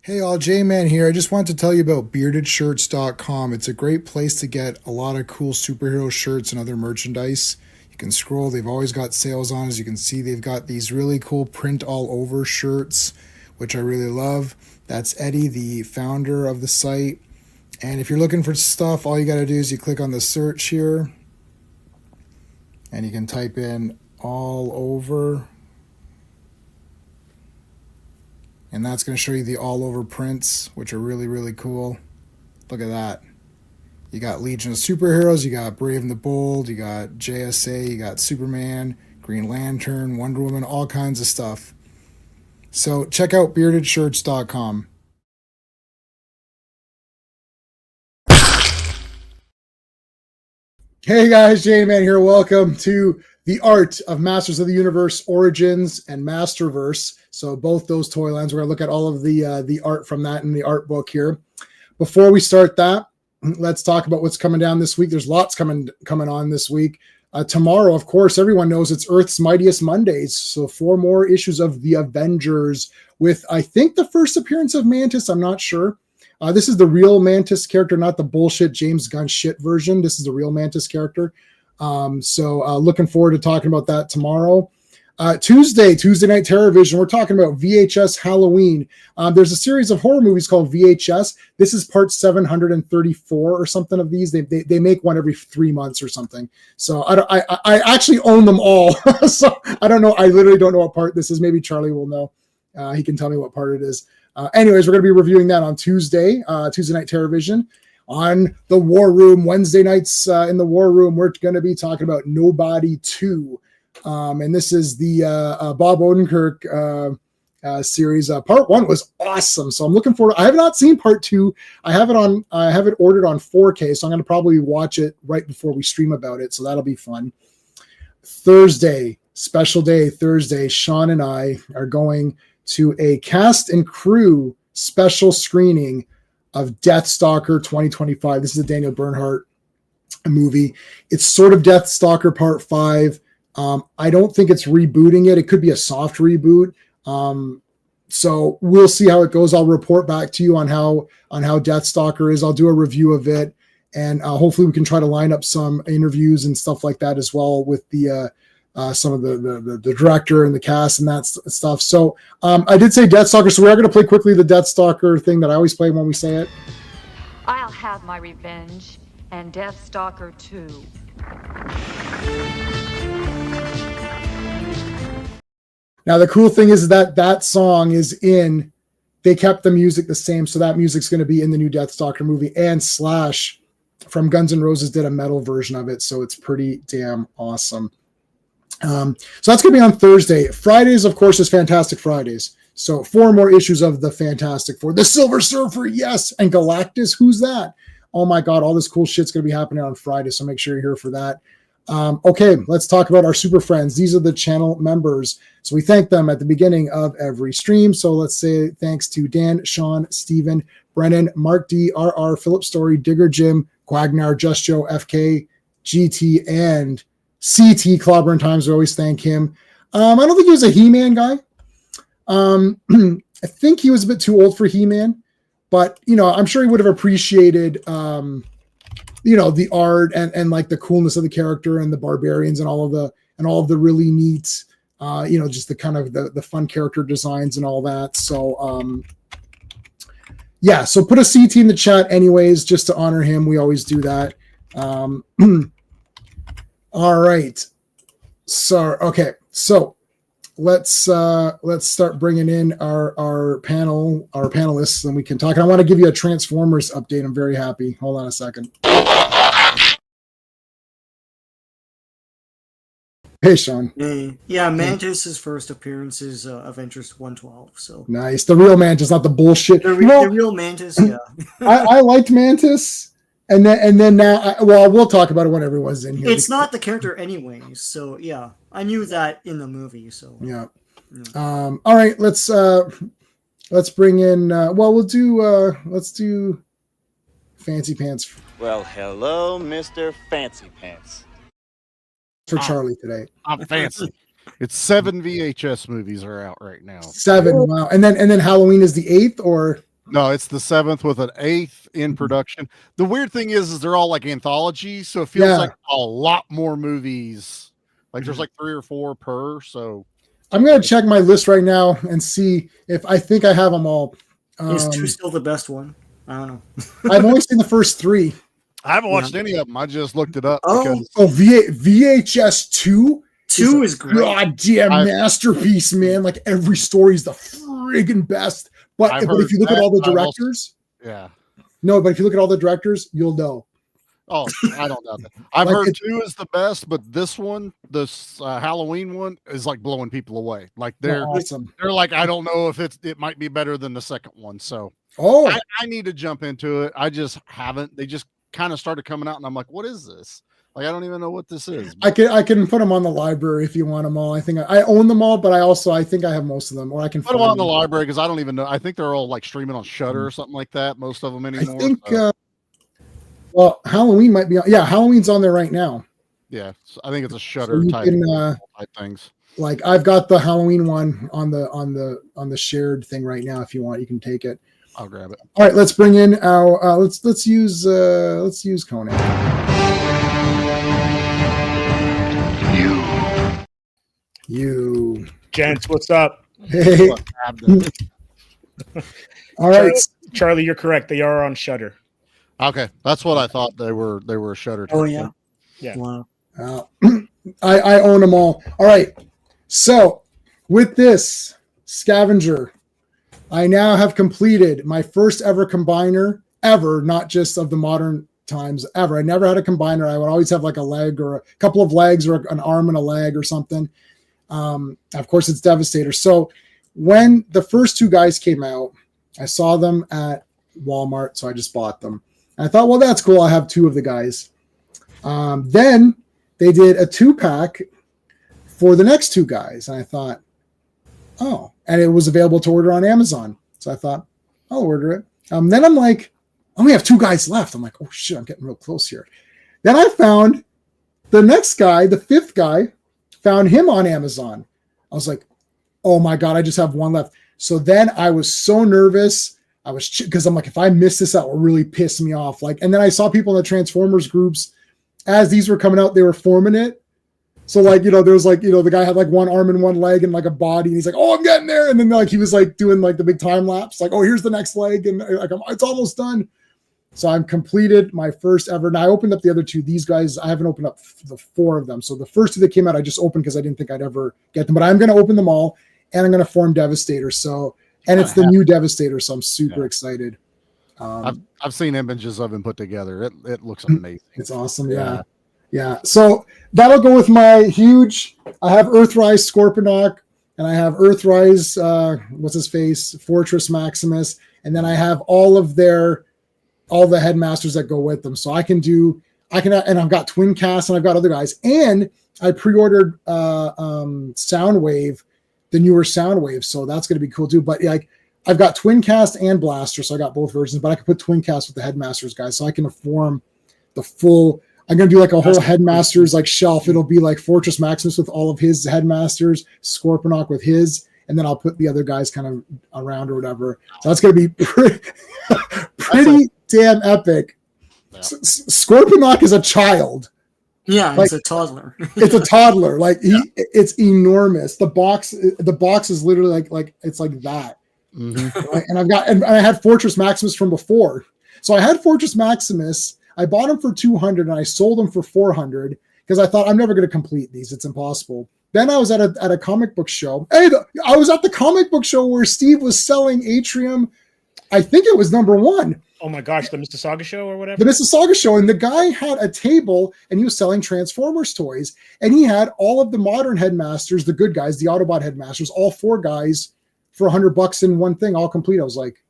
Hey all, J-Man here. I just wanted to tell you about beardedshirts.com. It's a great place to get a lot of cool superhero shirts and other merchandise. You can scroll, they've always got sales on. As you can see, they've got these really cool print all over shirts, which I really love. That's Eddie, the founder of the site. And if you're looking for stuff, all you got to do is you click on the search here and you can type in all over. And that's going to show you the all over prints, which are really, really cool. Look at that. You got Legion of Superheroes, you got Brave and the Bold, you got JSA, you got Superman, Green Lantern, Wonder Woman, all kinds of stuff. So check out beardedshirts.com. Hey guys, J-Man here. Welcome to the art of Masters of the Universe Origins and Masterverse. So both those toy lines, we're going to look at all of the art from that in the art book here. Before we start that, let's talk about what's coming down this week. There's lots coming on this week. Tomorrow, of course, everyone knows it's Earth's Mightiest Mondays. So 4 more issues of The Avengers with, I think, the first appearance of Mantis. I'm not sure. This is the real Mantis character, not the bullshit James Gunn shit version. This is the real Mantis character. So looking forward to talking about that tomorrow. Tuesday Night Terror Vision, we're talking about VHS Halloween. There's a series of horror movies called VHS. This is part 734 or something of these. They make one every 3 months or something. So I actually own them all. So I don't know. I literally don't know what part this is. Maybe Charlie will know. He can tell me what part it is. Anyways, we're going to be reviewing that on Tuesday Night Terror Vision. On the War Room, Wednesday nights in the War Room, we're going to be talking about Nobody 2. And this is the Bob Odenkirk series. Part 1 was awesome. So I'm looking forward. I have not seen part 2. I have it ordered on 4K. So I'm going to probably watch it right before we stream about it. So that'll be fun. Thursday, special day Thursday, Sean and I are going to a cast and crew special screening of Deathstalker 2025. This is a Daniel Bernhardt movie. It's sort of Deathstalker Part 5. I don't think it's rebooting it. It could be a soft reboot. So we'll see how it goes. I'll report back to you on how Deathstalker is. I'll do a review of it, and hopefully we can try to line up some interviews and stuff like that as well with the some of the director and the cast and that stuff. So I did say Deathstalker, so we are going to play quickly the Deathstalker thing that I always play when we say it. I'll have my revenge, and Deathstalker 2. Now the cool thing is that song is in. They kept the music the same, so that music's going to be in the new Deathstalker movie. And Slash from Guns N' Roses did a metal version of it, so it's pretty damn awesome. So that's going to be on Thursday. Fridays, of course, is Fantastic Fridays. So 4 more issues of the Fantastic Four. The Silver Surfer, yes. And Galactus, who's that? Oh my God, all this cool shit's going to be happening on Friday. So make sure you're here for that. Okay, let's talk about our super friends. These are the channel members. So we thank them at the beginning of every stream. So let's say thanks to Dan, Sean, Steven, Brennan, Mark D, RR, Philip Story, Digger Jim, Quagnar, Just Joe, FK, GT, and CT Clobberin Times. We always thank him. I don't think he was a He-Man guy. I think he was a bit too old for He-Man, but I'm sure he would have appreciated the art and like the coolness of the character and the barbarians and all of the really neat just the kind of the fun character designs and all that. So so put a CT in the chat anyways, just to honor him. We always do that. All right. So let's start bringing in our panelists, and we can talk. And I want to give you a Transformers update. I'm very happy. Hold on a second. Hey, Sean. Yeah, Mantis's first appearance is Avengers 112. So nice. The real Mantis, not the bullshit. The real Mantis. Yeah. I liked Mantis. And then now, we'll talk about it when everyone's in here. It's not the character anyways, so yeah, I knew that in the movie. So yeah. All right, let's bring in. Let's do Fancy Pants. Well, hello, Mr. Fancy Pants. For Charlie today. I'm fancy. It's 7 VHS movies are out right now. 7, wow. And then Halloween is the 8th, or No, it's the 7th with an 8th in production. The weird thing is they're all like anthologies, so it feels like a lot more movies. Like there's like 3 or 4 per. So I'm gonna check my list right now and see if I think I have them all. Is 2 still the best one? I don't know. I've only seen the first 3. I haven't watched any of them. I just looked it up. VHS 2? 2 is great. Goddamn masterpiece, man. Like every story is the friggin' best. But if you look at all the directors, but if you look at all the directors, you'll know. Oh, I don't know that. I've heard 2 is the best, but this one, this Halloween one, is like blowing people away. Like they're awesome. They're like, I don't know if it might be better than the second one. So I need to jump into it. I just haven't. They just kind of started coming out, and I'm like, what is this? Like I don't even know what this is. But I can put them on the library if you want them all. I think I own them all, but I think I have most of them, or I can put them on the library because I don't even know. I think they're all like streaming on Shudder or something like that. Most of them anymore. I think. Well, Halloween might be on. Yeah, Halloween's on there right now. Yeah, so I think it's a Shudder type things. Like I've got the Halloween one on the shared thing right now. If you want, you can take it. I'll grab it. All right, let's bring in our let's use Conan. You gents, what's up? Hey. All right, Charlie, you're correct. They are on Shudder. Okay, that's what I thought they were. They were Shudder. Oh yeah, yeah. Wow. I own them all. All right, so with this scavenger, I now have completed my first ever combiner ever, not just of the modern times ever. I never had a combiner. I would always have like a leg or a couple of legs or an arm and a leg or something. Of course, it's Devastator. So when the first 2 guys came out, I saw them at Walmart, so I just bought them. And I thought, well, that's cool. I have 2 of the guys. Then they did a 2-pack for the next 2 guys. And I thought, oh, and it was available to order on Amazon. So I thought, I'll order it. Then I'm like, I only have 2 guys left. I'm like, oh shit, I'm getting real close here. Then I found the next guy, the 5th guy, found him on Amazon. I was like, oh my God, I just have 1 left. So then I was so nervous. I was because I'm like, if I miss this out, will really piss me off. Like, and then I saw people in the Transformers groups as these were coming out, they were forming it. So like, there was like, the guy had like 1 arm and 1 leg and like a body, and he's like, oh, I'm getting there. And then like he was like doing like the big time lapse, like, oh, here's the next leg, and like it's almost done. So I'm completed my first ever. Now I opened up the other 2. These guys, I haven't opened up the 4 of them. So the first 2 that came out, I just opened because I didn't think I'd ever get them. But I'm going to open them all, and I'm going to form Devastator. So, and it's the new Devastator, so I'm super excited. I've seen images of him put together. It looks amazing. It's awesome. Yeah. So that'll go with my huge. I have Earthrise Scorponok, and I have Earthrise. What's his face? Fortress Maximus, and then I have all the headmasters that go with them. So I can, and I've got Twin Cast, and I've got other guys, and I pre-ordered Soundwave, the newer Soundwave. So that's going to be cool too. But like, I've got Twin Cast and Blaster, so I got both versions, but I can put Twin Cast with the headmasters guys. So I can form the full, I'm going to do like a whole headmasters like shelf. It'll be like Fortress Maximus with all of his headmasters, Scorponok with his, and then I'll put the other guys kind of around or whatever. So that's going to be pretty damn epic. Yeah. Scorponok is a child. Yeah, like, it's a toddler. It's a toddler. Like it's enormous. The box is literally like it's like that. Mm-hmm. Right? And I had Fortress Maximus from before. So I had Fortress Maximus. I bought him for 200 and I sold him for 400 because I thought I'm never going to complete these. It's impossible. Then I was at a comic book show. I was at the comic book show where Steve was selling Atrium. I think it was #1. Oh my gosh, the Mississauga show or whatever? The Mississauga show. And the guy had a table and he was selling Transformers toys. And he had all of the modern headmasters, the good guys, the Autobot headmasters, all 4 guys for $100 in one thing, all complete. I was like,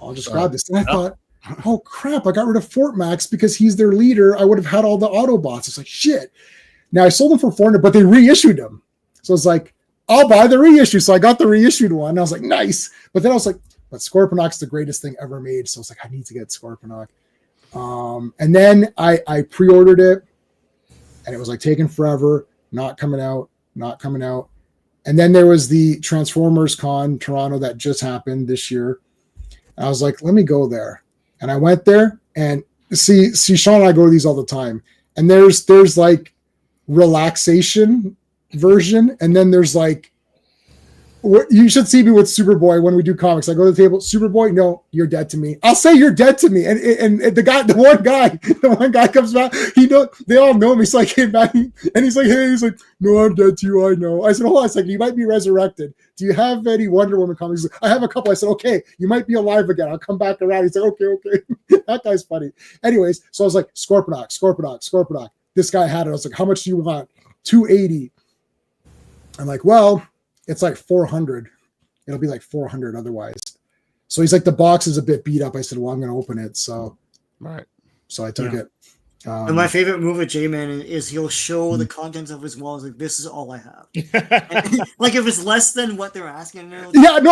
I'll just grab this. And I thought, oh crap, I got rid of Fort Max because he's their leader. I would have had all the Autobots. It's like, shit. Now I sold them for 400, but they reissued them. So it's like, I'll buy the reissue. So I got the reissued one. I was like, nice. But then I was like, but Scorponok's the greatest thing ever made. So I was like, I need to get Scorponok. And then I pre-ordered it and it was like taking forever, not coming out. And then there was the Transformers Con Toronto that just happened this year. And I was like, let me go there. And I went there, and see, Sean and I go to these all the time. And there's like relaxation version, and then there's like, you should see me with Superboy when we do comics. I go to the table, Superboy, no, you're dead to me. I'll say you're dead to me. And the one guy comes back. They all know me. So I came back and he's like, hey, no, I'm dead to you. I know. I said, hold on a second. You might be resurrected. Do you have any Wonder Woman comics? Like, I have a couple. I said, okay, you might be alive again. I'll come back around. He's like, okay. That guy's funny. Anyways, so I was like, Scorponok. This guy had it. I was like, how much do you want? $280. I'm like, well, it's like 400. It'll be like 400 otherwise. So he's like, the box is a bit beat up. I said, well, I'm going to open it. So, right. So I took it. And my favorite move with J-Man is he'll show the contents of his walls. Like, this is all I have. Like, if it's less than what they're asking. Like, yeah, no,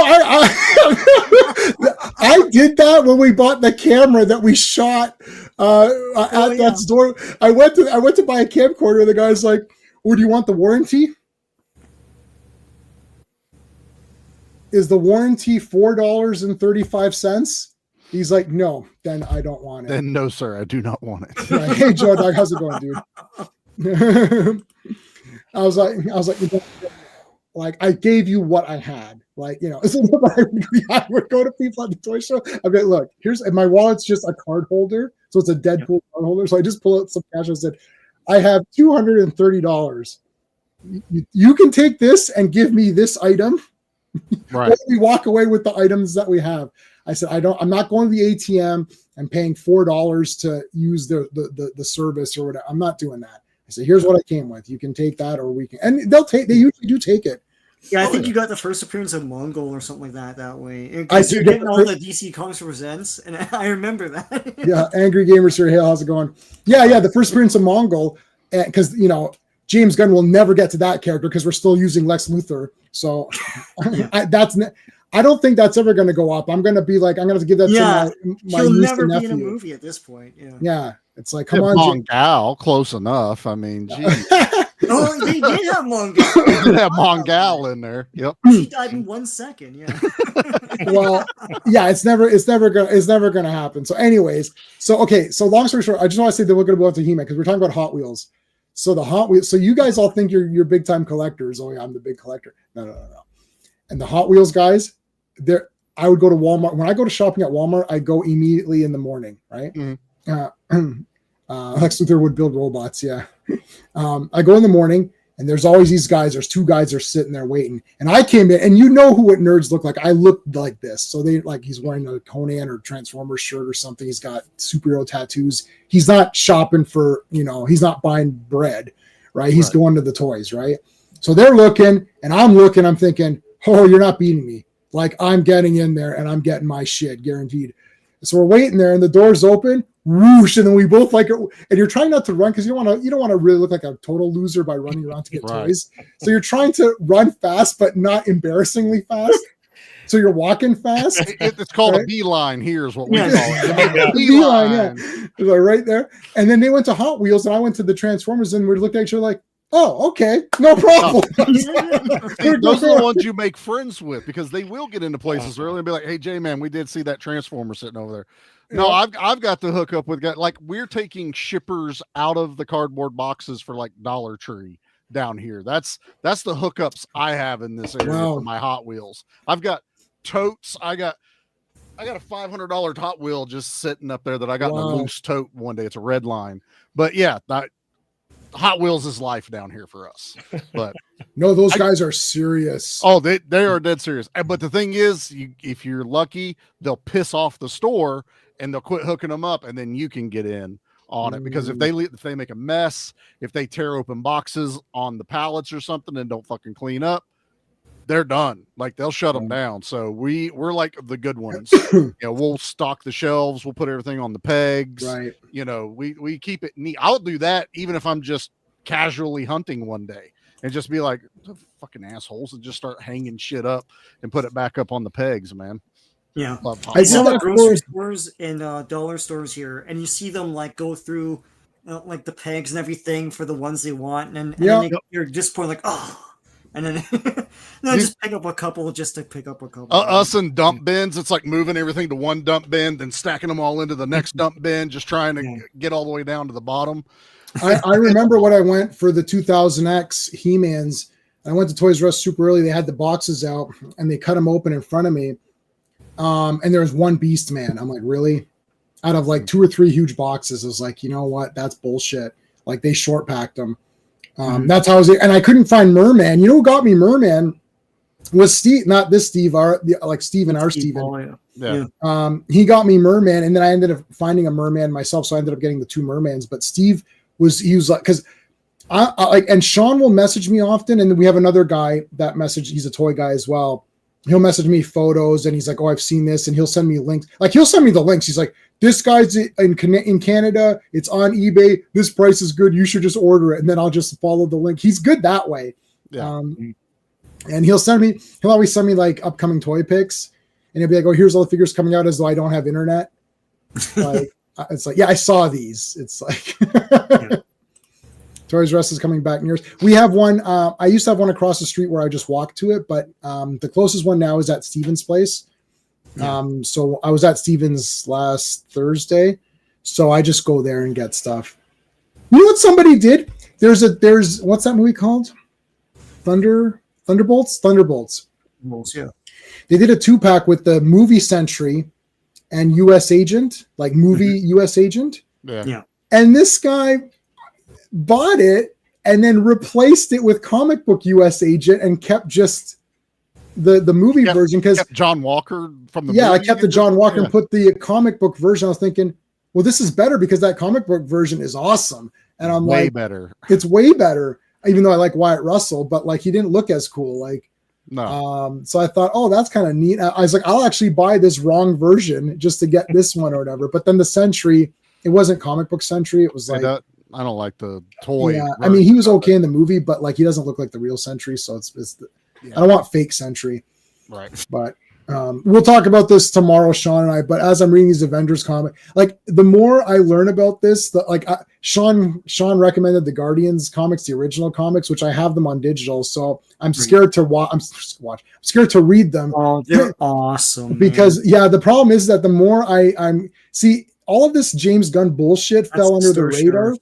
I did that when we bought the camera that we shot at that store. I went to buy a camcorder. The guy's like, well, do you want the warranty? Is the warranty $4.35? He's like, no, then I don't want it. Then no, sir, I do not want it. Like, hey, Joe Dog, how's it going, dude? I was like, I gave you what I had. Like, so I would go to people at the toy show. I'd be like, look, and my wallet's just a card holder. So it's a Deadpool card holder. So I just pull out some cash and said, I have $230. You can take this and give me this item. Right. We walk away with the items that we have. I said, I'm not going to the ATM and paying $4 to use the service or whatever. I'm not doing that. I said, here's what I came with. You can take that, or we can, and they usually do take it. Yeah, I think you got the first appearance of Mongol or something like that way. Because you're getting all the DC Comics Presents, and I remember that. Yeah, Angry Gamers here. Hey, how's it going? Yeah, the first appearance of Mongol, because James Gunn will never get to that character because we're still using Lex Luthor. So I don't think that's ever going to go up. I'm going to be like, I'm going to give that to my he'll niece never and be nephew. in a movie at this point. Yeah. It's like, come on, Mongal, close enough. I mean, geez. Oh, they did have Mongal. They did have Mongal in there. Yep. She died in 1 second. Yeah. Well, yeah, it's never gonna happen. So, anyways, so long story short, I just want to say that we're gonna go up to He-Man because we're talking about Hot Wheels. So the Hot Wheels. So you guys all think you're big time collectors. Oh yeah, I'm the big collector. No. And the Hot Wheels guys, I would go to Walmart. When I go to shopping at Walmart, I go immediately in the morning, right? Mm-hmm. Lex Luthor would build robots. Yeah. I go in the morning and there's always these guys. There's two guys that are sitting there waiting. And I came in and what nerds look like. I looked like this. So he's wearing a Conan or Transformers shirt or something. He's got superhero tattoos. He's not shopping for, he's not buying bread, right? He's going to the toys, right? So they're looking and I'm looking, I'm thinking, oh, you're not beating me. Like I'm getting in there and I'm getting my shit guaranteed. So we're waiting there and the door's open. Whoosh, and then we both like it, and you're trying not to run because you don't want to really look like a total loser by running around to get toys. So you're trying to run fast, but not embarrassingly fast. So you're walking fast. It's called a beeline. Here's what we call it. Beeline, yeah. Like right there. And then they went to Hot Wheels, and I went to the Transformers, and we looked at each other like, "Oh, okay, no problem." Those are the ones you make friends with because they will get into places early and be like, "Hey, J-Man, we did see that Transformer sitting over there." No, I've got to hook up with guys. Like we're taking shippers out of the cardboard boxes for like Dollar Tree down here. That's the hookups I have in this area for my Hot Wheels. I've got totes. I got a $500 Hot Wheel just sitting up there that I got in a loose tote one day. It's a red line, but yeah, Hot Wheels is life down here for us. But no, those guys are serious. Oh, they are dead serious. But the thing is, if you're lucky, they'll piss off the store and they'll quit hooking them up, and then you can get in on it. Because if they make a mess, if they tear open boxes on the pallets or something and don't fucking clean up, they're done. Like they'll shut them down. So we're like the good ones. We'll stock the shelves. We'll put everything on the pegs. Right. We keep it neat. I'll do that even if I'm just casually hunting one day and just be like, fucking assholes, and just start hanging shit up and put it back up on the pegs, man. Yeah. I saw the grocery stores and dollar stores here, and you see them like go through like the pegs and everything for the ones they want, and then you're just point like, oh. and then just pick up a couple just to pick up a couple. Us and dump bins, it's like moving everything to one dump bin, then stacking them all into the next dump bin, just trying to get all the way down to the bottom. I remember when I went for the 2000X He-Mans. I went to Toys R Us super early. They had the boxes out, and they cut them open in front of me. And there was one Beast Man. I'm like, really? Out of like 2 or 3 huge boxes, I was like, you know what? That's bullshit. Like they short packed them. That's how I was. And I couldn't find Merman. You know who got me Merman? Was Steve, not this Steve, like Steven, our Steven. Yeah. He got me Merman, and then I ended up finding a Merman myself, so I ended up getting the 2 Mermans. But Steve he was like, because I like, and Sean will message me often, and then we have another guy that he's a toy guy as well. He'll message me photos, and he's like, "Oh, I've seen this," and he'll send me links. Like he'll send me the links. He's like, "This guy's in Canada. It's on eBay. This price is good. You should just order it." And then I'll just follow the link. He's good that way. Yeah. And he'll always send me like upcoming toy pics, and he'll be like, "Oh, here's all the figures coming out," as though I don't have internet. Like it's like, yeah, I saw these. It's like Toys R Us is coming back near us. We have one. I used to have one across the street where I just walked to it, but the closest one now is at Steven's place. So I was at Steven's last Thursday, so I just go there and get stuff. You know what somebody did? There's what's that movie called? Thunderbolts. Yeah. They did a 2-pack with the movie Sentry and US Agent, like movie US Agent. Yeah. And this guy bought it and then replaced it with comic book US Agent and kept just the movie version, because John Walker from the movie. I kept the again? John Walker and put the comic book version. I was thinking, well, this is better because that comic book version is awesome. And I'm way like, better. It's way better, even though I like Wyatt Russell, but like he didn't look as cool. Like, no. So I thought, oh, that's kind of neat. I was like, I'll actually buy this wrong version just to get this one or whatever. But then the Sentry, it wasn't comic book Sentry. It was like, I don't like the toy. Yeah, I mean, he was okay in the movie, but like he doesn't look like the real Sentry. So I don't want fake Sentry. Right. But we'll talk about this tomorrow, Sean and I. But as I'm reading these Avengers comic, like the more I learn about this, Sean recommended the Guardians comics, the original comics, which I have them on digital. So I'm scared to watch. I'm scared to read them. Oh, they're awesome. Because the problem is that the more I'm all of this James Gunn bullshit fell under the radar.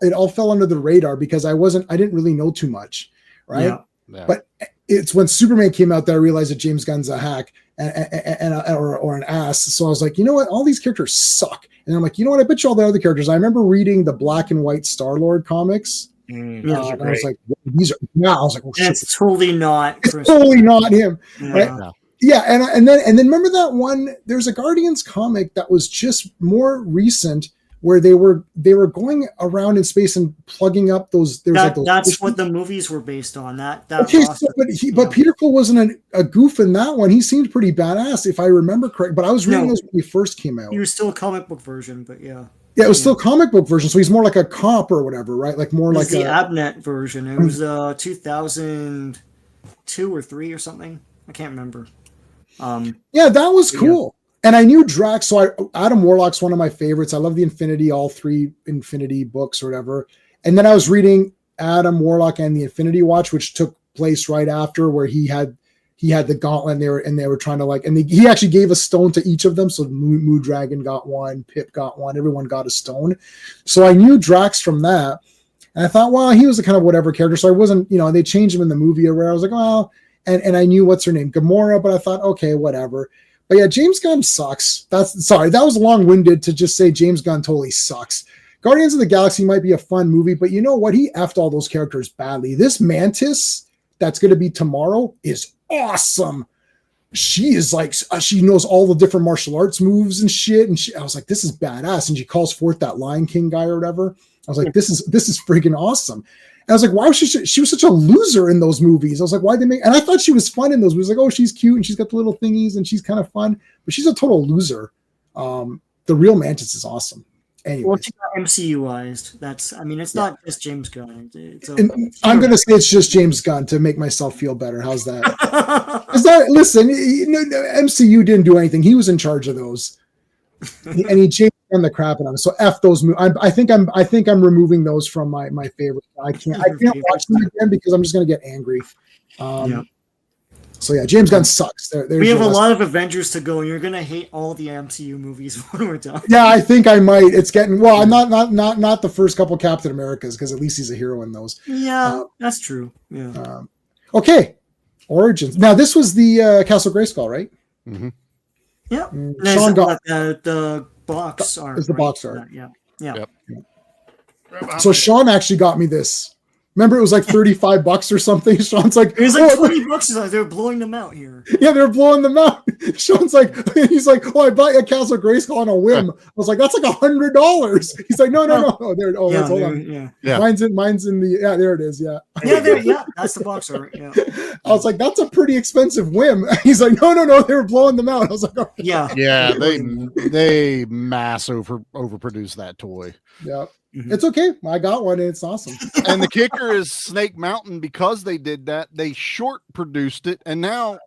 It all fell under the radar because I didn't really know too much, right? Yeah. But it's when Superman came out that I realized that James Gunn's a hack or an ass. So I was like, you know what? All these characters suck. And I'm like, you know what? I bet you all the other characters. I remember reading the Black and White Star-Lord comics. Those are I great. was like, these are. Now I was like, oh, shit. It's totally not. It's totally not him. Yeah. Right? No. Yeah, and then remember that one? There's a Guardians comic that was just more recent where they were going around in space and plugging up those. That's what the movies were based on. Okay, but Peter Quill wasn't a goof in that one. He seemed pretty badass, if I remember correct. But I was reading those when he first came out. He was still a comic book version, but yeah. Yeah, it was still comic book version, so he's more like a cop or whatever, right? Like more like the Abnet version. It was 2002 or 3 or something. I can't remember. Yeah, that was cool. Yeah. And I knew Drax, so Adam Warlock's one of my favorites. I love all 3 Infinity books or whatever. And then I was reading Adam Warlock and the Infinity Watch, which took place right after, where he had the gauntlet and they were trying to he actually gave a stone to each of them. So Moon Dragon got one, Pip got one, everyone got a stone. So I knew Drax from that. And I thought, well, he was a kind of whatever character. So I wasn't, they changed him in the movie or where I was like, well, and I knew what's her name, Gamora, but I thought, okay, whatever. But yeah, James Gunn sucks. That was long-winded to just say James Gunn totally sucks. Guardians of the Galaxy might be a fun movie, but you know what? He effed all those characters badly. This Mantis that's going to be tomorrow is awesome. She is like, she knows all the different martial arts moves and shit. And I was like, this is badass. And she calls forth that Lion King guy or whatever. I was like, this is freaking awesome. And I was like, why was she was such a loser in those movies? I was like, why'd they make, and I thought she was fun in those movies. Like, oh, she's cute and she's got the little thingies and she's kind of fun, but she's a total loser. The real Mantis is awesome. Anyway, well, MCU-ized. It's not just James Gunn. I'm going to say it's just James Gunn to make myself feel better. How's that? Listen, MCU didn't do anything. He was in charge of those, and he changed and the crap out of them. So F those movies. I think I'm removing those from my favorite. I can't watch them again because I'm just gonna get angry. So yeah, James Gunn sucks. We have a lot of Avengers to go, and you're gonna hate all the MCU movies when we're done. Yeah, I think I might. It's getting I'm not the first couple Captain Americas because at least he's a hero in those. Yeah, that's true. Yeah. Okay, Origins. Now this was the Castle Grayskull, right? Mm-hmm. Yep. Sean got the box art. Is the box art? Yeah. Yep. So Sean actually got me this. Remember, it was like $35 or something. Sean's like, it was like $20. They're blowing them out here. Yeah, they're blowing them out. Sean's like, he's like, oh, I bought you a Castle Grayskull on a whim. I was like, that's like $100. He's like, no. There, hold on. Yeah. Mine's in the there it is. Yeah. That's the box art. Yeah. I was like, that's a pretty expensive whim. He's like, no, they were blowing them out. I was like, oh. Yeah. They mass overproduced that toy. Yeah. It's okay. I got one and it's awesome. And the kicker is Snake Mountain, because they did that, they short produced it, and now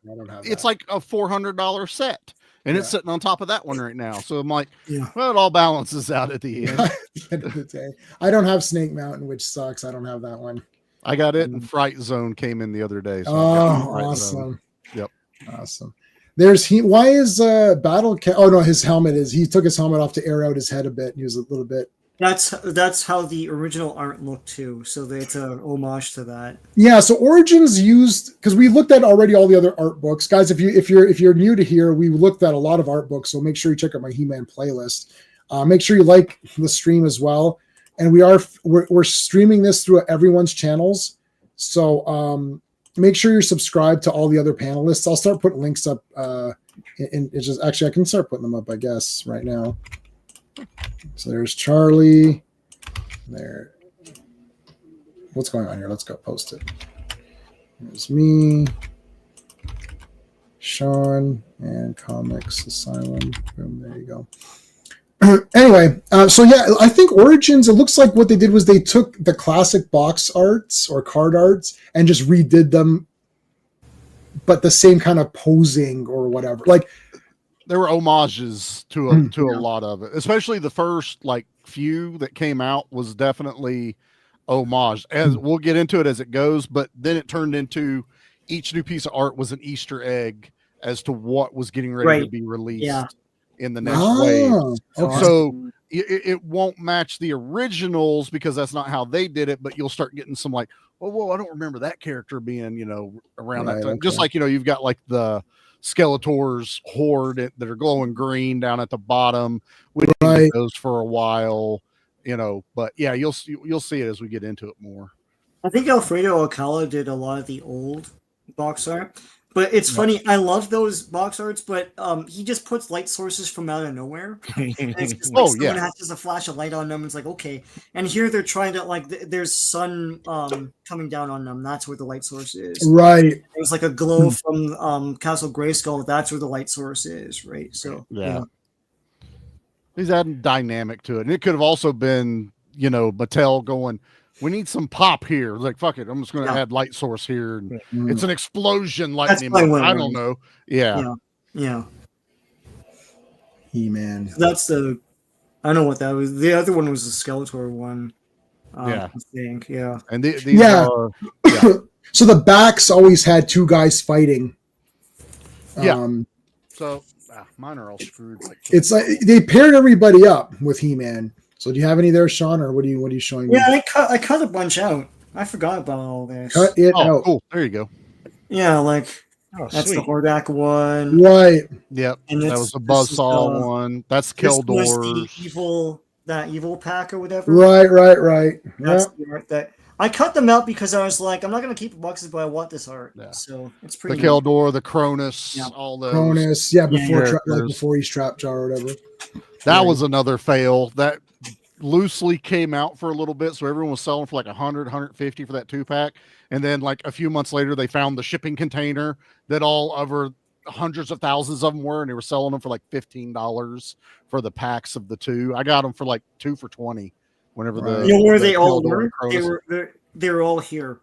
it's like a $400 set. And it's sitting on top of that one right now. So I'm like, well, it all balances out at the end. At the end of the day. I don't have Snake Mountain, which sucks. I don't have that one. I got it, and Fright Zone came in the other day. So awesome. Zone. Yep. Awesome. Why is his helmet is, he took his helmet off to air out his head a bit. He was a little bit. That's how the original art looked too. So it's an homage to that. Yeah. So Origins used, because we looked at already all the otother art books, guys. If you're new to here, we looked at a lot of art books. So make sure you check out my He-Man playlist. Make sure you like the stream as well. And we're streaming this through everyone's channels. So make sure you're subscribed to all the other panelists. I'll start putting links up. It's just actually I can start putting them up, I guess, right now. So there's Charlie. There. What's going on here? Let's go post it. There's me, Sean, and Comics Asylum. Boom, there you go. Anyway, so yeah, I think Origins, it looks like what they did was they took the classic box arts or card arts and just redid them, but the same kind of posing or whatever. Like, there were homages to a lot of it, especially the first few that came out was definitely homage. As we'll get into it as it goes, but then it turned into each new piece of art was an Easter egg as to what was getting ready to be released in the next wave. Okay. So it won't match the originals because that's not how they did it, but you'll start getting some whoa, I don't remember that character being, around that time. Okay. Just you've got the Skeletor's horde that are glowing green down at the bottom. We did those for a while, but yeah, you'll see it as we get into it more. I think Alfredo Alcala did a lot of the old box art, but it's funny. I love those box arts, but he just puts light sources from out of nowhere. And it's just someone has just a flash of light on them. It's like, okay. And here they're trying to there's sun coming down on them. That's where the light source is. Right. There's a glow from Castle Grayskull. That's where the light source is. Right. So he's adding dynamic to it, and it could have also been Mattel going, we need some pop here. Like, fuck it, I'm just going to add light source here. And it's an explosion lightning. I don't know. Yeah. He-Man. That's I know what that was. The other one was the Skeletor one. I think. Yeah. And these are. Yeah. So the backs always had two guys fighting. So mine are all screwed. It's like they paired everybody up with He-Man. So do you have any there, Sean, or what are you showing me? Yeah, I cut a bunch out. I forgot about all this. Cut it out. Cool. There you go. Yeah, that's the Hordak one. Right. Yep. And that was the Buzzsaw one. That's Keldor's. That evil pack or whatever. Right. That's the art that I cut them out because I was like, I'm not going to keep the boxes, but I want this art. Yeah. So it's pretty. The Keldor, the Cronus, all those. Cronus, before he's Trap Jar or whatever. That was another fail. That loosely came out for a little bit, so everyone was selling for $100, $150 for that 2-pack, and then a few months later they found the shipping container that all over hundreds of thousands of them were, and they were selling them for $15 for the packs of the two. I got them for 2 for $20 whenever where they all were. They were all here.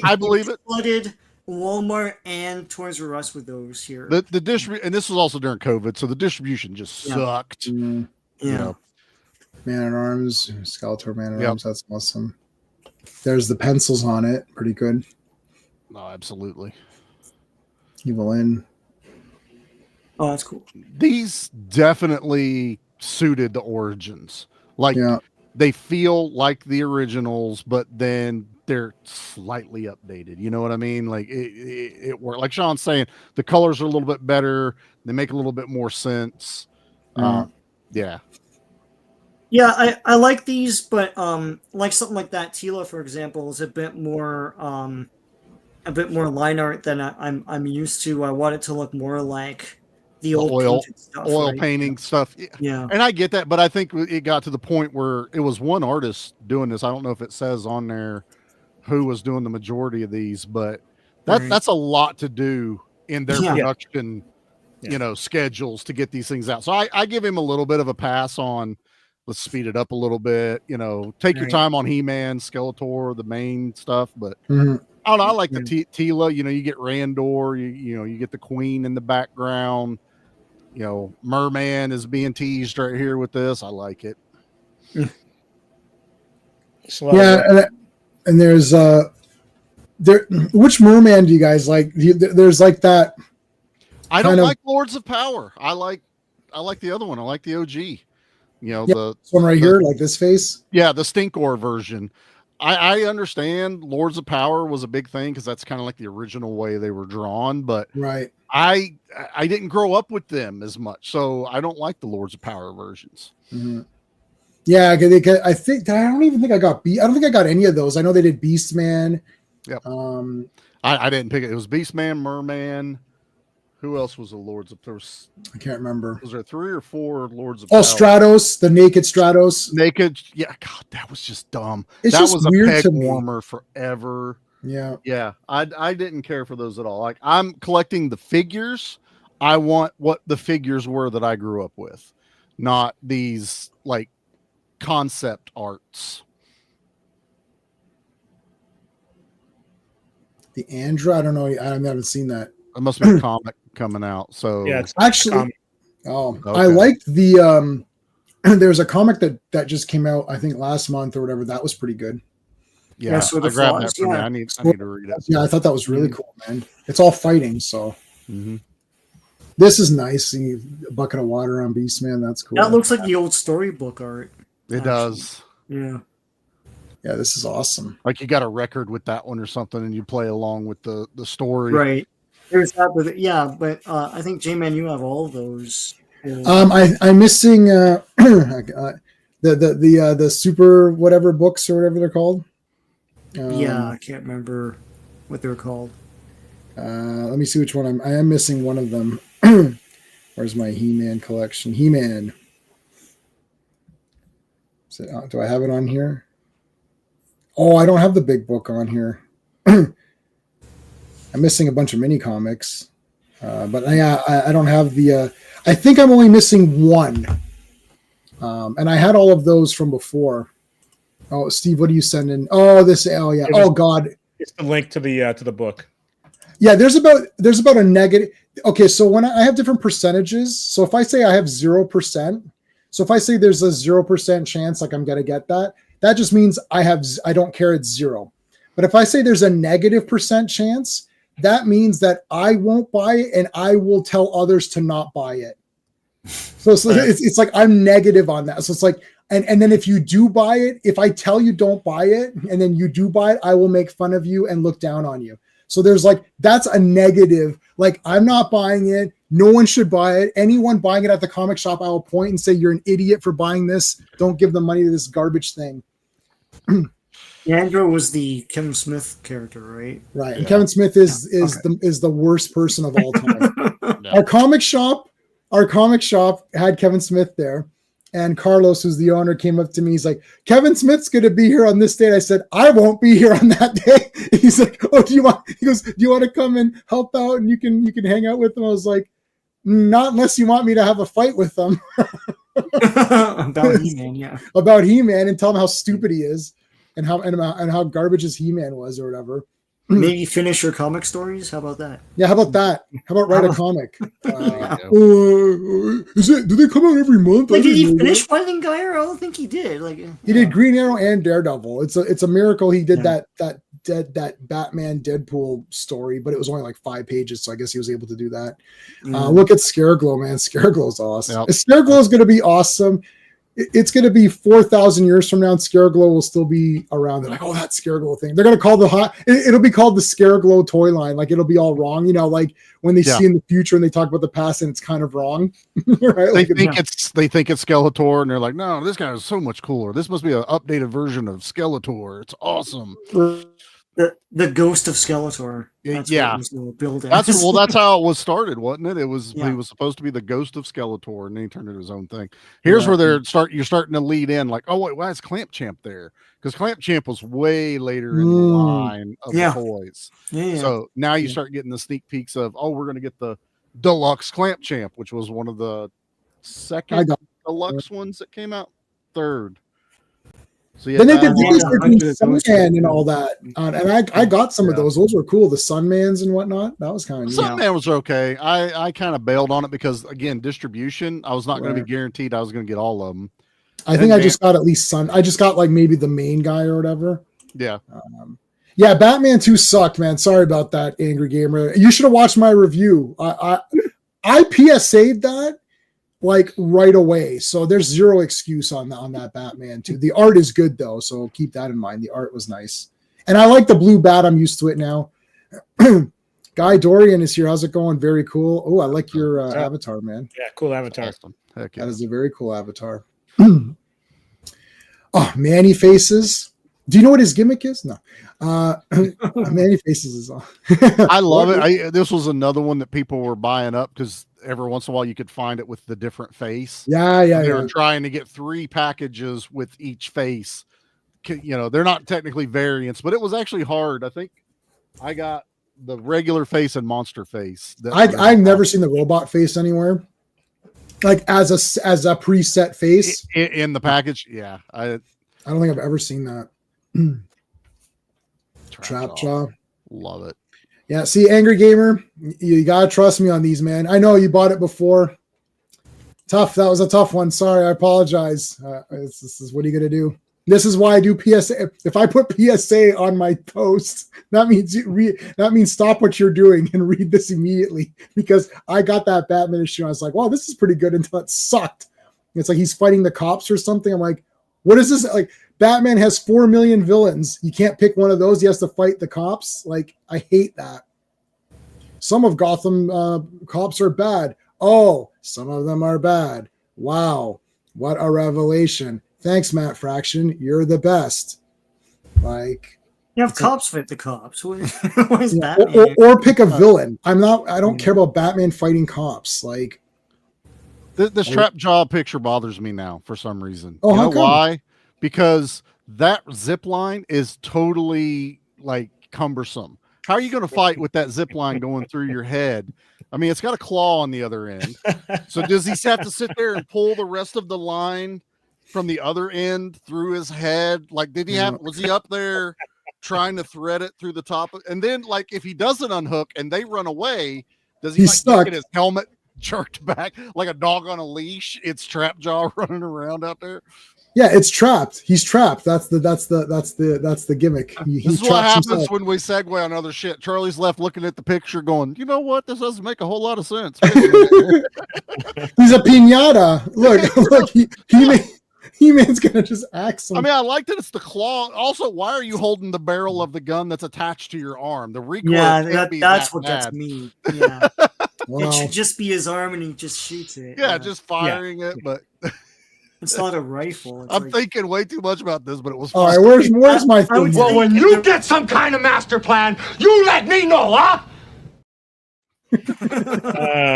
I believe it. Flooded Walmart and Toys R Us with those here. The distribute, and this was also during COVID, so the distribution just sucked. Yeah. You know, Man at Arms, Skeletor Man at Yep. Arms. That's awesome. There's the pencils on it. Pretty good. no, absolutely. Evil In. Oh, that's cool. These definitely suited the Origins. Like Yeah. they feel like the originals, but then they're slightly updated. You know what I mean? Like it worked. Like Sean's saying, the colors are a little bit better. They make a little bit more sense. Yeah. Yeah, I like these, but like something like that, Tila, for example, is a bit more line art than I'm used to. I want it to look more like the old oil painted stuff, right? painting stuff. Yeah. And I get that, but I think it got to the point where it was one artist doing this. I don't know if it says on there who was doing the majority of these, but Right. that's a lot to do in their Yeah. production, schedules to get these things out. So I give him a little bit of a pass on, let's speed it up a little bit, take your Right. time on He-Man, Skeletor, the main stuff, but Mhm. I don't know. I like the Tila, you get Randor, you get the Queen in the background, Merman is being teased right here with this. I like it. Yeah, and there's which merman do you guys like? There's like that. I don't like Lords of Power. I like the other one. I like the OG. This one right here, like this face. Yeah, the Stinkor version. I understand Lords of Power was a big thing because that's kind of like the original way they were drawn, but Right. I didn't grow up with them as much, so I don't like the Lords of Power versions. Mm-hmm. Yeah, I don't even think I got I don't think I got any of those. I know they did Beastman. Yep. I didn't pick it. It was Beastman, Merman. Who else was the Lords of Power? I can't remember. Was there 3 or 4 Lords of Power? Power? Stratos, the naked Stratos. Naked. Yeah, God, that was just dumb. It's that just was a weird peg to me. warmer forever. Yeah. Yeah. I didn't care for those at all. Like, I'm collecting the figures. I want what the figures were that I grew up with, not these like concept arts. The Andra, I don't know. I haven't seen that. It must be a comic coming out. So Yeah, it's actually, okay. I liked the there's a comic that just came out, I think last month or whatever. That was pretty good. Yeah, so I the grabbed flaws, that for me. yeah. I need to read it. Yeah, I thought that was really cool, man. It's all fighting, so Mm-hmm. this is nice. See a bucket of water on Beastman. That's cool. That looks like the old storybook art. It does. Yeah. Yeah, this is awesome. Like you got a record with that one or something, and you play along with the story. Right. There's that, but I think J-Man, you have all of those. I'm missing the super whatever books or whatever they're called. Yeah, I can't remember what they're called. Let me see which one I am missing one of them. Where's my He-Man collection? He-Man. Do I have it on here? Oh, I don't have the big book on here. I'm missing a bunch of mini comics. But yeah, I don't have the I think I'm only missing one. And I had all of those from before. Oh, Steve, what are you sending? Oh, yeah. Oh God. It's the link to the book. Yeah, there's about a negative. Okay, so when I have different percentages, so if I say I have 0%, so if I say there's a 0% chance like I'm gonna get that just means I don't care, it's 0. But if I say there's a negative percent chance, that means that I won't buy it and I will tell others to not buy it. So it's like I'm negative on that. So it's like, and then if you do buy it, if I tell you don't buy it and then you do buy it, I will make fun of you and look down on you. So there's like, that's a negative. Like, I'm not buying it. No one should buy it. Anyone buying it at the comic shop, I will point and say, you're an idiot for buying this. Don't give the money to this garbage thing. Andrew was the Kevin Smith character, right? Right. And Kevin Smith is the worst person of all time. Our comic shop had Kevin Smith there. And Carlos, who's the owner, came up to me. He's like, Kevin Smith's going to be here on this date. I said, I won't be here on that day. He's like, oh, he goes, do you want to come and help out? And you can hang out with them. I was like, not unless you want me to have a fight with them. About He-Man, yeah. About He-Man and tell him how stupid he is and how garbage his He-Man was or whatever. Maybe finish your comic stories. How about that? Yeah, how about that? How about write a comic? go. Do they come out every month? Like, did he finish Fighting Gyre? I don't think he did. Like, He did Green Arrow and Daredevil. It's a miracle he did that Batman Deadpool story, but it was only like 5 pages, so I guess he was able to do that. Look at Scareglow, man. Scareglow's awesome. Yep. Scareglow is going to be awesome. It's going to be 4,000 years from now, and Scareglow will still be around. They're like, oh, that Scareglow thing. They're going to call it'll be called the Scareglow toy line. Like, it'll be all wrong, like when they see in the future and they talk about the past and it's kind of wrong. Right? They think it's Skeletor, and they're like, no, this guy is so much cooler. This must be an updated version of Skeletor. It's awesome. The ghost of Skeletor. That's building. That's how it was started, wasn't it? It was he was supposed to be the ghost of Skeletor, and then he turned into his own thing. Here's where you're starting to lead in, like, oh wait, why is Clamp Champ there? Because Clamp Champ was way later in the line of the toys. So now you start getting the sneak peeks of, oh, we're gonna get the deluxe Clamp Champ, which was one of the second deluxe ones that came out, third. So then they did Sunman and all that, and I got some of those. Those were cool. The Sunmans and whatnot. That was kind of Sunman was okay. I kind of bailed on it because, again, distribution. I was not going to be guaranteed I was going to get all of them. I think I just got at least I just got like maybe the main guy or whatever. Yeah. Yeah, Batman 2 sucked, man. Sorry about that, Angry Gamer. You should have watched my review. I PSA'd that like right away. So there's zero excuse on that Batman 2. The art is good though, so keep that in mind. The art was nice. And I like the blue bat. I'm used to it now. Guy Dorian is here. How's it going? Very cool. Oh, I like your avatar, man. Yeah, cool avatar. Awesome. Heck yeah. That is a very cool avatar. Oh, Manny Faces. Do you know what his gimmick is? No. Manny Faces is on. I love it. This was another one that people were buying up because every once in a while you could find it with the different face. They were trying to get 3 packages with each face. They're not technically variants, but it was actually hard. I think I got the regular face and monster face. I've never seen the robot face anywhere, like as a preset face in the package. Yeah, I don't think I've ever seen that. Trap Jaw, love it. Yeah, see, Angry Gamer, you gotta trust me on these, man. I know you bought it before. Tough. That was a tough one. Sorry, I apologize. This is what are you gonna do? This is why I do PSA. If I put PSA on my post, that means stop what you're doing and read this immediately, because I got that Batman issue. I was like, wow, this is pretty good, until it sucked. It's like he's fighting the cops or something. I'm like, what is this? Like, Batman has 4 million villains. You can't pick one of those. He has to fight the cops. Like, I hate that. Some of Gotham cops are bad. Oh, some of them are bad. Wow. What a revelation. Thanks, Matt Fraction. You're the best. Like, you have cops fight the cops. What is Batman? Or pick a villain. I don't care about Batman fighting cops. Like, this Trap Jaw picture bothers me now for some reason. Oh, you know why? Because that zip line is totally like cumbersome. How are you going to fight with that zip line going through your head? I mean, it's got a claw on the other end. So does he have to sit there and pull the rest of the line from the other end through his head? Like, was he up there trying to thread it through the top? And then, like, if he doesn't unhook and they run away, does he get his helmet jerked back like a dog on a leash? It's Trap Jaw running around out there. Yeah, it's trapped. He's trapped. That's the gimmick. This is what happens when we segue on other shit. Charlie's left looking at the picture going, you know what? This doesn't make a whole lot of sense. He's a piñata. Look, He-Man's gonna just axe him. I mean, I like that it's the claw. Also, why are you holding the barrel of the gun that's attached to your arm? The recoil. Yeah, that's what bad. Gets me. Yeah. It should just be his arm and he just shoots it. Yeah, just firing it, but it's not a rifle. I'm thinking way too much about this, but it was all right. Where's my thing? Well, when you get some kind of master plan, you let me know, huh?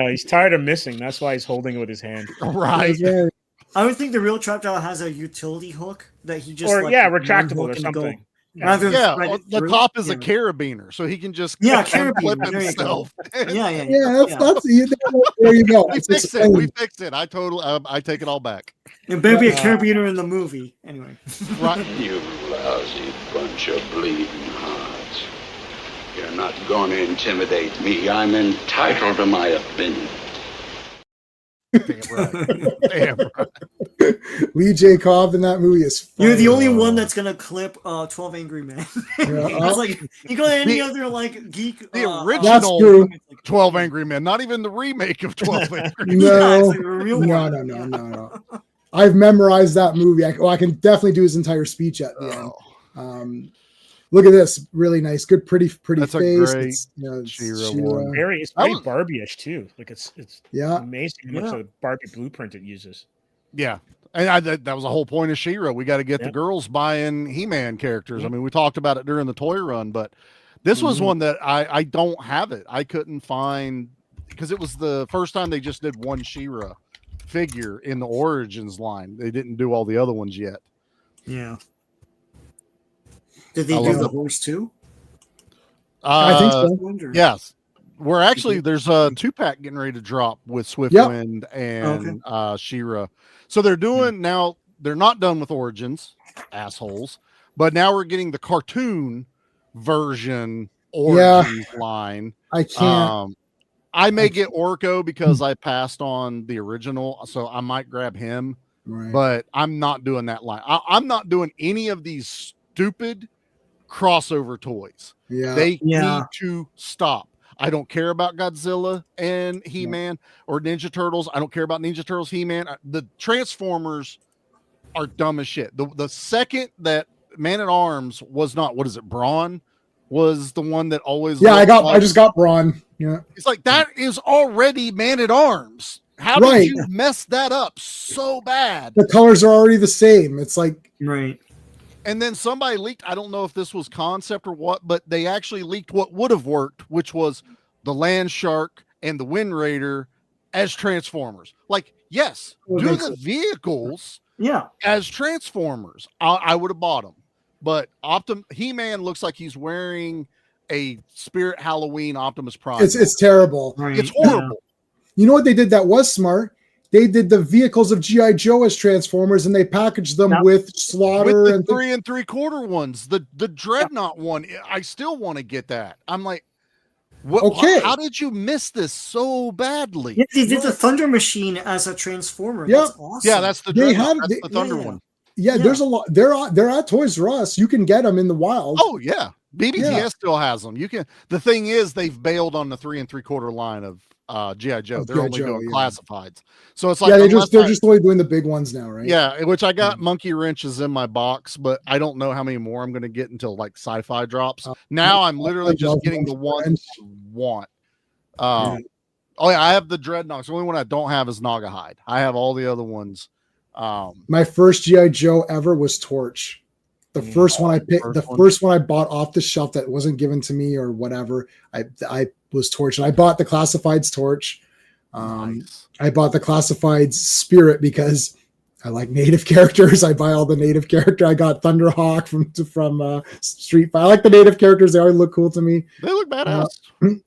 He's tired of missing. That's why he's holding it with his hand. Right. I would think the real Trap Jaw has a utility hook that he just retractable or something. The top is a carabiner, so he can just carabiner himself. That's there you go. We fixed it. I take it all back. It better be a carabiner in the movie. Anyway. Right. You lousy bunch of bleeding hearts. You're not going to intimidate me. I'm entitled to my opinion. Damn right. Damn right. Lee J. Cobb in that movie is fun. You're the only one that's gonna clip 12 Angry Men. It's like you go to any other like geek. The That's original true. 12 Angry Men, not even the remake of 12 Angry Men. No, it's like a real no. I've memorized that movie. I can definitely do his entire speech at the end. Look at this, really nice, good, pretty That's face. a great It's, it's She-Ra She-Ra. one. It's very Barbie-ish too. Like it's amazing how much of the Barbie blueprint it uses. Yeah. And that was the whole point of She-Ra. We got to get the girls buying He-Man characters. I mean, we talked about it during the toy run, but this was one that I don't have it. I couldn't find, because it was the first time they just did one She-Ra figure in the Origins line. They didn't do all the other ones yet. Yeah. Did they do the horse too? I think so. Yes. We're actually, there's a 2-pack getting ready to drop with Swiftwind and She-Ra. So they're doing now, they're not done with Origins, assholes, but now we're getting the cartoon version Origins line. I can't. I may get Orko because I passed on the original, so I might grab him, but I'm not doing that line. I'm not doing any of these stupid crossover toys. They need to stop. I don't care about Godzilla and He-Man or Ninja Turtles. I don't care about Ninja Turtles, He-Man. The Transformers are dumb as shit. The second that Man-at-Arms was not, what is it, Brawn was the one that always I just got Brawn. Yeah. It's like that is already Man-at-Arms. How did you mess that up so bad? The colors are already the same. It's like And then somebody leaked, I don't know if this was concept or what, but they actually leaked what would have worked, which was the Land Shark and the Wind Raider as Transformers. Like, yes, do the vehicles as Transformers. I would have bought them. But He-Man looks like he's wearing a Spirit Halloween Optimus Prime. It's terrible. It's horrible. You know what they did that was smart? They did the vehicles of G.I. Joe as Transformers, and they packaged them with Slaughter with the and 3 3/4 ones. The Dreadnought one, I still want to get that. I'm like, how did you miss this so badly? Yeah, they did the Thunder Machine as a Transformer. Yeah. That's awesome. Yeah, that's the Dreadnought. That's the Thunder one. Yeah, there's a lot. They're at Toys R Us. You can get them in the wild. Oh yeah, BBTS still has them. You can. The thing is, they've bailed on the 3 3/4 line of GI Joe. They're only doing classifieds. So it's like they're just only doing the big ones now, right? Yeah, which I got Monkey Wrenches in my box, but I don't know how many more I'm going to get until like Sci-Fi drops. Now I'm literally just getting the ones I want. Oh yeah, I have the Dreadnoughts. The only one I don't have is Naugahyde. I have all the other ones. My first GI Joe ever was Torch. The first one I picked, first one I bought off the shelf that wasn't given to me or whatever. I was Torch, and I bought the Classifieds Torch. I bought the Classifieds Spirit because I like native characters. I buy all the native character. I got Thunderhawk from Street Fighter. I like the native characters. They always look cool to me. They look badass.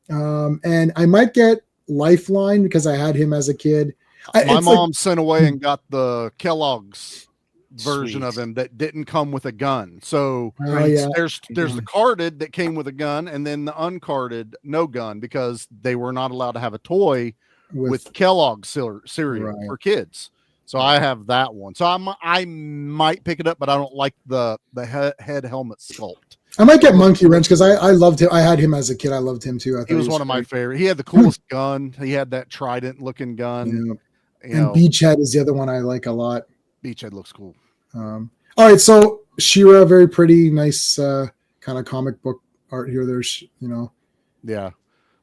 And I might get Lifeline because I had him as a kid. My mom sent away and got the Kellogg's version of him that didn't come with a gun. So there's the carded that came with a gun, and then the uncarded no gun, because they were not allowed to have a toy with Kellogg's cereal for kids. So I have that one. So I might pick it up, but I don't like the head helmet sculpt. I might get Monkey Wrench because I loved him. I had him as a kid. I loved him too. I thought he was one of my favorite. He had the coolest gun. He had that trident looking gun. And Beachhead is the other one I like a lot. Beachhead looks cool. All right, so She-Ra, very pretty, nice kind of comic book art here. There's, yeah,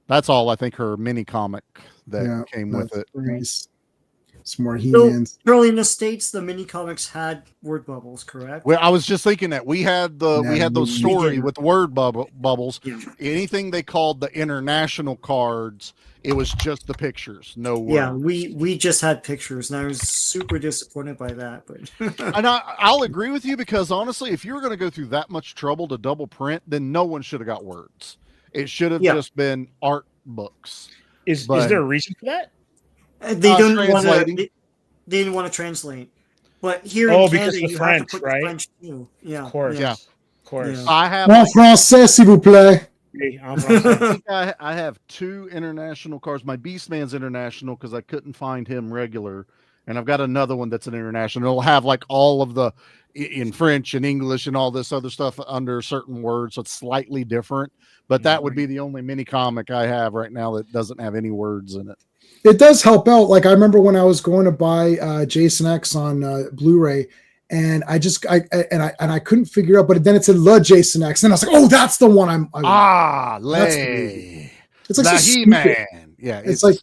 that's all. I think her mini comic that came with it. Nice. Some more He-Mans. So, early in the States, the mini comics had word bubbles, correct? Well, I was just thinking that we had those story with word bubbles. Yeah. Anything they called the international cards, it was just the pictures, no words. Yeah, we just had pictures, and I was super disappointed by that. But and I'll agree with you, because honestly, if you were going to go through that much trouble to double print, then no one should have got words. It should have just been art books. Is there a reason for that? They didn't want to translate. But here in Canada, you French, have to put right? the French too. Yeah, of course. Yeah. Of course. I have français, s'il vous plaît. think I have 2 international cards. My Beastman's international because I couldn't find him regular, and I've got another one that's an international. It'll have like all of the in French and English and all this other stuff under certain words, so it's slightly different. But that would be the only mini comic I have right now that doesn't have any words in it. It does help out. Like I remember when I was going to buy Jason X on Blu-ray, and I couldn't figure out, but then it said Le Jason X, and I was like, oh, that's the one I it's like so He-Man. Yeah, it's like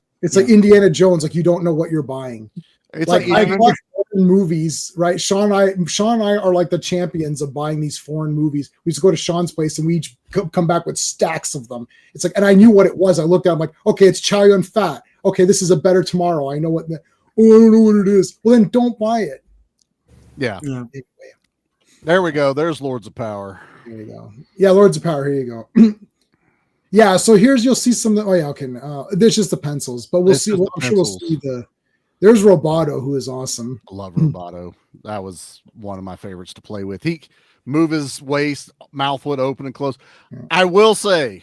Indiana Jones. Like you don't know what you're buying. It's like I watch foreign movies, right? Sean and I are like the champions of buying these foreign movies. We used to go to Sean's place and we each come back with stacks of them. It's like, and I knew what it was. I looked at it, I'm like, okay, it's Chow Yun Fat. Okay, this is a Better Tomorrow. I know what. I don't know what it is. Well, then don't buy it. Yeah. Anyway. There we go. There's Lords of Power. There you go. Yeah, Lords of Power. Here you go. Yeah. So you'll see some. Oh yeah. Okay. There's just the pencils, but we'll see. I'm sure we'll see the. There's Roboto, who is awesome. I love Roboto. That was one of my favorites to play with. He move his waist, mouth would open and close. Yeah. I will say,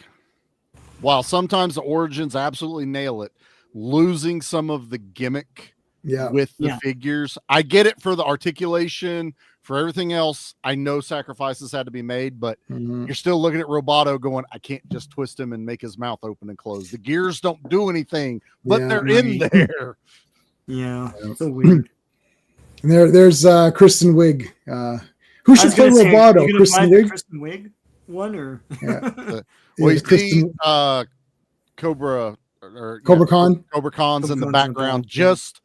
while sometimes the origins absolutely nail it, losing some of the gimmick with the figures. I get it for the articulation, for everything else. I know sacrifices had to be made, but you're still looking at Roboto going, I can't just twist him and make his mouth open and close. The gears don't do anything, but they're in there. Yeah, so weird. And there's Kristen Wiig. Who should play Roboto? Kristen Wiig? Kristen Wiig one or Cobra Khan. Cobra Khan's in the background, just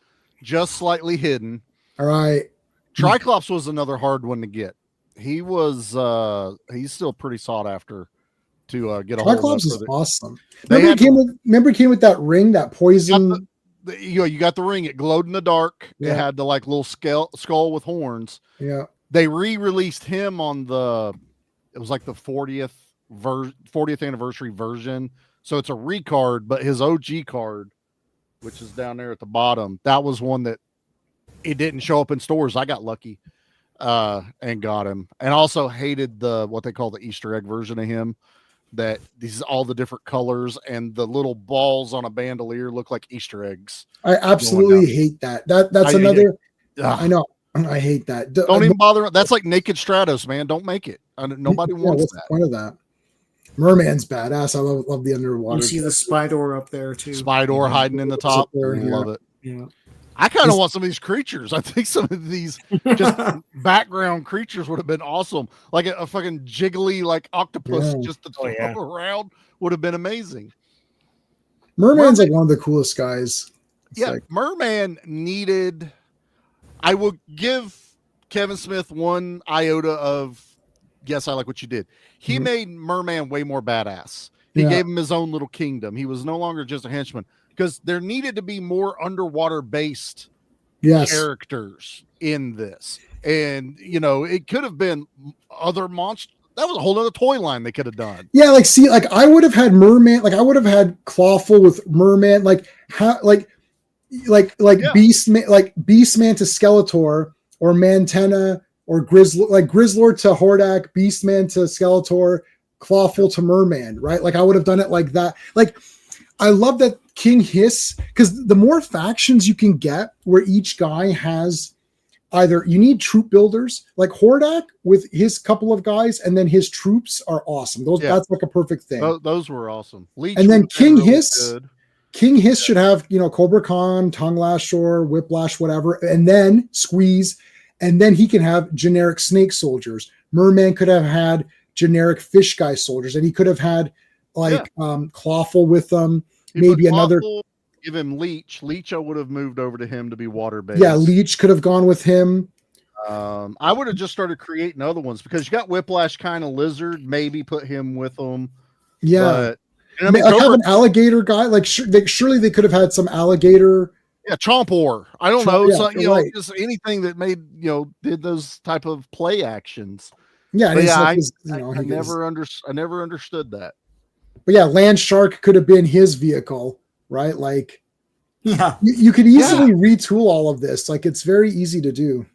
slightly hidden. All right. Triclops was another hard one to get. He was he's still pretty sought after to get a hold of. Triclops is awesome. Remember he came with that ring, that poison. You got the ring. It glowed in the dark. It had the like little skull with horns. Yeah. They re-released him on it was like the 40th anniversary version. So it's a recard, but his OG card, which is down there at the bottom, that was one that it didn't show up in stores. I got lucky and got him. And also hated what they call the Easter egg version of him. That these all the different colors and the little balls on a bandolier look like Easter eggs. I absolutely hate that. That's another. I know. I hate that. Don't even bother. That's like Naked Stratos, man. Don't make it. Nobody wants what's that. The point of that? Merman's badass. I love the underwater. You see the Spydor up there too. Spydor hiding in the top. Love it. Yeah. I kind of want some of these creatures. I think some of these just background creatures would have been awesome. Like a fucking jiggly like octopus just to throw around would have been amazing. Merman's like one of the coolest guys. Merman needed. I will give Kevin Smith one iota of yes, I like what you did. He made Merman way more badass. He gave him his own little kingdom. He was no longer just a henchman. Because there needed to be more underwater based characters in this. And, it could have been other monsters. That was a whole other toy line they could have done. Yeah, I would have had Merman, I would have had Clawful with Merman, Beastman, Beastman to Skeletor, or Mantena, or Grizzlord to Hordak, Beastman to Skeletor, Clawful to Merman, right? I would have done it like that. I love that King Hiss, because the more factions you can get where each guy has either you need troop builders like Hordak with his couple of guys, and then his troops are awesome. That's like a perfect thing. Those were awesome. Leech and then King Hiss. Good. King Hiss should have, Cobra Khan, Tongue Lash or Whiplash, whatever, and then Squeeze, and then he can have generic snake soldiers. Merman could have had generic fish guy soldiers, and he could have had Clawful with them. Maybe another. Give him Leech. Leech, I would have moved over to him to be water based. Yeah, Leech could have gone with him. I would have just started creating other ones because you got Whiplash kind of lizard. Maybe put him with them. Yeah, have an alligator guy. Surely they could have had some alligator. Yeah, Chompor. I don't know. Just anything that made did those type of play actions. Yeah, I never understood that. But yeah, Land Shark could have been his vehicle, right? You could easily retool all of this. It's very easy to do.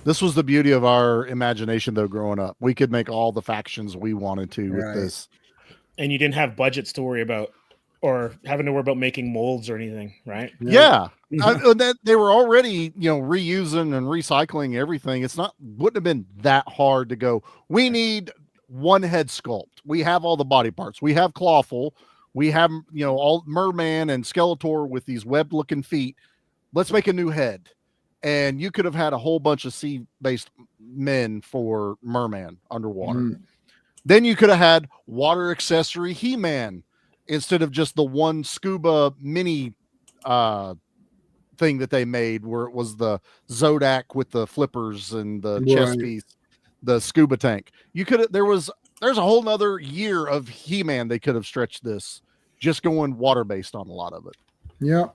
This was the beauty of our imagination, though. Growing up, we could make all the factions we wanted to with this, and you didn't have budgets to worry about, or having to worry about making molds or anything, right? Yeah, they were already, reusing and recycling everything. Wouldn't have been that hard to go. We need one head sculpt. We have all the body parts. We have Clawful. We have, all Merman and Skeletor with these webbed-looking feet. Let's make a new head. And you could have had a whole bunch of sea-based men for Merman underwater. Then you could have had water accessory He-Man instead of just the one scuba mini thing that they made, where it was the Zodak with the flippers and the chest piece, the scuba tank. There's a whole nother year of He-Man they could have stretched this, just going water-based on a lot of it. Yeah.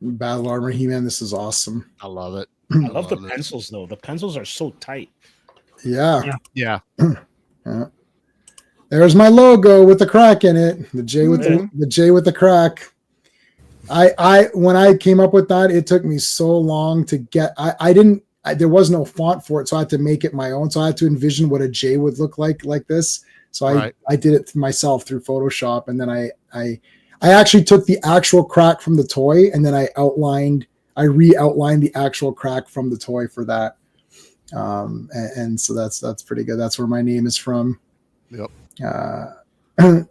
Battle armor He-Man, this is awesome. I love it. I love the pencils though. The pencils are so tight. Yeah. There's my logo with the crack in it. The J with the J with the crack. When I came up with that, it took me so long to get. There was no font for it, so I had to make it my own. So I had to envision what a J would look like this. So I did it myself through Photoshop, and then I actually took the actual crack from the toy, and then I re-outlined the actual crack from the toy for that. And so that's pretty good. That's where my name is from. Yep. Ram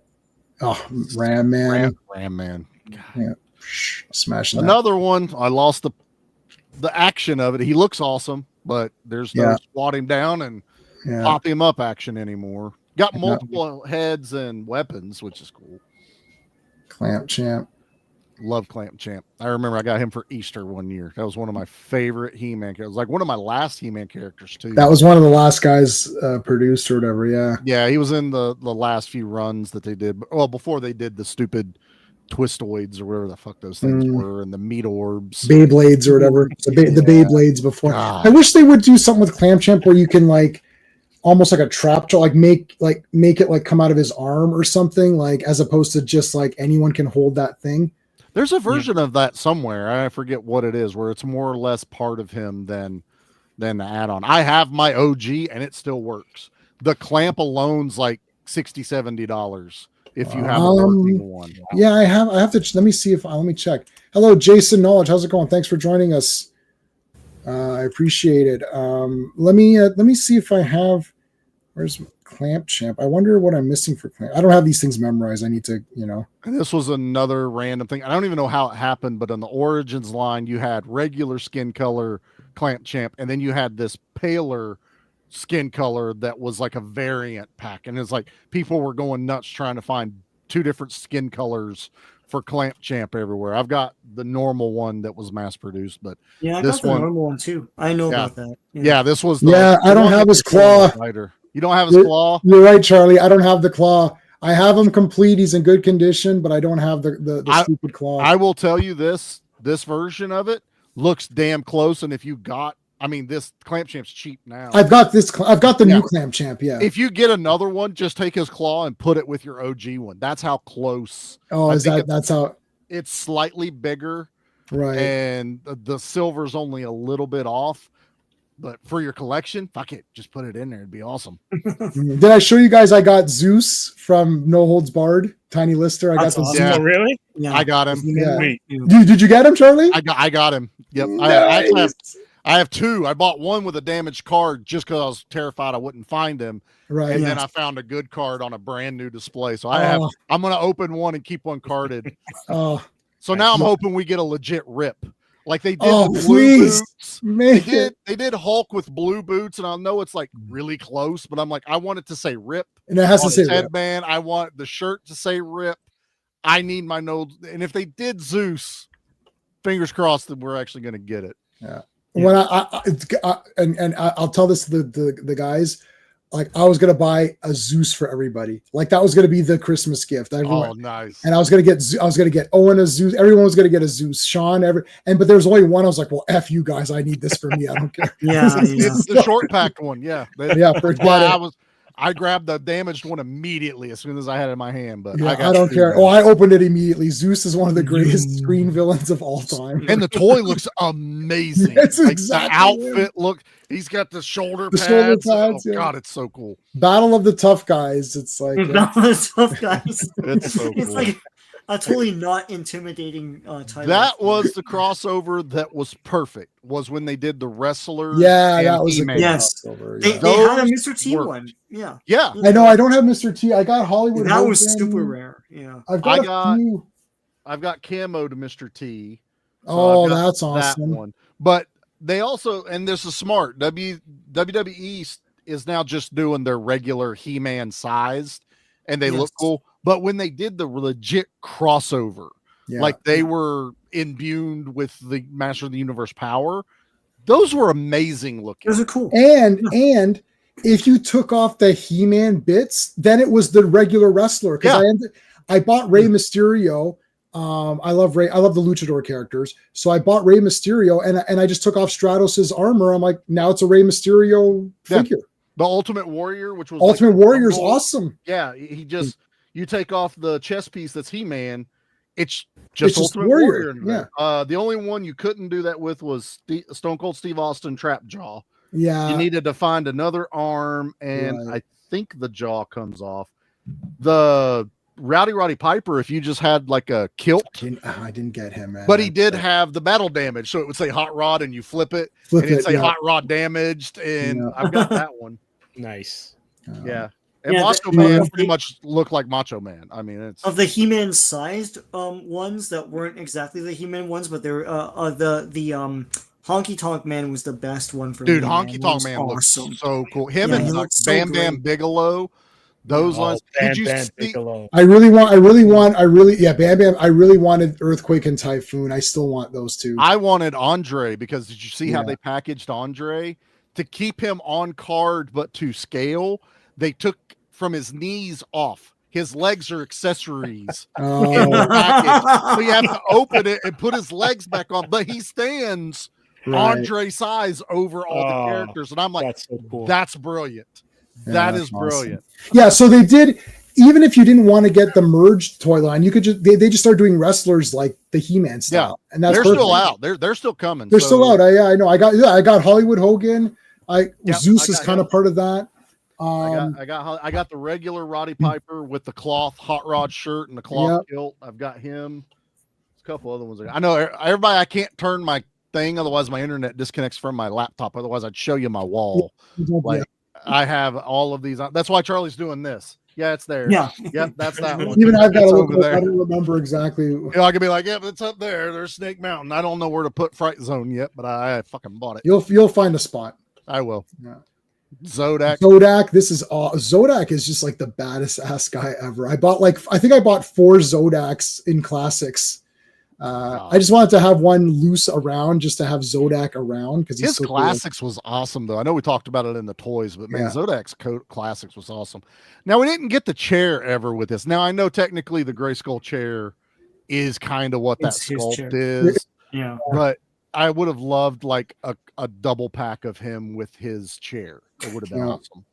Man. Ram Man. Yeah. Smashing another one. I lost the action of it. He looks awesome, but there's no squat him down and pop him up action anymore. Got multiple heads and weapons, which is cool. Clamp Champ. Love Clamp Champ. I remember I got him for Easter one year. That was one of my favorite He-Man characters. Like one of my last He-Man characters too. That was one of the last guys produced or whatever. Yeah. Yeah, he was in the last few runs that they did. Well, before they did the stupid Twistoids or whatever the fuck those things were, and the meat orbs, Beyblades or whatever. The Beyblades before. God. I wish they would do something with Clamp Champ where you can like almost like a trap jaw, like make it like come out of his arm or something, like as opposed to just like anyone can hold that thing. There's a version of that somewhere. I forget what it is, where it's more or less part of him than the add-on. I have my OG and it still works. The clamp alone's like $60-$70 if you have a working one. Wow. Yeah, I have to let me see if let me check. Hello, Jason Knowledge. How's it going? Thanks for joining us. I appreciate it. Let me see if I have. Where's Clamp Champ? I wonder what I'm missing for Clamp. I don't have these things memorized. I need to, And this was another random thing. I don't even know how it happened, but on the Origins line, you had regular skin color Clamp Champ, and then you had this paler skin color that was like a variant pack. And it's like people were going nuts trying to find two different skin colors for Clamp Champ everywhere. I've got the normal one that was mass produced, but I got the normal one too. I know about that. Yeah, this was I don't have his claw. You don't have his claw? You're right, Charlie. I don't have the claw. I have him complete. He's in good condition, but I don't have the stupid claw. I will tell you this version of it looks damn close. And if you got, this Clamp Champ's cheap now. I've got the new Clamp Champ. Yeah. If you get another one, just take his claw and put it with your OG one. That's how close. Oh, that's how it's slightly bigger. Right. And the silver's only a little bit off. But for your collection, fuck it. Just put it in there. It'd be awesome. Did I show you guys I got Zeus from No Holds Barred? Tiny Lister. I got the Zeus. Oh, really? Yeah. I got him. Yeah. Did you get him, Charlie? I got him. Yep. Nice. I have two. I bought one with a damaged card just because I was terrified I wouldn't find him. Right. And then I found a good card on a brand new display. So I'm going to open one and keep one carded. So now I'm hoping we get a legit rip. Like they did the blue boots. They did Hulk with blue boots, and I know it's like really close, but I'm like, I want it to say rip. And it has to say headband. I want the shirt to say rip. I need my nose. And if they did Zeus, fingers crossed that we're actually going to get it. Yeah. When I'll tell this to the guys, like I was gonna buy a Zeus for everybody. Like that was gonna be the Christmas gift. Oh, nice. And I was gonna get Owen a Zeus. Everyone was gonna get a Zeus. Sean, but there was only one. I was like, well, F you guys. I need this for me. I don't care. Yeah. It's the short packed one. Yeah. Forget it. I grabbed the damaged one immediately as soon as I had it in my hand. But Yeah, I got don't care. there. Oh, I opened it immediately. Zeus is one of the greatest screen villains of all time. And the toy looks amazing. That's like exactly the outfit look. He's got the shoulder pads. Shoulder pads, Oh yeah. God, it's so cool. Battle of the Tough Guys. It's like Battle of the Tough Guys. It's so It's cool. like a totally not intimidating title. That was the crossover that was perfect. Was when they did the wrestlers. Yeah, and that was a He-Man. good Yes. crossover, They, yeah. they had a Those Mr. T worked. one. Yeah. Yeah, I know. I don't have Mr. T. I got Hollywood. That was Hogan. super rare. Yeah. I've got I got- a few. I've got camo to Mr. T. so Oh, I've got that's that awesome. one. But they also, and this is smart. WWE is now just doing their regular He-Man sized, and they look Yes. cool. But when they did the legit crossover, Yeah. like they were imbued with the Master of the Universe power, those were amazing looking. Those are cool. and if you took off the He-Man bits, then it was the regular wrestler. Because I bought Rey Mysterio. I love Rey. I love the luchador characters. So I bought Rey Mysterio, and I just took off Stratos's armor. I'm like, now it's a Rey Mysterio figure. The Ultimate Warrior, which was Ultimate like, Warrior is awesome. Yeah, he just you take off the chest piece that's He-Man, it's just It's just Ultimate Warrior, Warrior. The only one you couldn't do that with was Stone Cold Steve Austin Trap Jaw. Yeah. You needed to find another arm, and Right. I think the jaw comes off. The Roddy Piper, if you just had like a kilt, I didn't get him, man. but he did have the battle damage, so it would say Hot Rod, and you flip it, and it'd say Hot Rod damaged, and I've got that one. Nice. Yeah. And Yeah, Macho the- Man the- pretty much looked like Macho Man. I mean, it's Of the He-Man sized ones that weren't exactly the He-Man ones, but they're the Honky Tonk Man was the best one for dude. me. Honky Tonk Man looks so cool. Him and he like looks so Bam Bam great. Bigelow, those ones. Did you see? Bigelow. I really Bam Bam. I really wanted Earthquake and Typhoon. I still want those two. I wanted Andre because did you see how Yeah. they packaged Andre to keep him on card but to scale? They took from his knees off. His legs are accessories in the package. So you have to open it and put his legs back on, but he stands Right. Andre size over all the characters. And I'm like, That's so cool. that's brilliant. Yeah, That that's is brilliant. Yeah, so they did. Even if you didn't want to get the merged toy line, you could just they just started doing wrestlers like the He-Man style, and that's They're perfect. still out. They're still coming. They're so- still out. I know. I got Hollywood Hogan. Zeus I is got kind him. of part of that. I got the regular Roddy Piper with the cloth hot rod shirt and the cloth kilt. I've got him. There's a couple other ones. I know everybody. I can't turn my thing, otherwise my internet disconnects from my laptop. Otherwise, I'd show you my wall. Like I have all of these. That's why Charlie's doing this. Yeah, it's there. Yeah. Yep, that's that one. Even I've got It's to over look. there. I don't remember exactly. You know, I could be like, yeah, but it's up there. There's Snake Mountain. I don't know where to put Fright Zone yet, but I fucking bought it. You'll find a spot. I will. Yeah. Zodak. This is Zodak is just like the baddest ass guy ever. I think I bought 4 Zodaks in classics. I just wanted to have one loose around just to have Zodak around because His classics was awesome though. I know we talked about it in the toys, but man, Zodak's classics was awesome. Now we didn't get the chair ever with this. Now I know technically the Gray Skull chair is kind of what that sculpt is. Yeah, but I would have loved like a double pack of him with his chair. It would have been awesome.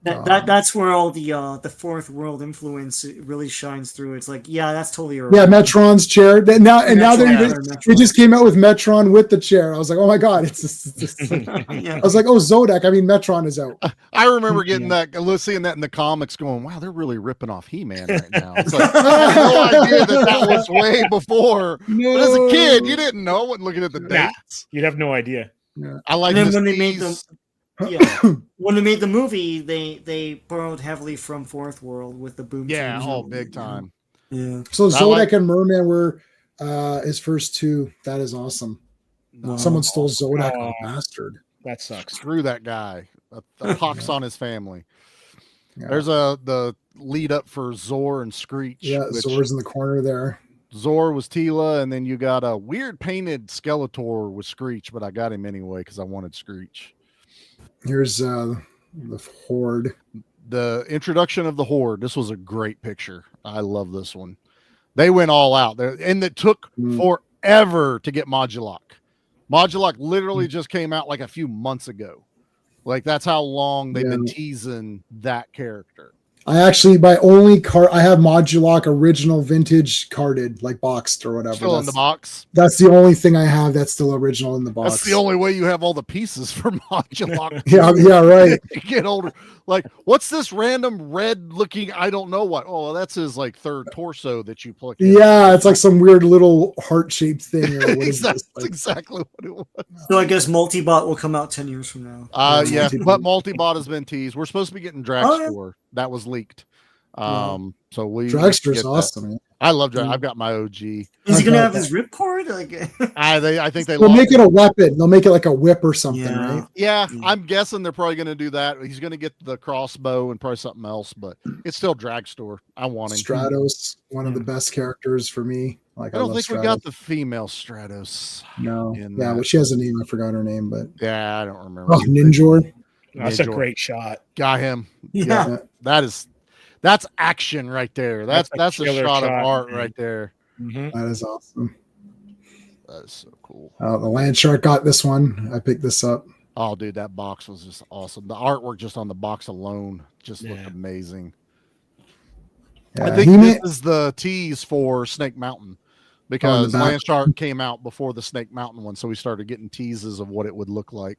That's where all the fourth world influence really shines through. It's like, yeah, that's totally Metron's chair. Now Metron. they just came out with Metron with the chair. I was like, oh my god, it's just I was like, oh Zodak. I mean, Metron is out. I remember getting seeing that in the comics, going, wow, they're really ripping off He-Man right now. It's like I had no idea that was way before. But as a kid, you didn't know. I wasn't looking at the dates. You'd have no idea. Yeah. I like when they made when they made the movie, they borrowed heavily from Fourth World with the boom. Yeah, teams. all big time. Yeah. So Zodak and Merman were his first 2. That is awesome. Someone stole Zodak, oh, bastard. That sucks. Screw that guy. A pox on his family. Yeah. There's the lead up for Zor and Screech. Yeah, Zor's in the corner there. Zor was Tila, and then you got a weird painted Skeletor with Screech, but I got him anyway because I wanted Screech. Here's the Horde. The introduction of the Horde. This was a great picture. I love this one. They went all out there, and it took forever to get Modulok. Modulok literally just came out like a few months ago. Like that's how long they've been Yeah. teasing that character. I actually, my only card, I have Moduloc original vintage carded, like boxed or whatever. Still in the box. That's the only thing I have that's still original in the box. That's the only way you have all the pieces for Moduloc. Yeah, right. You get older. Like, what's this random red looking? I don't know what. Oh, that's his like third torso that you pluck in. Yeah, it's like some weird little heart shaped thing. Or what is That's this? Like, exactly what it was. So I guess Multibot will come out 10 years from now. Yeah, but Multibot has been teased. We're supposed to be getting Dragstore. That was leaked. So we Dragster's get awesome. that. I love Drag. I've got my OG. Is he gonna have his ripcord? Like, I think they They'll make it a weapon. They'll make it like a whip or something, right? Yeah, I'm guessing they're probably going to do that. He's going to get the crossbow and probably something else, but it's still Dragstore. I want him. Stratos, one of the best characters for me. Like I don't love think we Stratos. got the female Stratos. No. in Yeah, that. well, she has a name. I forgot her name, but Yeah, I don't remember. oh, Ninjor. That's a great shot. Got him. Yeah. That's action right there. That's a killer shot of shot, art man. right there. That is awesome. That is so cool. The Land Shark got this one. I picked this up. Oh, dude, that box was just awesome. The artwork just on the box alone just looked amazing. Yeah, I think this is the tease for Snake Mountain because back. Land Shark came out before the Snake Mountain one, so we started getting teases of what it would look like.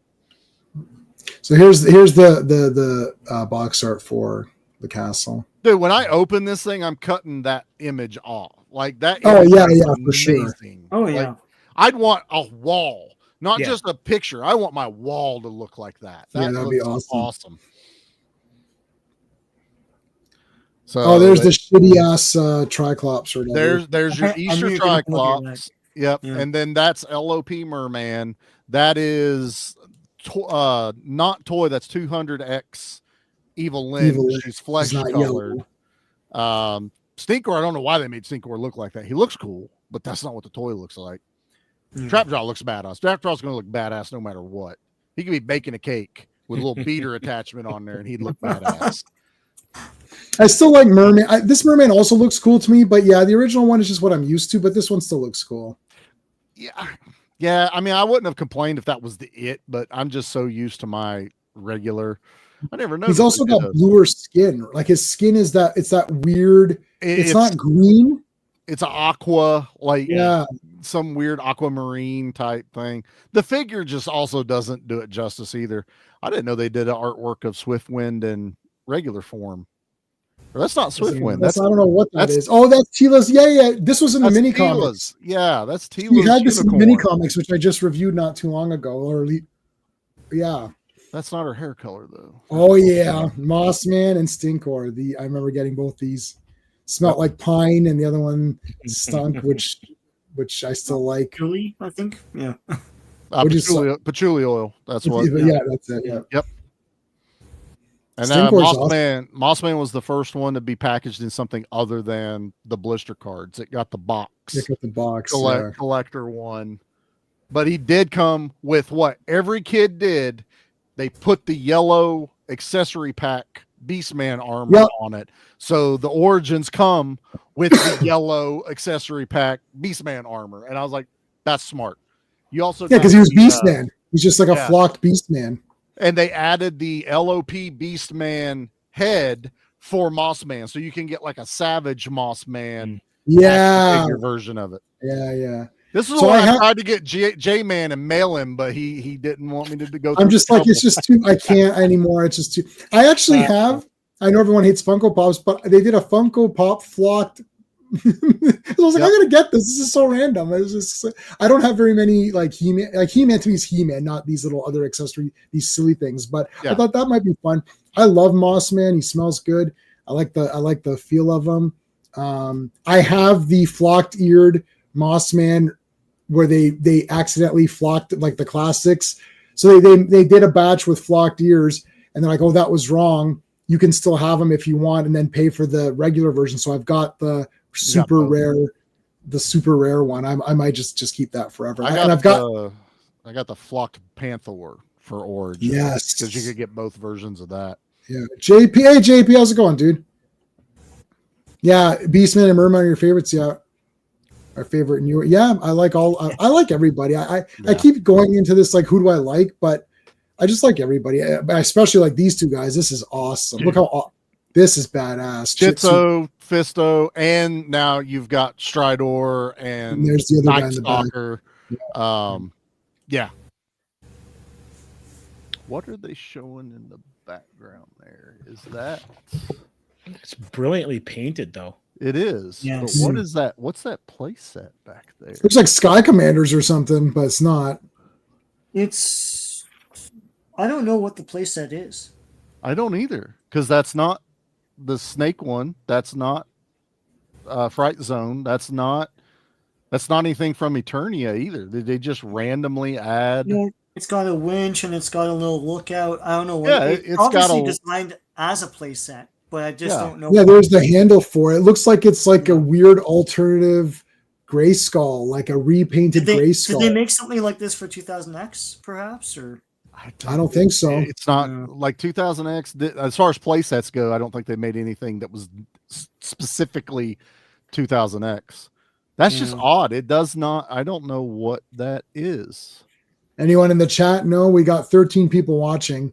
So here's the box art for the castle. Dude, when I open this thing, I'm cutting that image off. Like that. Oh, image yeah, is yeah, for sure. amazing. Oh, Like, yeah. I'd want a wall, not Yeah. just a picture. I want my wall to look like that. Yeah, that'd be looks awesome. So there's the shitty ass Triclops or whatever. there's your I knew Easter you were gonna look at Triclops. Yep. Yeah. And then that's LOP Merman. That is not toy. That's 200X Evil Lynn. Evil Lynn. She's flesh not colored. Stinkor, I don't know why they made Stinkor look like that. He looks cool, but that's not what the toy looks like. Trapjaw looks badass. Trapjaw's going to look badass no matter what. He could be baking a cake with a little beater attachment on there, and he'd look badass. I still like Merman. This Merman also looks cool to me, but yeah, the original one is just what I'm used to, but this one still looks cool. Yeah. I mean, I wouldn't have complained if that was it, but I'm just so used to my regular. I never know. He's also got bluer skin. Like his skin is it's that weird. It's not green. It's an aqua, like Yeah. some weird aquamarine type thing. The figure just also doesn't do it justice either. I didn't know they did an artwork of Swiftwind in regular form. Or that's not Swiftwind. I don't know what that is. Oh, that's Tila's. Yeah. This was in the mini Tila's. comics. Yeah, that's Tila's. He had this in the unicorn. mini comics, which I just reviewed not too long ago. Yeah. That's not her hair color though. Oh yeah, Mossman and Stinkor. I remember getting both these. Smelled like pine, and the other one stunk, which I still like. Julie, I think. Yeah. Patchouli oil. That's what. Yeah, that's it. Yeah. Yep. And then Stinkor's Mossman was the first one to be packaged in something other than the blister cards. It got the box. Pick up the box. Collector one. But he did come with what every kid did. They put the yellow accessory pack Beastman armor on it. So the origins come with the yellow accessory pack Beastman armor. And I was like, that's smart. You also because he was Beastman. He's just like a flocked Beastman. And they added the LOP Beastman head for Mossman. So you can get like a Savage Mossman figure version of it. Yeah. This is why I tried to get J-Man and mail him, but he didn't want me to go through. I'm just like, it's just too, I can't anymore. It's just too, I actually have, I know everyone hates Funko Pops, but they did a Funko Pop flocked. I was like, I'm going to get this. This is so random. It was just, I don't have very many like He-Man. Like He-Man to me is He-Man, not these little other accessory, these silly things. But I thought that might be fun. I love Mossman. He smells good. I like the feel of him. I have the flocked eared Mossman where they accidentally flocked like the classics. So they did a batch with flocked ears and they're like, oh, that was wrong. You can still have them if you want and then pay for the regular version. So I've got the super rare one. I might just keep that forever. I got the flocked Panther for Origin. Yes. Because you could get both versions of that. Yeah. JP, how's it going, dude? Yeah, Beastman and Merman are your favorites. Yeah. Our favorite new. Yeah, I like I like everybody. I keep going into this like who do I like, but I just like everybody, but I especially like these two guys. This is awesome. Look how this is badass. Jitso, Fisto, and now you've got Stridor and there's the other guy Night in the back. Stalker. Yeah. What are they showing in the background there? Is that? It's brilliantly painted, though. It is. Yes. But what is that? What's that play set back there? Looks like Sky Commanders or something, but it's not. It's. I don't know what the playset is. I don't either, because that's not the Snake one. That's not Fright Zone. That's not anything from Eternia either. Did they just randomly add? It's got a winch and it's got a little lookout. I don't know what. Yeah, it's obviously designed as a playset, but I just don't know. Yeah, there's the handle for it. It looks like it's like a weird alternative Grayskull, like a repainted Grayskull. Did they make something like this for 2000X, perhaps, or? I don't think so. It's not like 2000X. As far as play sets go, I don't think they made anything that was specifically 2000X. That's just odd. It does not. I don't know what that is. Anyone in the chat? No, we got 13 people watching.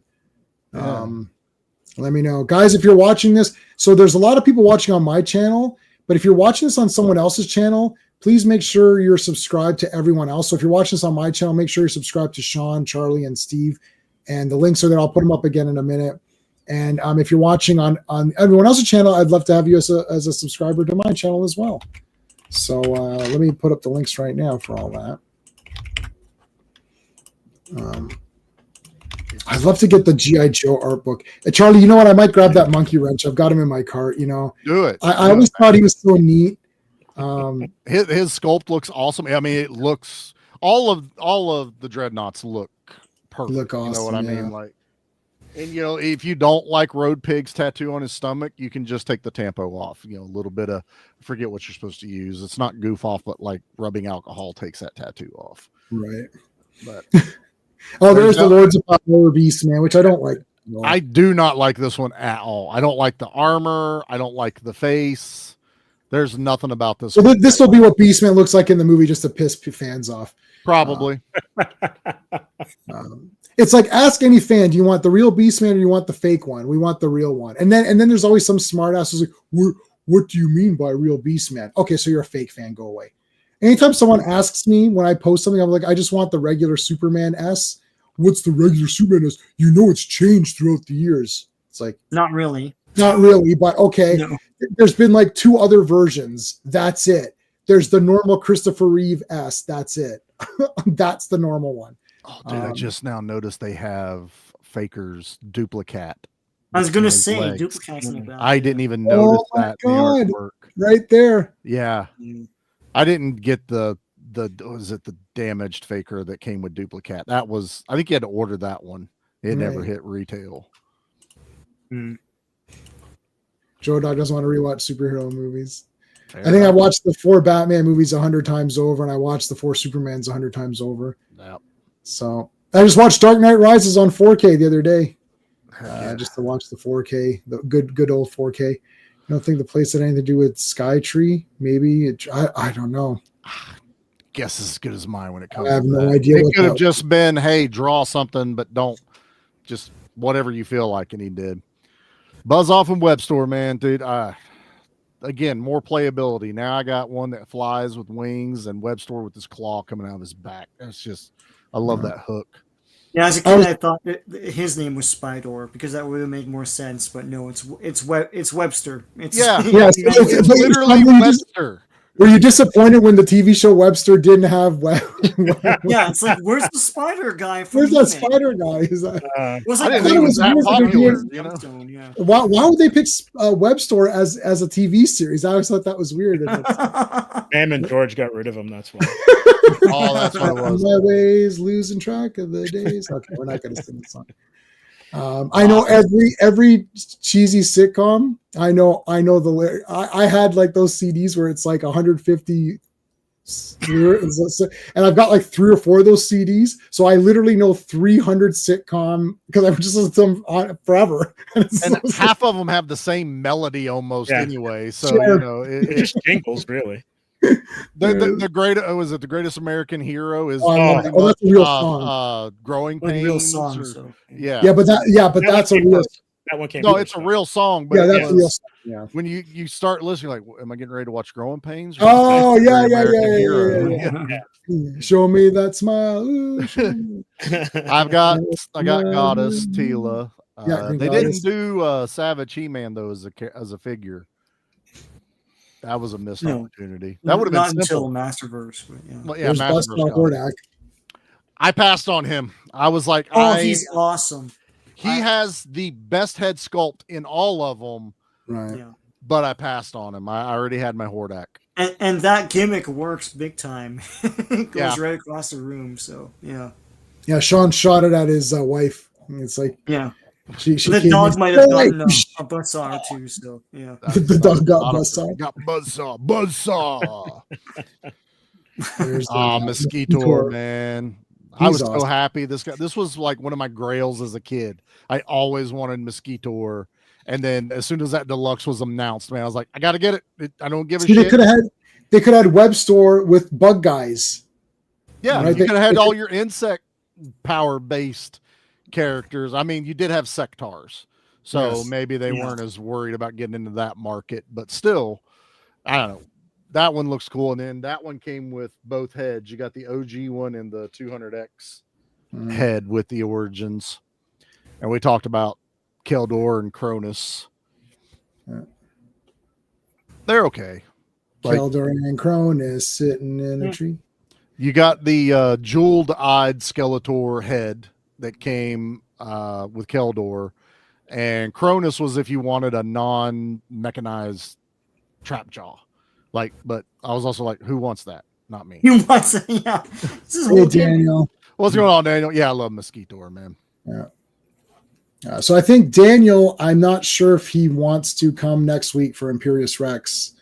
Let me know, guys, if you're watching this. So there's a lot of people watching on my channel, but if you're watching this on someone else's channel, please make sure you're subscribed to everyone else. So if you're watching this on my channel, make sure you're subscribed to Sean, Charlie, and Steve. And the links are there. I'll put them up again in a minute. And if you're watching on everyone else's channel, I'd love to have you as a subscriber to my channel as well. So let me put up the links right now for all that. I'd love to get the G.I. Joe art book. Charlie, you know what? I might grab that monkey wrench. I've got him in my cart, Do it. I always thought he was so neat. His sculpt looks awesome. I mean, it looks all of the dreadnoughts look perfect. Look awesome, you know what I mean? Like, and if you don't like Road Pig's tattoo on his stomach, you can just take the tampo off. A little bit of, I forget what you're supposed to use. It's not goof off, but like rubbing alcohol takes that tattoo off. Right. But there's the Lords of Power Beast, man, which I don't like. I do not like this one at all. I don't like the armor. I don't like the face. There's nothing about this. So this will be what Beastman looks like in the movie, just to piss fans off. Probably. It's like, ask any fan, do you want the real Beastman or do you want the fake one? We want the real one. And then there's always some smart ass who's like, what do you mean by real Beastman? Okay, so you're a fake fan. Go away. Anytime someone asks me when I post something, I'm like, I just want the regular Superman S. What's the regular Superman S? It's changed throughout the years. It's like, not really, but okay. No. There's been like 2 other versions. That's it. There's the normal Christopher Reeve S. That's it. That's the normal one. Oh, dude, I just now noticed they have Faker's duplicate. I was going to say duplicate's in the back. I didn't even notice that in the artwork. Right there. Yeah. I didn't get the damaged Faker that came with duplicate. That was, I think you had to order that one. It never hit retail. Joe Dog doesn't want to rewatch superhero movies. I think I watched the 4 Batman movies 100 times over, and I watched the 4 Supermans 100 times over. Yep. So I just watched Dark Knight Rises on 4K the other day, just to watch the 4K, the good old 4K. I don't think the place had anything to do with Skytree. Maybe I don't know. Guess as good as mine when it comes. I have no idea. It could have just been, hey, draw something, but don't just whatever you feel like, and he did. Buzz off in Web Store, man, dude. Again, more playability. Now I got one that flies with wings, and Web Store with this claw coming out of his back. It's just, I love that hook. Yeah, as a kid, I thought his name was Spydor because that would have made more sense. But no, it's Webster. It's literally Webster. Were you disappointed when the TV show Webster didn't have Yeah, it's like, where's the spider guy? Where's that spider guy? Is that? I didn't think it was that popular. Yeah. Why would they pick Webster as a TV series? I always thought that was weird. Sam and George got rid of him. That's why. Oh, that's what it was. My ways, losing track of the days. Okay, we're not going to sing the song. I know every cheesy sitcom. I know the lyric. I had like those CDs where it's like 150 lyrics, and I've got like 3 or 4 of those CDs. So I literally know 300 sitcom because I've just listened to them on forever. And half of them have the same melody almost anyway. So it just jingles really. The great was it the greatest American hero is that's a real song. Growing Like Pains. real song. Or, So. yeah, but that's a real. That one came. No, first, it's a though. real song. But Yeah, it that's a real was, song. Yeah. when you start listening, like, am I getting ready to watch Growing Pains? Oh Great yeah, American yeah. Hero? Show me that smile. Ooh, show me. I got Goddess Tila. Green They Goddess. didn't do Savage He-Man though as a figure. That was a missed opportunity. That would have been not simple. until Masterverse. But yeah. Well, yeah, There's Masterverse Buster got it. Hordak. I passed on him. I was like, he's awesome. He has the best head sculpt in all of them. Right. Yeah. But I passed on him. I already had my Hordak. And that gimmick works big time. It goes Yeah. right across the room. So yeah. Yeah, Sean shot it at his wife. It's like Yeah. she The came dog in, might have "Oh, wait." gotten a buzzsaw or two. So yeah. The dog got buzzsaw. Got buzzsaw. There's Mosquito, man. I was so awesome. happy. This was like one of my grails as a kid. I always wanted Mosquito. And then as soon as that deluxe was announced, man, I was like, I gotta get it. I don't give a shit. They could have had Web Store with Bug Guys. Yeah, Right? you could have had all your insect power based characters. I mean, you did have sectars, so Yes. maybe they weren't as worried about getting into that market, but still, I don't know. That one looks cool. And then that one came with both heads. You got the OG one and the 200X head with the origins. And we talked about Keldor and Cronus. Yeah. They're okay. Like, Keldor and Cronus sitting in a tree. you got the jeweled-eyed Skeletor head that came with Keldor, and Cronus was if you wanted a non-mechanized trap jaw. Like, but I was also like, who wants that? Not me. You want to, yeah. This is Hey, Daniel. What's going on, Daniel? Yeah, I love Mosquito, man. Yeah. So I think Daniel, I'm not sure if he wants to come next week for Imperious Rex.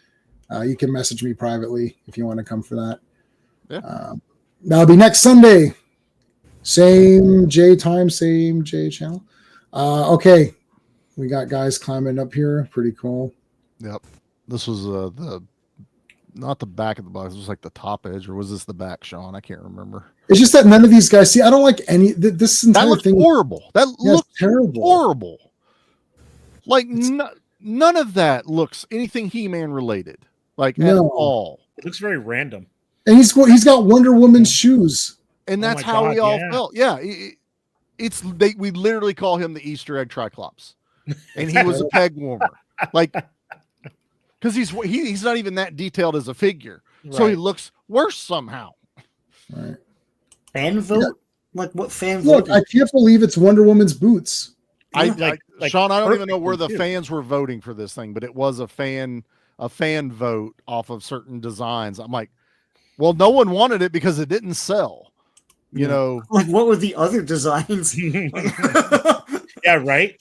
You can message me privately if you want to come for that. Yeah. That'll be next Sunday. Same J time, same J channel. Okay. We got guys climbing up here. Pretty cool. Yep. This was not the back of the box. It was like the top edge, or was this the back, Sean? I can't remember. It's just that none of these guys see. I don't like any. This entire That looks thing. horrible. That looks terrible. horrible. Like none of that looks anything He-Man related. Like at all. It looks very random. And he's got Wonder Woman's shoes. And that's my how we God, all yeah. felt. Yeah, we literally call him the Easter egg Triclops, and he was a peg warmer. Like, because he's not even that detailed as a figure, so he looks worse somehow. Right. Fan vote? Like what fan Look, vote? I can't believe it's Wonder Woman's boots. Like Sean, I don't even know where the too. fans were voting for this thing, but it was a fan vote off of certain designs. I'm like, well, no one wanted it because it didn't sell. You know, Like what were the other designs? Yeah, right.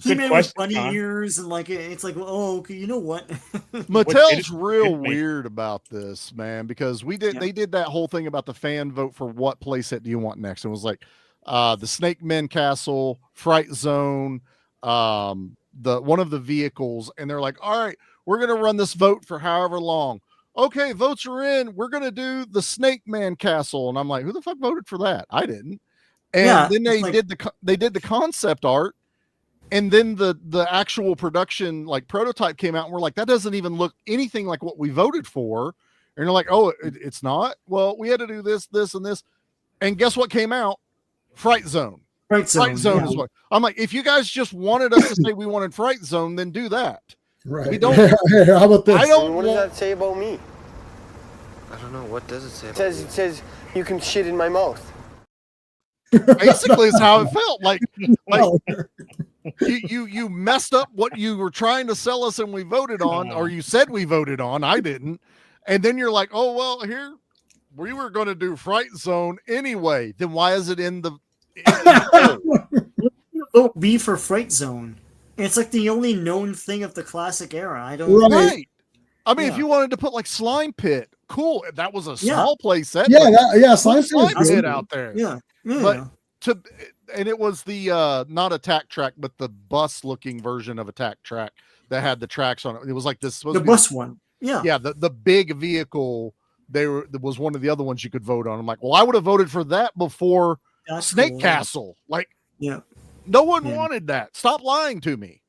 He-Man with question, bunny huh? ears and like it's like, well, oh, okay, you know what? Mattel's real it made- weird about this, man, because Yeah. they did that whole thing about the fan vote for what playset do you want next. It was like the Snake Men Castle, Fright Zone, the one of the vehicles, and they're like, all right, we're gonna run this vote for however long. Okay, votes are in. We're gonna do the Snake Man Castle, and I'm like, who the fuck voted for that? I didn't. And Yeah, then they it's did the concept art, and then the actual production like prototype came out, and we're like, that doesn't even look anything like what we voted for. And they're like, oh, it's not. Well, we had to do this, and this, and guess what came out? Fright Zone. Fright Zone, Is what I'm like. If you guys just wanted us to say we wanted Fright Zone, then do that. Right. We don't. How about this? I don't. What does that say about me? I don't know. What does it say? It says you can shit in my mouth. Basically, is how it felt. Like Well, you messed up what you were trying to sell us, and we voted on, or you said we voted on. I didn't. And then you're like, oh well, here we were going to do Fright Zone anyway. Then why is it in the? Vote B for Fright Zone. It's like the only known thing of the classic era. I don't Right. I mean, if Yeah. you wanted to put like Slime Pit, cool. That was a Yeah. small play set. yeah, Slime Slime Pit is Pit good. out there. Yeah. Yeah. But and it was the not Attack Track, but the bus looking version of Attack Track that had the tracks on it. It was like this supposed the to be bus one. Yeah, the big vehicle was one of the other ones you could vote on. I'm like, well, I would have voted for that before Snake cool, Castle. Like, yeah, no one wanted that. Stop lying to me.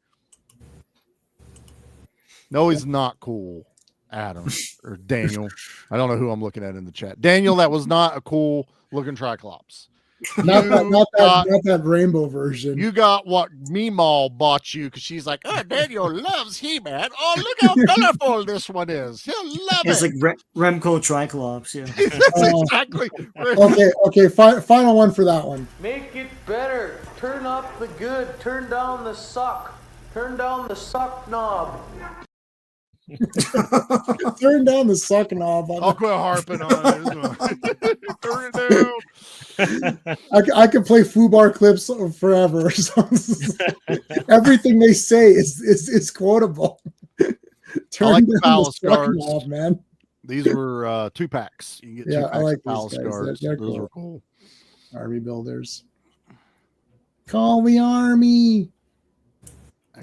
No, he's not cool, Adam or Daniel. I don't know who I'm looking at in the chat. Daniel, that was not a cool looking Triclops. Not that rainbow version. You got what Meemaw bought you because she's like, oh, Daniel loves He-Man. Oh, look how colorful this one is. He'll love it's it. like Remco Triclops. Yeah, that's exactly. Okay. Final one for that one. Make it better. Turn up the good. Turn down the suck. Turn down the suck knob. Turn down the suck knob. I'll quit harping on it. Turn it down. I could play FUBAR clips forever. Everything they say is quotable. I like the palace cards, knob, man. These were 2-packs. You can get 2 packs I like of palace cards. They're Those cool. are cool. Army builders. Call the army.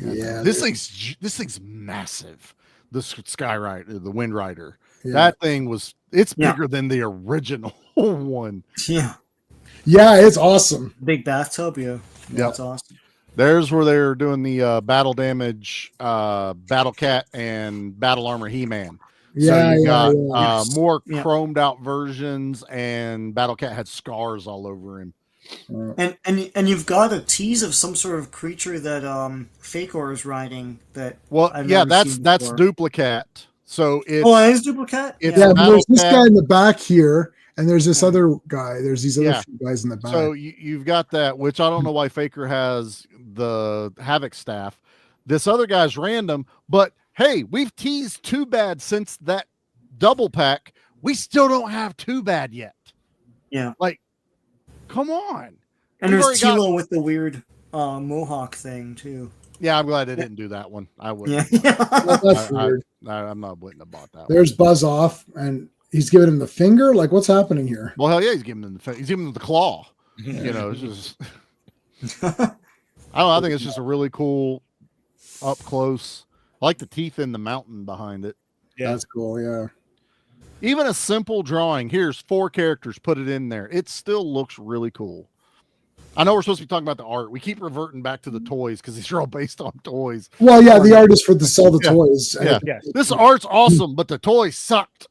Yeah, this thing's massive. The Sky Rider, the Wind Rider. Yeah. That thing it's bigger than the original one. Yeah, it's awesome. Big bathtub, yeah. That's awesome. There's where they're doing the battle damage, Battle Cat, and Battle Armor He-Man. So you got more chromed out versions, and Battle Cat had scars all over him. And you've got a tease of some sort of creature that Fakor is riding. That's Duplicate. So it's it is Duplicate. There's this guy in the back here, and there's this other guy. There's these other few guys in the back. So you've got that, which I don't know why Faker has the Havoc staff. This other guy's random, but hey, we've teased Too Bad since that double pack. We still don't have Too Bad yet. Yeah, like, come on. And there's Tilo with the weird mohawk thing too. Yeah, I'm glad they didn't do that one. I would. Yeah, that's weird. I'm not wouldn't have bought that. There's Buzz Off, and he's giving him the finger. Like, what's happening here? Well, hell yeah, he's giving him the claw. You know, it's just. I don't know. I think it's just a really cool up close. I like the teeth in the mountain behind it. Yeah, that's cool. Yeah. Even a simple drawing. Here's 4 characters. Put it in there. It still looks really cool. I know we're supposed to be talking about the art. We keep reverting back to the toys because these are all based on toys. Well, yeah, the art is for to sell the toys. Yeah. This art's awesome, but the toys sucked.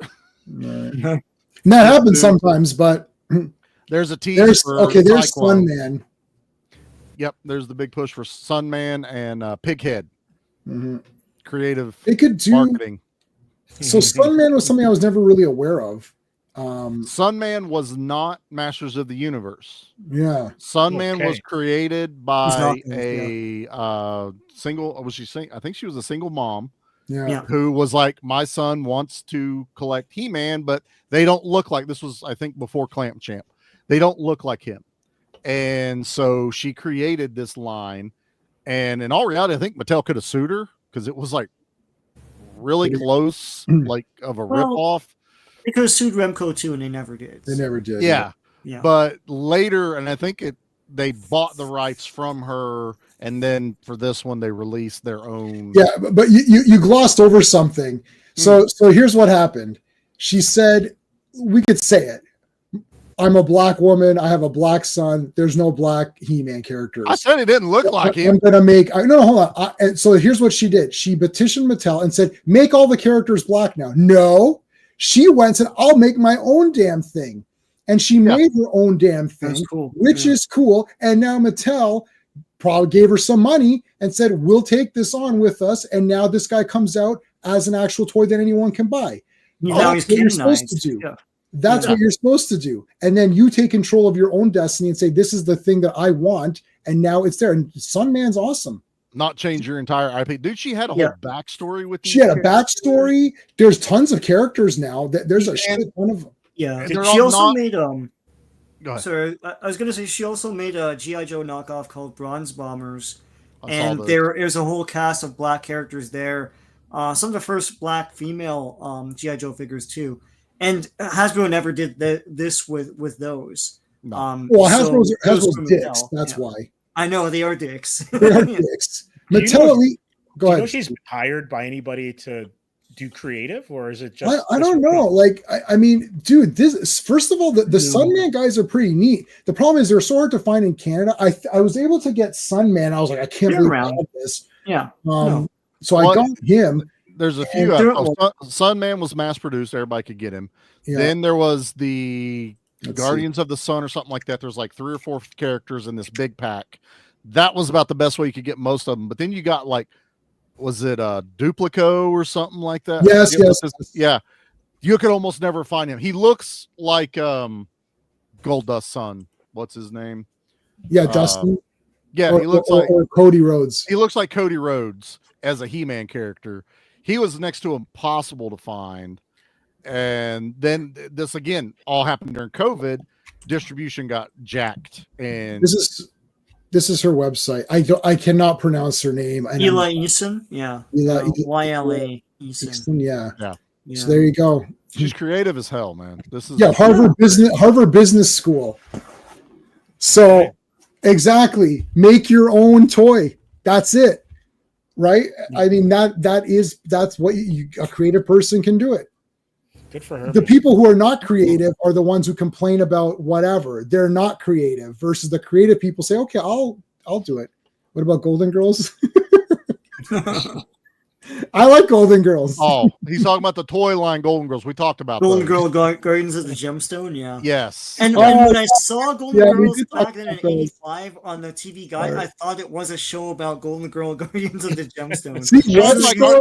Right. And that happens sometimes, but there's a tease. There's Cyclone. Sunman. Yep, there's the big push for Sunman and Pighead. Mm-hmm. Creative they could do marketing. So Sunman was something I was never really aware of. Sunman was not Masters of the Universe. Yeah, Sunman was created by a single. Was she? I think she was a single mom. Yeah. Who was like, my son wants to collect He-Man, but they don't look like this was, I think, before Clamp Champ. They don't look like him. And so she created this line. And in all reality, I think Mattel could have sued her because it was like really close, like of a ripoff. They could have sued Remco too, and they never did. They never did. Yeah. Yeah. But later, and I think they bought the rights from her, and then for this one they released their own. Yeah, but you glossed over something. So here's what happened. She said, we could say it. I'm a black woman. I have a black son. There's no black He-Man characters. I said it didn't look like him. I'm gonna make. No, hold on. And so here's what she did. She petitioned Mattel and said, make all the characters black now. No, she went and said, I'll make my own damn thing. And she made her own damn thing, which is cool. And now Mattel probably gave her some money and said, we'll take this on with us. And now this guy comes out as an actual toy that anyone can buy. That's what you're supposed to do. Yeah. That's what you're supposed to do. And then you take control of your own destiny and say, this is the thing that I want. And now it's there. And Sunman's awesome. Not change your entire IP. Dude, she had a whole backstory with She had a backstory. There's tons of characters now. There's a shit ton of them. Yeah. She also made sorry, I was gonna say she also made a G.I. Joe knockoff called Bronze Bombers. And there's a whole cast of black characters there. Some of the first black female G.I. Joe figures too. And Hasbro never did this with those. No. Well, Hasbro's dicks. That's why. I know they are dicks. They are dicks. Mattel. Go ahead. She's hired by anybody to do creative, or is it just? I don't know. Like, I mean, dude, this first of all, the Sunman guys are pretty neat. The problem is they're so hard to find in Canada. I was able to get Sunman. I was like, I can't believe I have this. Yeah. So I got him. There's a few. Sunman was mass produced. Everybody could get him. Yeah. Then there was the Guardians of the Sun or something like that. There's like 3 or 4 characters in this big pack. That was about the best way you could get most of them. But then you got like, was it Duplico or something like that? Yes. Yeah. You could almost never find him. He looks like Gold Dust's son. What's his name? Yeah, Dustin. Yeah, he looks like Cody Rhodes. He looks like Cody Rhodes as a He-Man character. He was next to impossible to find. And then this again all happened during COVID. Distribution got jacked, and this is her website. I cannot pronounce her name. Ela Eason, yeah. YLA Eason. Yeah. So there you go. She's creative as hell, man. This is Harvard Business School. So exactly, make your own toy. That's it, right? I mean that's what a creative person can do it. Good for her. The people who are not creative are the ones who complain about whatever. They're not creative versus the creative people say, okay, I'll do it. What about Golden Girls? I like Golden Girls. Oh, he's talking about the toy line Golden Girls. We talked about Golden Girl Guardians of the Gemstone, yeah. Yes. And when I saw Golden Girls back then in '85 on the TV Guide, I thought it was a show about Golden Girl Guardians of the Gemstone.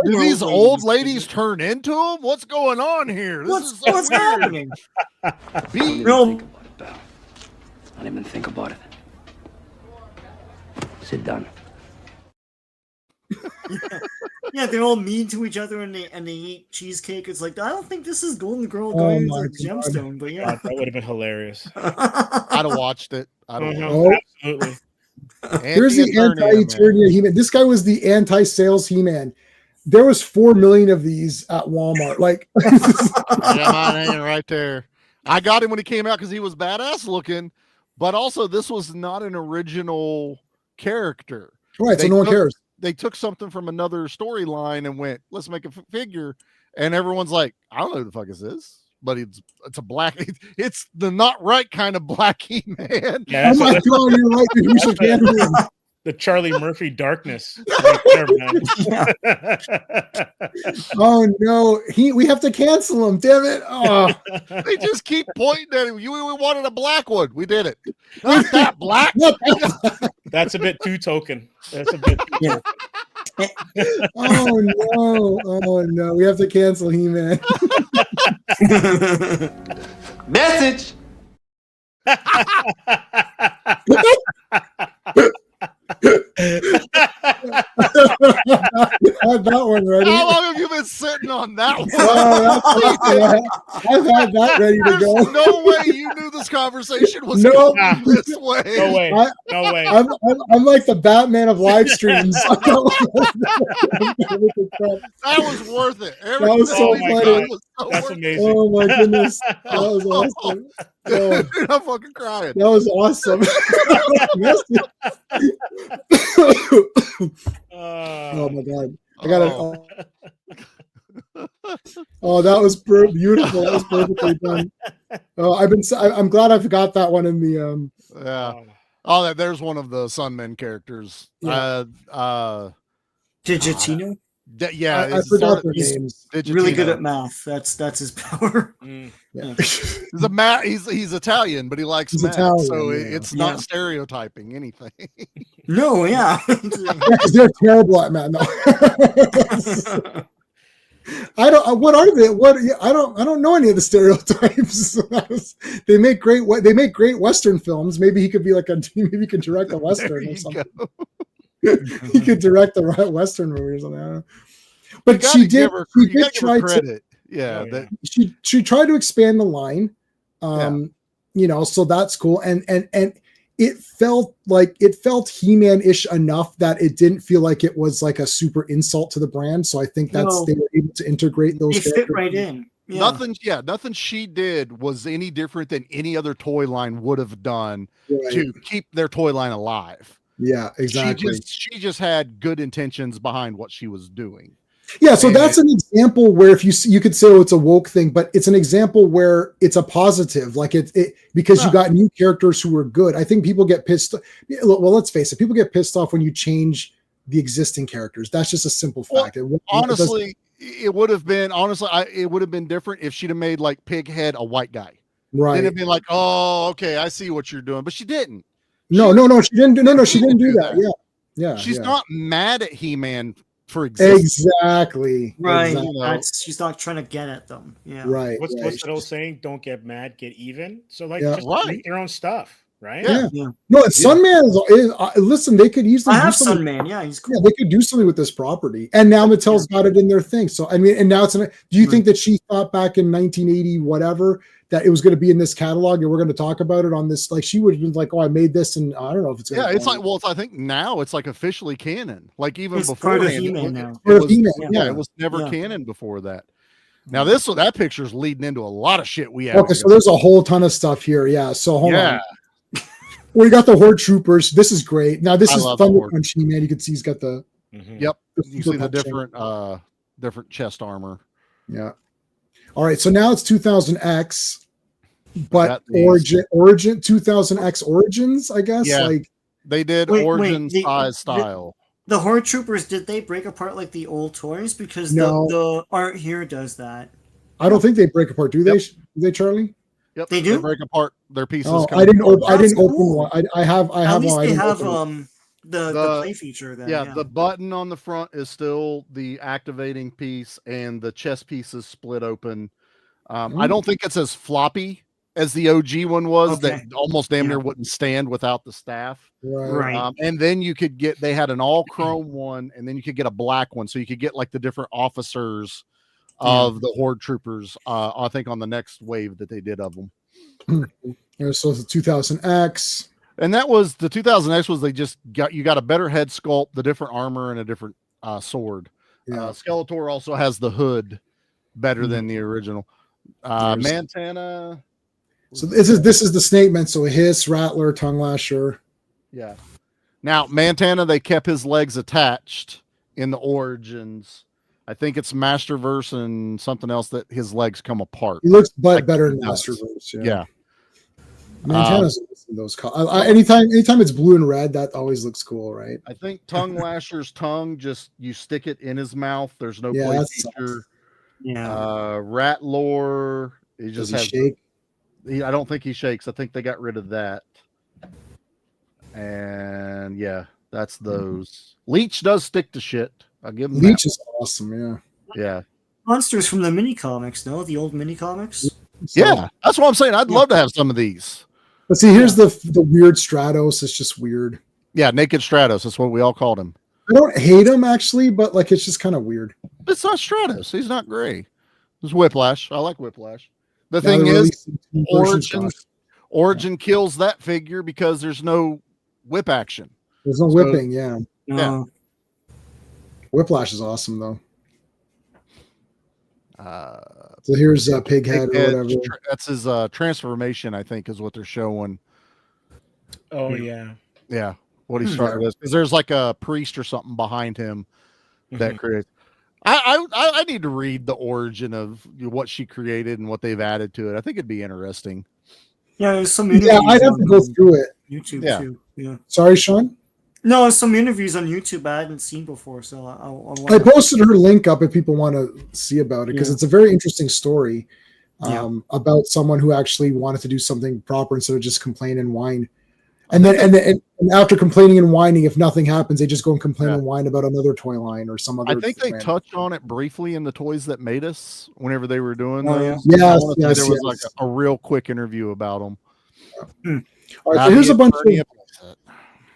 Do these old ladies turn into them? What's going on here? What's happening? Don't even think about it. Sit down. Yeah, they're all mean to each other and they eat cheesecake. It's like, I don't think this is Golden Girl Guardians of the Gemstone, but yeah. That would have been hilarious. I'd have watched it. Absolutely. Here's the anti-Eternia He-Man. This guy was the anti-sales He-Man. There was 4 million of these at Walmart. Like, right there. I got him when he came out because he was badass looking, but also this was not an original character. Right, so no one cares. They took something from another storyline and went, let's make a figure. And everyone's like, I don't know who the fuck is this, but it's a black, it's the not right kind of black He-Man. Yeah, oh my God, you're right. We should handle him. The Charlie Murphy darkness. Right there, man. Oh no, we have to cancel him. Damn it! Oh. They just keep pointing at him. We wanted a black one. We did it. Not that black. That's a bit too token. That's a bit too token. Oh no! We have to cancel He-Man. Message. That one ready. How long have you been sitting on that one? I've had that ready to go. There's no way you knew this conversation was going this way. No way. No way. I'm like the Batman of live streams. That was worth it. That was so funny. That's amazing. Oh my goodness. That was awesome. Dude, I'm fucking crying. That was awesome. Oh my God. I got it. Oh, that was beautiful. That was perfectly done. Oh, I'm glad I forgot that one in the yeah. Oh, there's one of the Sunmen characters. Yeah. Digitino? Yeah, I forgot their names. Really good at math. That's his power. Yeah. He's Italian, but he likes math, Italian, so it's not stereotyping anything. No, yeah. Because they're terrible at math. No. I don't. What are they? I don't know any of the stereotypes. They make great Western films. Maybe he could be maybe he could direct a Western or something. He could direct the right Western movie or something. I don't know. But she did try credit. She tried to expand the line. So that's cool. And it felt He-Man-ish enough that it didn't feel like it was like a super insult to the brand. So I think they were able to integrate those. They fit right in. Yeah. Nothing she did was any different than any other toy line would have done to keep their toy line alive. Yeah, exactly. She just had good intentions behind what she was doing. Yeah, so that's an example where if you could say, oh, it's a woke thing, but it's an example where it's a positive, like it because you got new characters who were good. I think people get pissed. Well, let's face it, people get pissed off when you change the existing characters. That's just a simple fact. Honestly, it would have been it would have been different if she'd have made like Pighead a white guy. Right. Then it'd be like, oh, okay, I see what you're doing, but she didn't. No, she didn't do. No, she didn't do that. Yeah. She's not mad at He-Man for existing. Exactly. Right. Exactly. She's not trying to get at them. Yeah. Right. What's that old saying? Don't get mad, get even. So like, Yeah. just eat your own stuff, right? Yeah. No, and Sunman is listen, they could easily. I have do Sunman. Yeah, he's cool. Yeah, they could do something with this property, and now Mattel's got it in their thing. So I mean, and now it's. Do you think that she thought back in 1980, whatever, that it was going to be in this catalog, and we're going to talk about it on this? Like, she would have been like, "Oh, I made this," and I don't know if it's. It's like, well, I think now it's like officially canon. Like even it's before part of He-Man now. It was never canon before that. Now that picture's leading into a lot of shit we have. Okay, so there's a whole ton of stuff here. Yeah. So hold on. Well, you got the Horde Troopers. This is great. Now this is Thunder Punch He-Man. You can see he's got the. Yep. You see the different chest armor. Yeah. All right. So now it's 2000X, but Origin 2000X Origins, I guess. Yeah. Like they did Origin style. The Horde Troopers, did they break apart like the old toys? Because the art here does that. I don't think they break apart. Do they? Do they, Charlie? Yep. They do. They break apart their pieces. Oh, I didn't open one. I have At least one. they have the play feature then. Yeah, the button on the front is still the activating piece, and the chest piece is split open. I don't think it's as floppy as the OG one was. That almost damn near wouldn't stand without the staff. Right. And then you could they had an all chrome one, and then you could get a black one, so you could get like the different officers of the Horde Troopers. I think on the next wave that they did of them. So the 2000X. And that was the 2000X was you got a better head sculpt, the different armor, and a different sword. Skeletor also has the hood better than the original. Montana. So this is the Snake Man. So a hiss, rattler, tongue lasher. Yeah. Now Montana, they kept his legs attached in the Origins. I think it's Masterverse and something else that his legs come apart. He looks better in Masterverse. Yeah. Montana's those colors. Anytime it's blue and red, that always looks cool, right? I think Tongue Lasher's tongue, just you stick it in his mouth. There's no play feature. Yeah. Rat Lore. He just has. Shake? I don't think he shakes. I think they got rid of that. And yeah, that's those. Leech does stick to shit. I'll give him Leech is awesome. Yeah. Yeah. Monsters from the mini comics, no? The old mini comics. Yeah, that's what I'm saying. I'd love to have some of these. But see, here's the weird Stratos. It's just weird. Yeah, Naked Stratos. That's what we all called him. I don't hate him actually, but like it's just kind of weird. It's not Stratos. He's not gray. It's Whiplash. I like Whiplash. The thing is, Origin kills that figure because there's no whip action. There's no whipping. Yeah. Whiplash is awesome though. So here's Pighead or whatever. That's his transformation, I think, is what they're showing. Oh yeah. Yeah. What he started with. Because there's like a priest or something behind him that creates. I need to read the origin of what she created and what they've added to it. I think it'd be interesting. Yeah, there's some I'd have to go through it. YouTube too. Yeah. Sorry, Sean? No, some interviews on YouTube I hadn't seen before, so I posted her link up if people want to see about it because it's a very interesting story about someone who actually wanted to do something proper instead of just complain and whine. And then and after complaining and whining, if nothing happens, they just go and complain and whine about another toy line or some other. I think they touched on it briefly in the Toys That Made Us whenever they were doing those. There was like a real quick interview about them. All right, so here's a bunch of.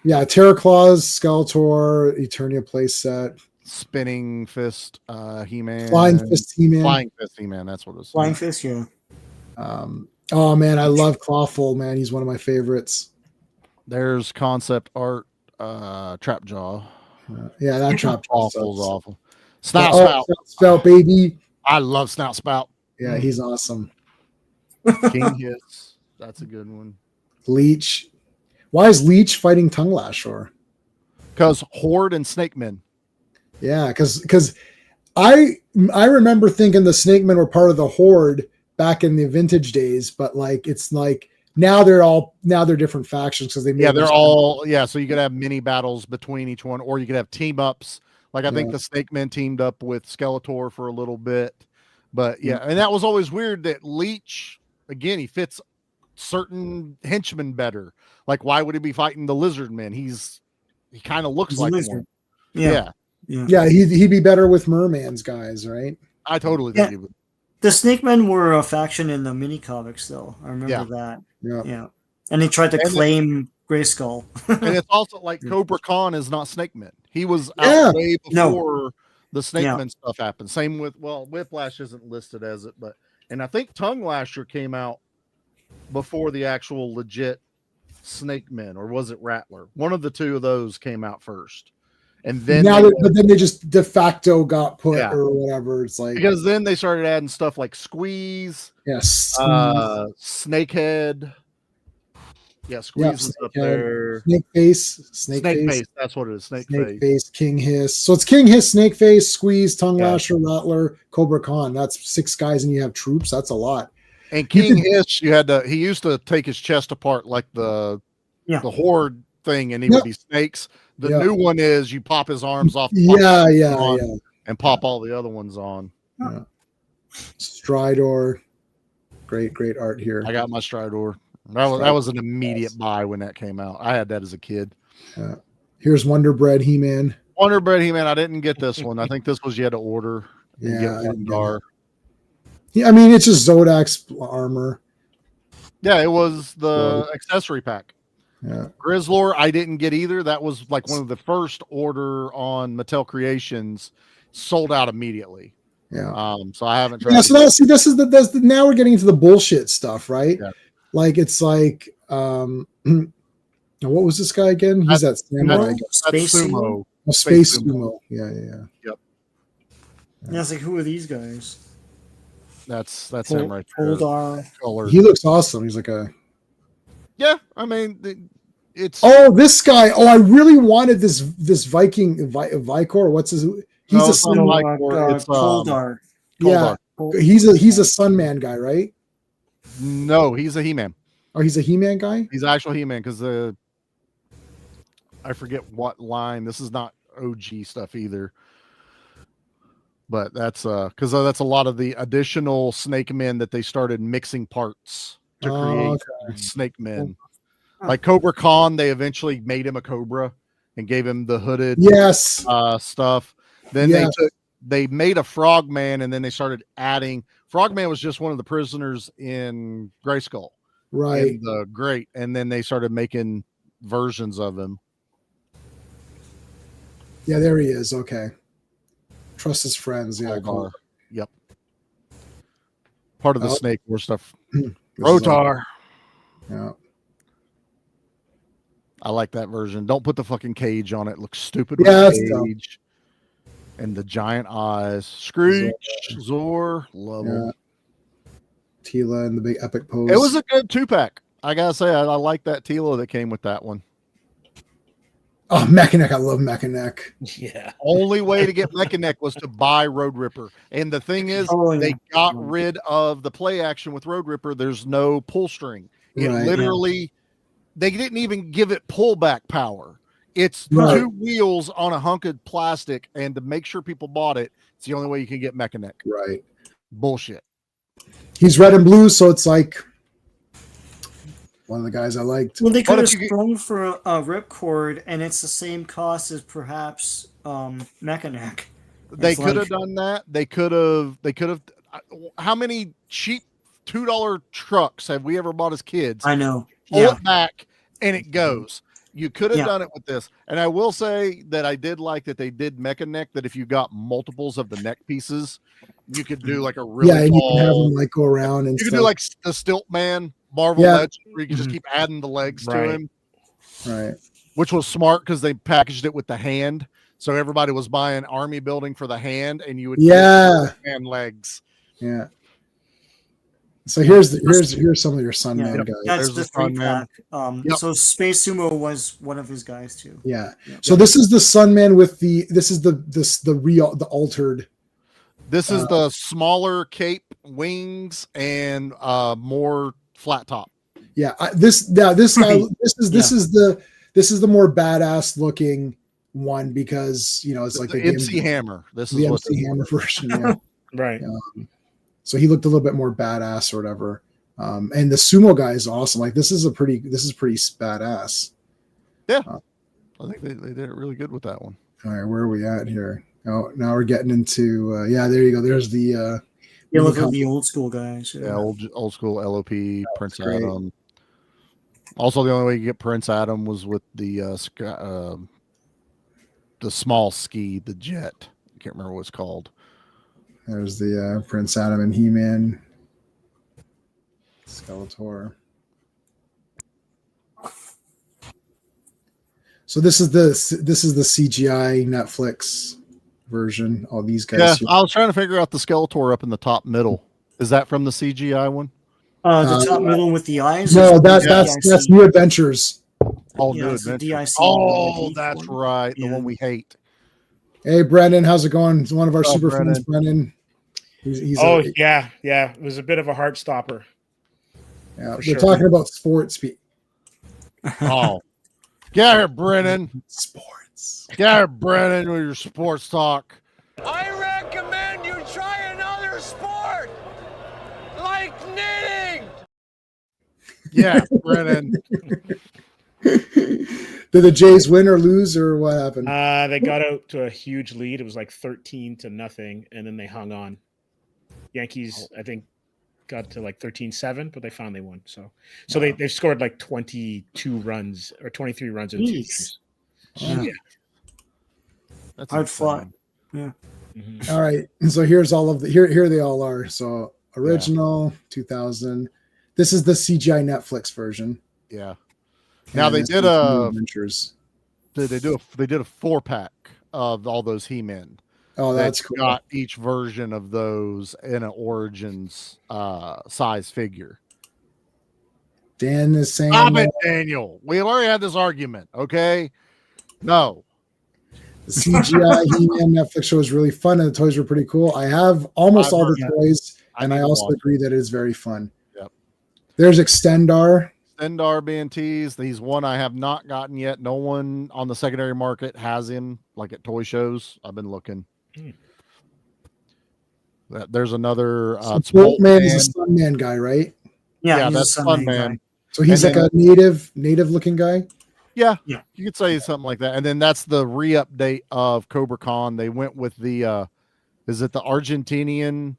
Yeah, Terror Claws, Skeletor, Eternia playset. Spinning Fist, He-Man. Flying Fist He-Man. Flying Fist He-Man, that's what it was. Flying Fist, yeah. Oh, man, I love Clawful, man. He's one of my favorites. There's concept art, Trap Jaw. Yeah, that Trap Jaw is awful. Snout Spout. Snout Spout, baby. I love Snout Spout. Yeah, he's awesome. King Hiss. That's a good one. Leech. Why is Leech fighting Tongue Lasher? Because Horde and Snake Men. Yeah, because I remember thinking the Snake Men were part of the Horde back in the vintage days, but like it's like now they're different factions because they're all so you could have mini battles between each one, or you could have team ups. Like I think the Snake Men teamed up with Skeletor for a little bit, but and that was always weird that Leech, again, he fits certain henchmen better. Like why would he be fighting the Lizard Men? He kind of looks like one. Yeah. He'd be better with Merman's guys, right? I totally think he would. The Snake Men were a faction in the mini comics, though. I remember that. Yeah. And they tried to claim Grayskull. And it's also like Cobra Khan is not Snake Men. He was out way before the Snake Men stuff happened. Same with, Whiplash isn't listed as it, and I think Tongue Lasher came out before the actual legit Snake Men, or was it Rattler? One of the two of those came out first. And then but then they just de facto got put or whatever. It's like because then they started adding stuff like Squeeze, Snakehead. Yeah, Squeeze is up there. Snake Face. That's what it is. Snake Face. King Hiss. So it's King Hiss, Snake Face, Squeeze, Tongue Lasher, Rattler, Cobra Khan. That's 6 guys, and you have troops. That's a lot. And King Hiss, he used to take his chest apart like the Horde thing, and he would be snakes. The new one is you pop his arms off. And pop all the other ones on. Yeah. Stridor. Great art here. I got my Stridor. That was an immediate buy when that came out. I had that as a kid. Here's Wonder Bread He-Man. Wonder Bread He-Man. I didn't get this one. I think this was you had to order. Yeah, I mean, it's just Zodak's armor. Yeah, it was the accessory pack. Yeah. Grizzlor, I didn't get either. That was like one of the first order on Mattel Creations, sold out immediately. Yeah. So I haven't tried. Yeah. So this is the now we're getting into the bullshit stuff, right? Yeah. Like it's like, what was this guy again? He's that samurai guy. Space Sumo. Space Sumo. Yeah. Yep. Yeah, it's like, who are these guys? That's him right there. He looks awesome. He's like a. Yeah, I mean, it's. Oh, this guy. Oh, I really wanted this Viking Vicor. What's his? He's a sun. It's Koldar. Yeah, he's a Sunman guy, right? No, he's a He-Man. Oh, he's a He-Man guy. He's actual He-Man because I forget what line. This is not OG stuff either. But that's because that's a lot of the additional Snake Men that they started mixing parts to create Snake Men. Like Cobra Khan, they eventually made him a Cobra and gave him the hooded stuff. Then they made a Frogman, and then they started adding. Frogman was just one of the prisoners in Grayskull, right? In the Great, and then they started making versions of him. Yeah, there he is. Okay. Trust his friends. Yeah, cool. Yep. Part of the Snake War stuff. Rotar. Yeah. I like that version. Don't put the fucking cage on it. It looks stupid with the cage. And the giant eyes. Screech. Zor. Love him. Tila and the big epic pose. It was a good 2-pack. I gotta say, I like that Tila that came with that one. Oh, Mechaneck. I love Mechaneck. Yeah. Only way to get Mechaneck was to buy Road Ripper. And the thing is, they got rid of the play action with Road Ripper. There's no pull string. It literally, they didn't even give it pullback power. It's 2 wheels on a hunk of plastic. And to make sure people bought it, it's the only way you can get Mechaneck. Right. Bullshit. He's red and blue, so it's like one of the guys I liked. Well, they could have sprung for a ripcord, and it's the same cost as perhaps Mechaneck. They could have done that. They could have. How many cheap $2 trucks have we ever bought as kids? I know. Pull it back, and it goes. You could have done it with this. And I will say that I did like that they did Mechaneck, that if you got multiples of the neck pieces, you could do like a really and you can have them like go around and you could do like the Stilt Man Marvel Legend, where you can just keep adding the legs to him. Right. Which was smart because they packaged it with the hand. So everybody was buying army building for the hand, and you would hand legs. Yeah. So here's some of your Sunman guys. That's the 3-pack. So Space Sumo was one of his guys too. Yeah. So this is the Sunman with the altered. This is the smaller cape, wings, and more flat top. Yeah, this guy. This is the more badass looking one because it's like the the MC Hammer. This is the what MC Hammer version. Yeah. Right. So he looked a little bit more badass or whatever. And the sumo guy is awesome. Like this is pretty badass. Yeah, I think they did it really good with that one. All right, where are we at here? Oh, now we're getting into there you go. There's the look at the old school guys. Yeah, old school LOP Prince great. Adam. Also, the only way you get Prince Adam was with the small ski, the jet. I can't remember what it's called. There's the Prince Adam and He-Man, Skeletor. So this is the CGI Netflix version. All these guys. Yeah, I was trying to figure out the Skeletor up in the top middle. Is that from the CGI one? The top middle with the eyes. No, that's New Adventures. Oh, New Adventures. Oh, that's right. The one we hate. Hey, Brendan, how's it going? It's one of our super fans, Brendan. Yeah. It was a bit of a heart stopper. Yeah, we're talking about sports. Oh, get here, Brennan. Sports. Get here, Brennan, with your sports talk. I recommend you try another sport, like knitting. Yeah, Brennan. Did the Jays win or lose, or what happened? They got out to a huge lead. It was like 13-0, and then they hung on. Yankees, I think, got to like 13-7, but they finally won. So they scored like 22 runs or 23 runs in 2 games. Yeah. That's hard fought. Yeah. Mm-hmm. All right. And so here's all of the here they all are. So original 2000. This is the CGI Netflix version. Yeah. Now they did adventures. They did a 4-pack of all those He-Men. Oh, that's cool. Got each version of those in an Origins size figure. Dan is saying, stop it, Daniel. We already had this argument. Okay. No. The CGI He-Man Netflix show is really fun, and the toys were pretty cool. I have almost all the toys, and I also agree that it is very fun. Yep. There's Extendar. Extendar being teased. He's one I have not gotten yet. No one on the secondary market has him, like at toy shows. I've been looking. There's another. Boltman is a Sunman guy, right? Yeah, that's Sunman. So he's like a native looking guy. Yeah, you could say something like that. And then that's the re-update of Cobra Khan. They went with the is it the Argentinian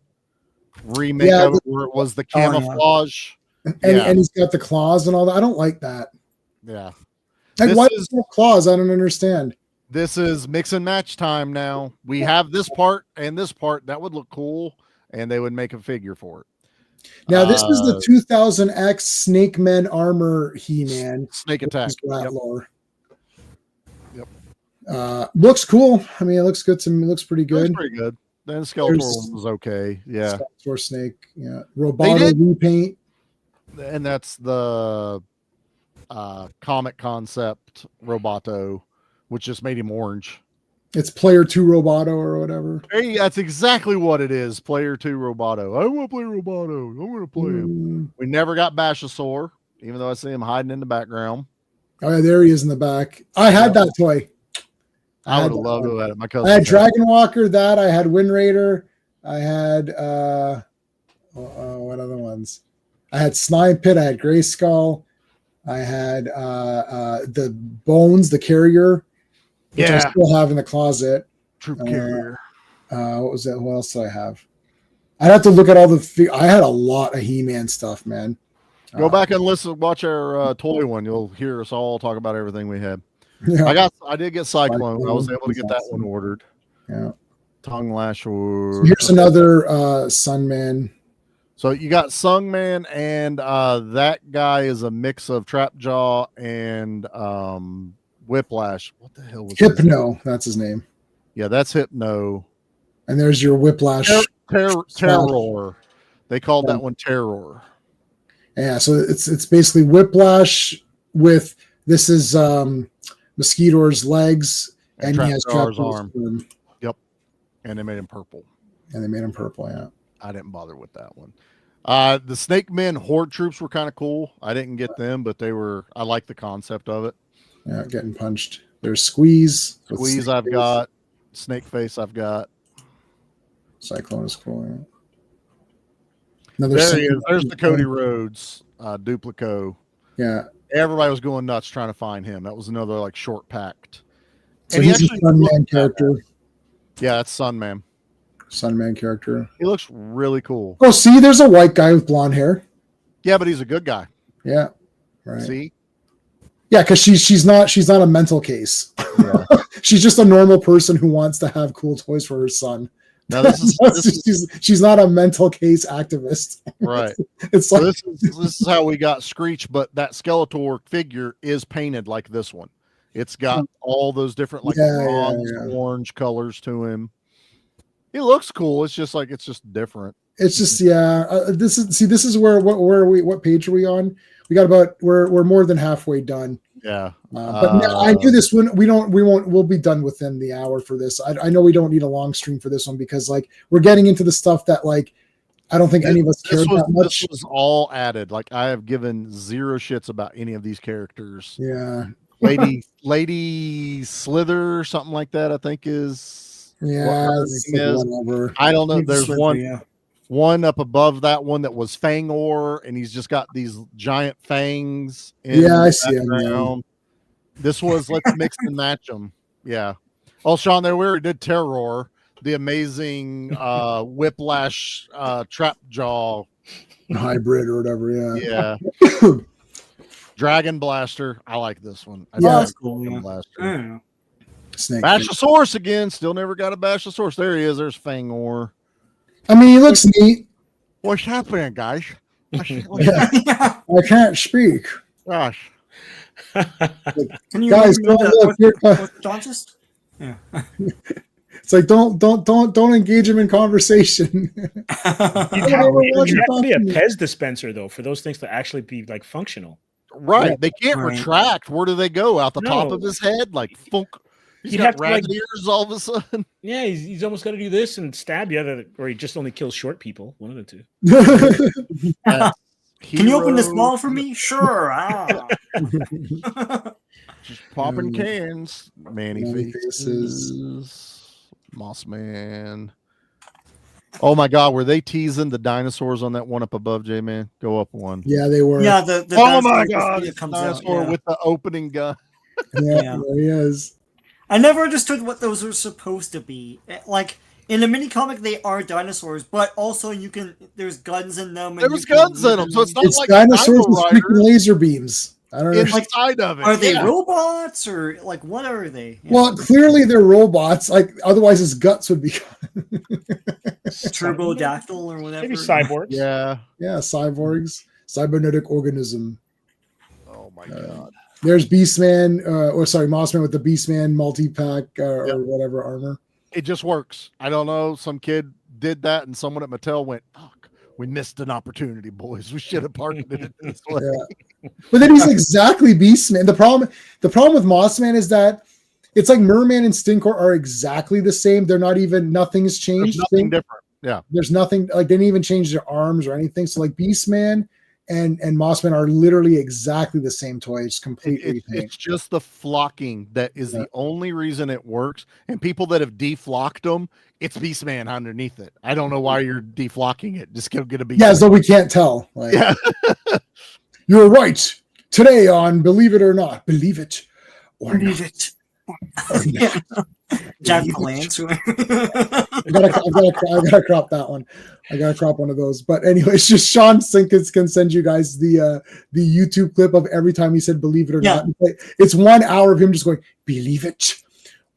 remake of it where it was the camouflage? And he's got the claws and all that. I don't like that. Yeah. Like, why does he have claws? I don't understand. This is mix and match time now. We have this part and this part. That would look cool, and they would make a figure for it. Now, this is the 2000X Snake Men Armor He-Man. Snake Attack. Yep. Looks cool. I mean, it looks good to me. It looks pretty good. Looks pretty good. Then Skeletor was okay. Yeah. Skeletor Snake. Yeah. Roboto repaint. And that's the comic concept Roboto, which just made him orange. It's Player 2 Roboto or whatever. Hey, that's exactly what it is. Player 2 Roboto. I want to play Roboto. I want to play him. We never got Bashasaur, even though I see him hiding in the background. Oh, yeah, there he is in the back. I had that toy. I would have loved to have it. My cousin. I had Dragon Walker, that. I had Wind Raider. I had, what other ones? I had Slime Pit. I had Gray Skull. I had the Bones, the Carrier, which I still have in the closet. Troop Carrier. What was that? What else did I have? I'd have to look at all the. I had a lot of He-Man stuff, man. Go back and watch our toy one. You'll hear us all talk about everything we had. Yeah. I did get Cyclone. I was able to get that one ordered. Yeah. Tongue Lasher. So here's another Sunman. So you got Sungman, and that guy is a mix of Trapjaw and Whiplash. What the hell was Hypno? That's his name. Yeah, that's Hypno. And there's your Whiplash. Terror. They called that one Terror. Yeah, so it's basically Whiplash with this is Mosquito's legs, and he has Trapjaw's arm. Yep, and they made him purple. And they made him purple. Yeah. I didn't bother with that one. The Snake Men Horde troops were kind of cool. I didn't get them, but I like the concept of it. Yeah, getting punched. There's Squeeze. Squeeze I've got. Snake Face I've got. Cyclone is cool. Yeah. There he is. There's the Cody Rhodes Duplico. Yeah. Everybody was going nuts trying to find him. That was another like short packed. So he's a Sunman character. Yeah, that's Sunman. Sunman character. He looks really cool. Oh, see, there's a white guy with blonde hair. Yeah, but he's a good guy. Yeah. Right. See? Yeah, because she's not a mental case. Yeah. She's just a normal person who wants to have cool toys for her son. Now she's not a mental case activist. Right. It's like this is how we got Screech, but that Skeletor figure is painted like this one. It's got all those different bronze, orange colors to him. He looks cool. It's just different. It's just this is where what page are we on? We got we're more than halfway done. Yeah. But I knew this one. We'll be done within the hour for this. I know we don't need a long stream for this one because like we're getting into the stuff that like I don't think any of us care that much. This was all added. Like I have given zero shits about any of these characters. Yeah. Lady Slither or something like that, I think is whatever. I don't know. There's one up above that one that was Fangor, and he's just got these giant fangs. I see him. This was let's mix and match them. Yeah. Oh, Sean, there we already did Terror, the amazing Whiplash trap jaw hybrid or whatever. Yeah. Dragon Blaster. I like this one. That's cool. Blaster. Snake. Bashosaurus again. Still never got a Bashosaurus. There he is. There's Fangor. I mean, he looks neat. What's happening, guys? I can't speak. Gosh. Can you guys, orthodontist? Yeah. It's like don't engage him in conversation. You have to be a Pez dispenser though for those things to actually be like functional. Right. They can't retract. Where do they go? Out the top of his head? Like funk. He's got rabbit ears all of a sudden. Yeah, he's almost got to do this and stab you, or he just only kills short people. One of the two. Can you open this ball for me? Sure. Just popping cans. Manny faces. Moss Man. Oh my God, were they teasing the dinosaurs on that one up above, J-Man? Go up one. Yeah, they were. Yeah, the oh my God, the dinosaur with the opening gun. Yeah, there he is. I never understood what those were supposed to be. Like in the mini comic, they are dinosaurs, but also there's guns in them. There's guns in them, so it's not like dinosaurs with freaking laser beams. I don't know. Inside of it, are they robots or like what are they? Yeah. Well, clearly they're robots. Like otherwise, his guts would be turbodactyl or whatever. Maybe cyborgs. Yeah, cyborgs, cybernetic organism. Oh my God. There's Beastman, Mossman with the Beastman multi-pack or whatever armor. It just works. I don't know. Some kid did that, and someone at Mattel went, "Fuck, we missed an opportunity, boys. We should have marketed it this way." Yeah. But then he's exactly Beastman. The problem with Mossman is that it's like Merman and Stinkor are exactly the same. They're not even. Nothing's changed. There's nothing different. Yeah. There's nothing like they didn't even change their arms or anything. So like Beastman and Mossman are literally exactly the same toy. It's completely. It's just the flocking that is the only reason it works. And people that have deflocked them, it's Beastman underneath it. I don't know why you're deflocking it. Just get a Beastman. Yeah, so we can't tell. Like, yeah, you're right. Today on Believe It or Not, believe it or believe not. It. Yeah. Jack Palance. I gotta crop that one. I gotta crop one of those. But anyways, just Sean Sinkins can send you guys the YouTube clip of every time he said "believe it or not." It's 1 hour of him just going "believe it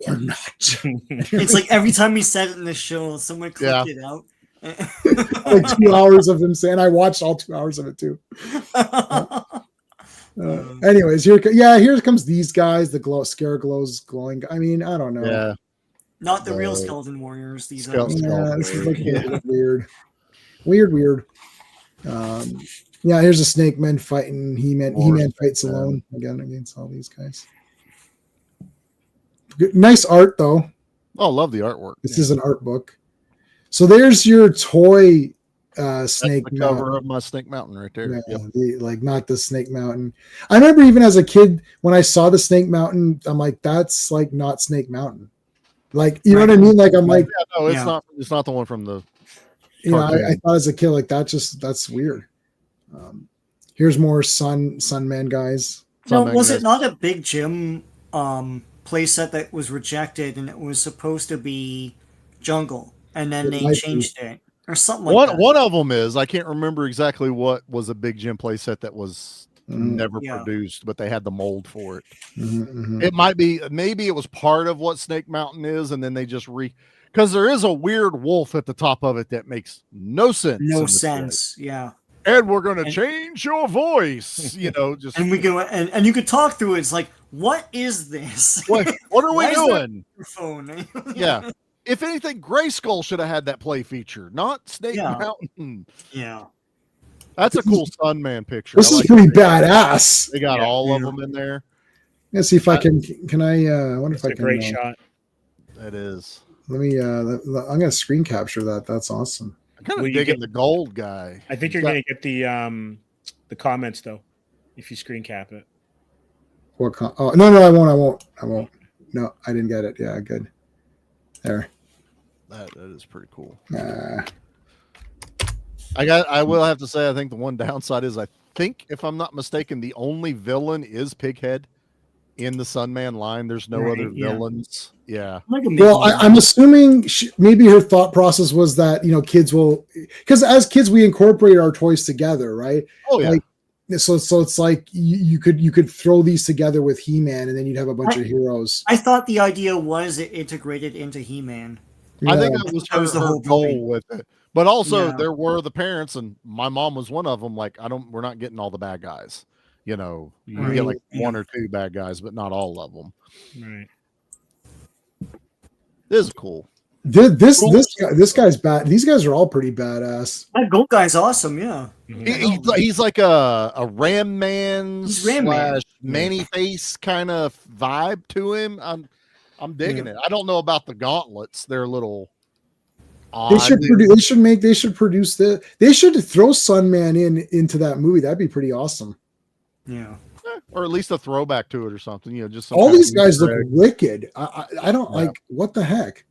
or not." It's like every time he said it in the show, someone clicked it out. Like 2 hours of him saying. I watched all 2 hours of it too. Anyways, here comes these guys. The Scareglows glowing. I mean, I don't know. Yeah. Not the real Skeleton Warriors. These are. Yeah, this is like weird. Here's a Snake Man fighting He-Man. He-Man fights alone again against all these guys. Good, nice art though. Oh, love the artwork. This is an art book. So there's your toy Snake That's the Mountain. cover of my Snake Mountain right there. Yeah, Yep. like not the Snake Mountain. I remember even as a kid when I saw the Snake Mountain, I'm like, that's like not Snake Mountain. Like, you know what I mean? Like, I'm like, Yeah, no, it's not. It's not the one from the. You know, I thought as a kid, like that's weird. Here's more Sunman guys. No, was it not a Big Jim playset that was rejected, and it was supposed to be Jungle, and then they changed it or something like that? One of them is, I can't remember exactly what was a Big Jim playset that was never produced, but they had the mold for it. It might be, maybe it was part of what Snake Mountain is, and then they just because there is a weird wolf at the top of it that makes no sense. No sense, yeah. And we're going to change your voice, you know, just and we go and you could talk through it. It's like, what is this? What are we doing? Phone. Yeah. If anything, Gray Skull should have had that play feature, not Snake Mountain. Yeah. That's a cool Sunman picture. This is pretty badass. They got all of them in there. Let's see if I can I wonder if I can. Great shot. That is. Let me I'm gonna screen capture that. That's awesome. I'm kind of digging the gold guy. I think you're gonna get the comments though, if you screen cap it. What oh no, I won't. No, I didn't get it. Yeah, good. There. That is pretty cool. I will have to say, I think the one downside is, I think, if I'm not mistaken, the only villain is Pighead in the Sunman line. There's no other villains. Yeah. Well, I'm assuming maybe her thought process was that, you know, kids will, because as kids we incorporate our toys together, right? Oh yeah. Like, so it's like you could throw these together with He-Man, and then you'd have a bunch of heroes. I thought the idea was it integrated into He-Man. I think that was the whole goal with it. But also there were the parents, and my mom was one of them. Like, we're not getting all the bad guys. You know, you get like one or two bad guys, but not all of them. Right. This is cool. This guy's bad. These guys are all pretty badass. That gold guy's awesome. Yeah. He's like a Ram Man Man. Manny Face kind of vibe to him. I'm digging it. I don't know about the gauntlets. They're a little odd. They should produce the. They should throw Sunman into that movie. That'd be pretty awesome. Yeah. Or at least a throwback to it or something. You know, just all these guys look wicked. I don't like what the heck.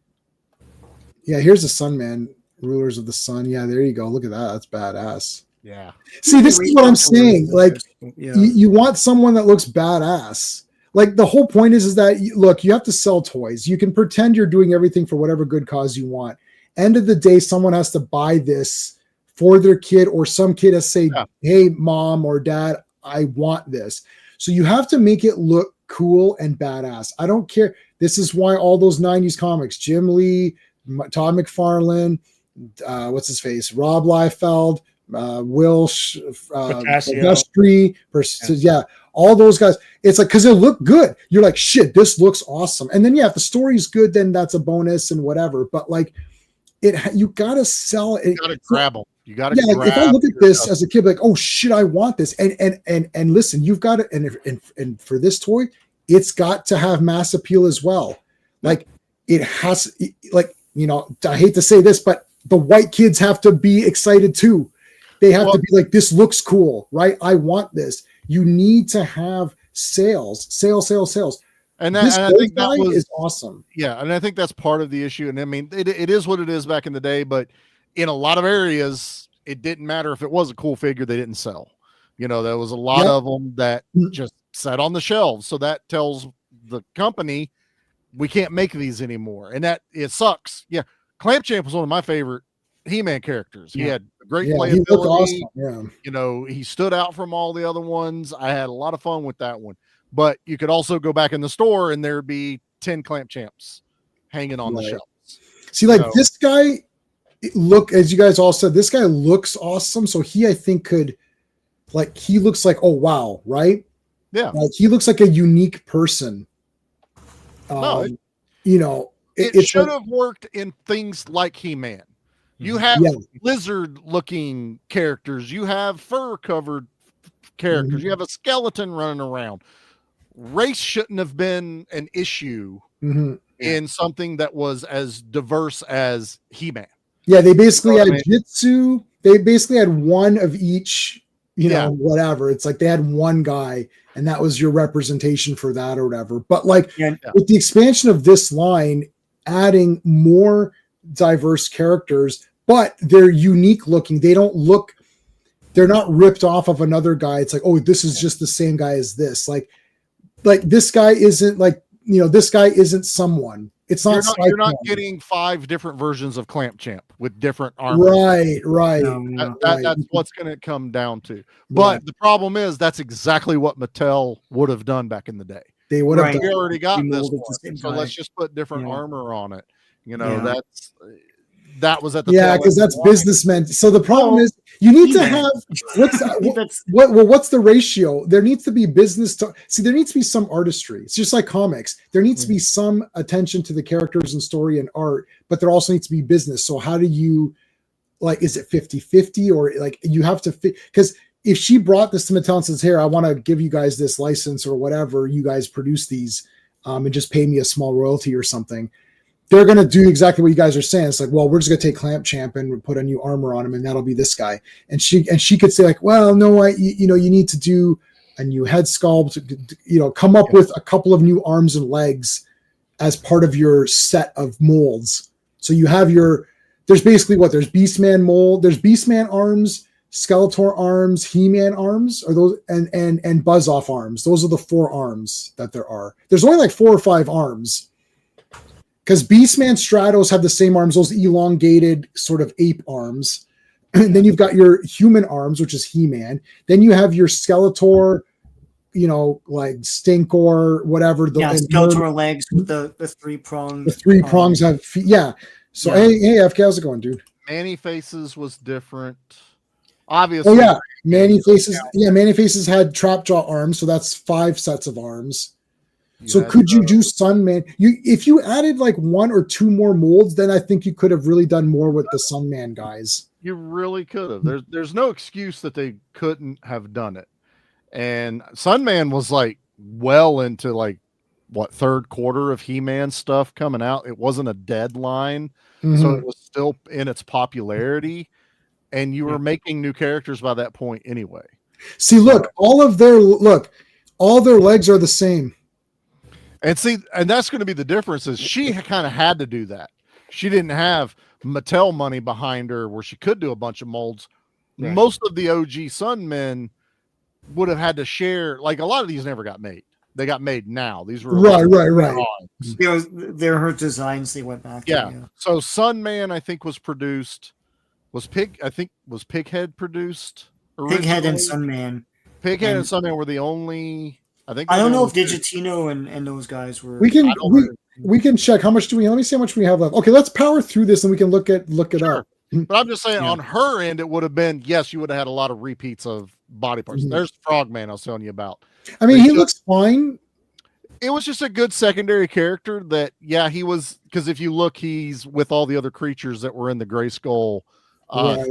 Yeah, here's the Sunman, Rulers of the Sun. Yeah, there you go. Look at that. That's badass. Yeah. See, this is what I'm saying. Like, you want someone that looks badass. Like, the whole point is that, look, you have to sell toys. You can pretend you're doing everything for whatever good cause you want. End of the day, someone has to buy this for their kid, or some kid has to say, hey, mom or dad, I want this. So you have to make it look cool and badass. I don't care. This is why all those 90s comics, Jim Lee, Todd McFarlane, what's his face, Rob Liefeld, Will Dustry, all those guys. It's like, because they look good. You're like, shit, this looks awesome. And then if the story's good, then that's a bonus and whatever. But like, you gotta sell it. You gotta grab them. You gotta grab. If I look at this as a kid, like, oh shit, I want this. And listen, you've got it. And for this toy, it's got to have mass appeal as well. Like, it has, like, you know, I hate to say this, but the white kids have to be excited too. They have to be like, this looks cool, right? I want this. You need to have sales. And I think that is awesome. Yeah, and I think that's part of the issue. And I mean, it is what it is back in the day, but in a lot of areas, it didn't matter if it was a cool figure, they didn't sell. You know, there was a lot of them that just sat on the shelves. So that tells the company, we can't make these anymore. And that it sucks. Yeah. Clamp Champ was one of my favorite He-Man characters. He had great playability. Awesome. You know, he stood out from all the other ones. I had a lot of fun with that one. But you could also go back in the store and there'd be 10 Clamp Champs hanging on the shelves. See, like, this guy, look, as you guys all said, this guy looks awesome. So I think could, like, he looks like, oh wow, right? Yeah. Like, he looks like a unique person. You know, it should have worked in things like He-Man. You have lizard-looking characters. You have fur-covered characters. You have a skeleton running around. Race shouldn't have been an issue in something that was as diverse as He-Man. Yeah, they basically You know had what I mean? Jitsu. They basically had one of each, whatever. It's like they had one guy, and that was your representation for that or whatever. But like with the expansion of this line, adding more diverse characters, but they're unique looking. They're not ripped off of another guy. It's like, oh, this is just the same guy as this. Like this guy isn't this guy isn't someone. It's not. You're not getting 5 different versions of Clamp Champ with different armor. Right. That's what's going to come down to. But the problem is that's exactly what Mattel would have done back in the day. They would have. We already got this one, so let's just put different armor on it. That was at the because that's businessmen. So the problem is you need to have what's the ratio? There needs to be business to see. There needs to be some artistry. It's just like comics. There needs to be some attention to the characters and story and art, but there also needs to be business. So how do you is it 50-50 or you have to fit? Because if she brought this to Mattel and says, here, I want to give you guys this license or whatever, you guys produce these and just pay me a small royalty or something, they're going to do exactly what you guys are saying. It's like, well, we're just going to take Clamp Champ and put a new armor on him, and that'll be this guy. And she could say like, well, no, you need to do a new head sculpt, come up with a couple of new arms and legs as part of your set of molds. So you have there's basically there's Beastman mold, there's Beastman arms, Skeletor arms, He-Man arms, or those, and Buzz-Off arms. Those are the 4 arms that there are. There's only like 4 or 5 arms. Because Beastman Stratos have the same arms, those elongated sort of ape arms. And then you've got your human arms, which is He-Man. Then you have your Skeletor, like Stinkor, whatever. Skeletor legs with the 3 prongs. The 3 prongs have feet. Yeah. So, hey, FK, how's it going, dude? Manny Faces was different. Obviously. Oh, yeah. Manny Faces. Yeah, Manny Faces had Trapjaw arms. So that's 5 sets of arms. So could you do Sunman? If you added like 1 or 2 more molds, then I think you could have really done more with the Sunman guys. You really could have. There's no excuse that they couldn't have done it. And Sunman was like well into like third quarter of He-Man stuff coming out. It wasn't a deadline, so it was still in its popularity, and you were making new characters by that point anyway. See, look, all their legs are the same. And see, and that's going to be the difference is she kind of had to do that. She didn't have Mattel money behind her where she could do a bunch of molds. Right. Most of the OG Sunmen would have had to share. Like a lot of these never got made. They got made now. These were right. They're her designs. They went back. Yeah. So Sunman, I think, was produced. Was Pighead produced? Originally? Pighead and Sunman. Pighead and Sunman were the only. I don't know if Digitino and those guys were. We can check how much do we. Let me see how much we have left. Okay, let's power through this and we can look it up. But I'm just saying, on her end, it would have been yes, you would have had a lot of repeats of body parts. There's Frogman I was telling you about. I mean, he looks fine. It was just a good secondary character that he was, because if you look, he's with all the other creatures that were in the Grayskull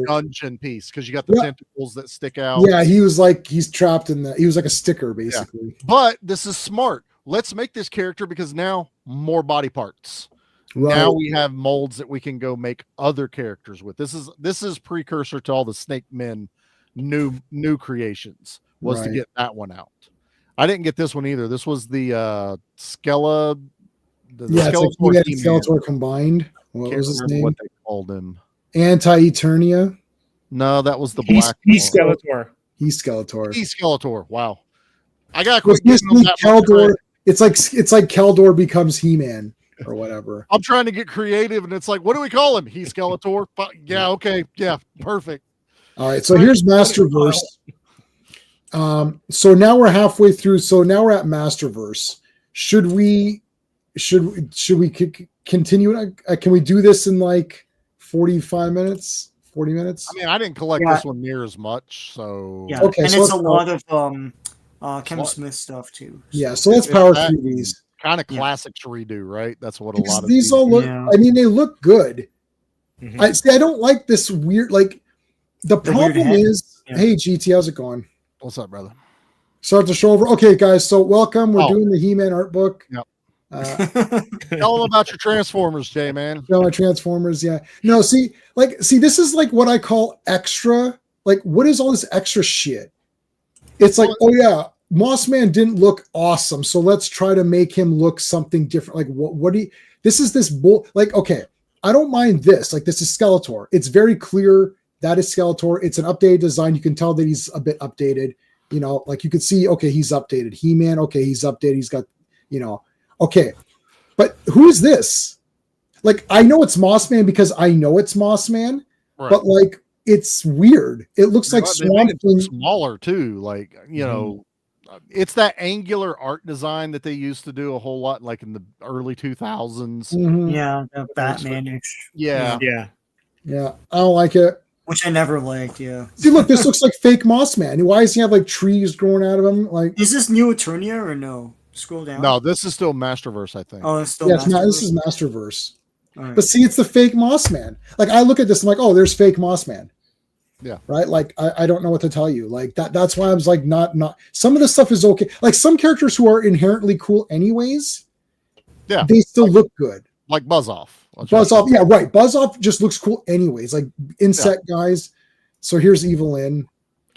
dungeon piece, because you got the tentacles that stick out. Yeah, he was like he's trapped in he was like a sticker basically. Yeah. But this is smart. Let's make this character because now more body parts. Right. Now we have molds that we can go make other characters with. This is precursor to all the Snake Men new creations was to get that one out. I didn't get this one either. This was the Skeletor. Skeletor combined. What was his name? What they called him? Anti-Eternia. No, that was the black. He's Skeletor. He's Skeletor. Wow. I got quick. Keldor. It's like Keldor becomes He-Man or whatever. I'm trying to get creative, and it's like, what do we call him? He's Skeletor. Yeah. Okay. Yeah. Perfect. All right. So here's Masterverse. So now we're halfway through. So now we're at Masterverse. Should we continue? Can we do this in like 45 minutes? 40 minutes? I mean, I didn't collect this one near as much. So yeah. Okay. And it's a lot of Kevin Smith stuff too. So. Yeah. So let's power through these. Kind of classic to redo, right? That's what a lot of these all look. Yeah. I mean, they look good. Mm-hmm. I don't like this weird. Like the problem is, hey GT, how's it going? What's up, brother? Start the show over. Okay, guys. So welcome. We're doing the He-Man art book. Yep. Tell them about your Transformers, Jay, man. My Transformers, yeah. No, see, this is like what I call extra. Like, what is all this extra shit? It's like, oh yeah, Mossman didn't look awesome, so let's try to make him look something different. Like, what do you? This is this bull. Like, okay, I don't mind this. Like, this is Skeletor. It's very clear that is Skeletor. It's an updated design. You can tell that he's a bit updated. You know, like you could see, okay, he's updated. He-Man, okay, he's updated. He's got, you know, okay. But who is this? Like, I know it's Mossman because I know it's Mossman, right. But like, it's weird. It looks like Swamp Thing. Smaller too. Like, you know, it's that angular art design that they used to do a whole lot, like in the early 2000s. Mm-hmm. Yeah, the Batman-ish. Yeah. I don't like it. Which I never liked, yeah. See, look, this looks like fake Mossman. Why does he have like trees growing out of him? Like, is this New Eternia or no? Scroll down. No, this is still Masterverse, I think. Oh, it's still Masterverse? Not, this is Masterverse. Right. But see, it's the fake Mossman. Like, I look at this, I'm like, oh, there's fake Mossman. Yeah. Right. Like, I don't know what to tell you. Like that's why I was like, not. Some of the stuff is okay. Like some characters who are inherently cool, anyways. Yeah. They still look good. Like Buzz-Off. Yeah, right. Buzz-Off just looks cool, anyways. Like insect guys. So here's Evelyn.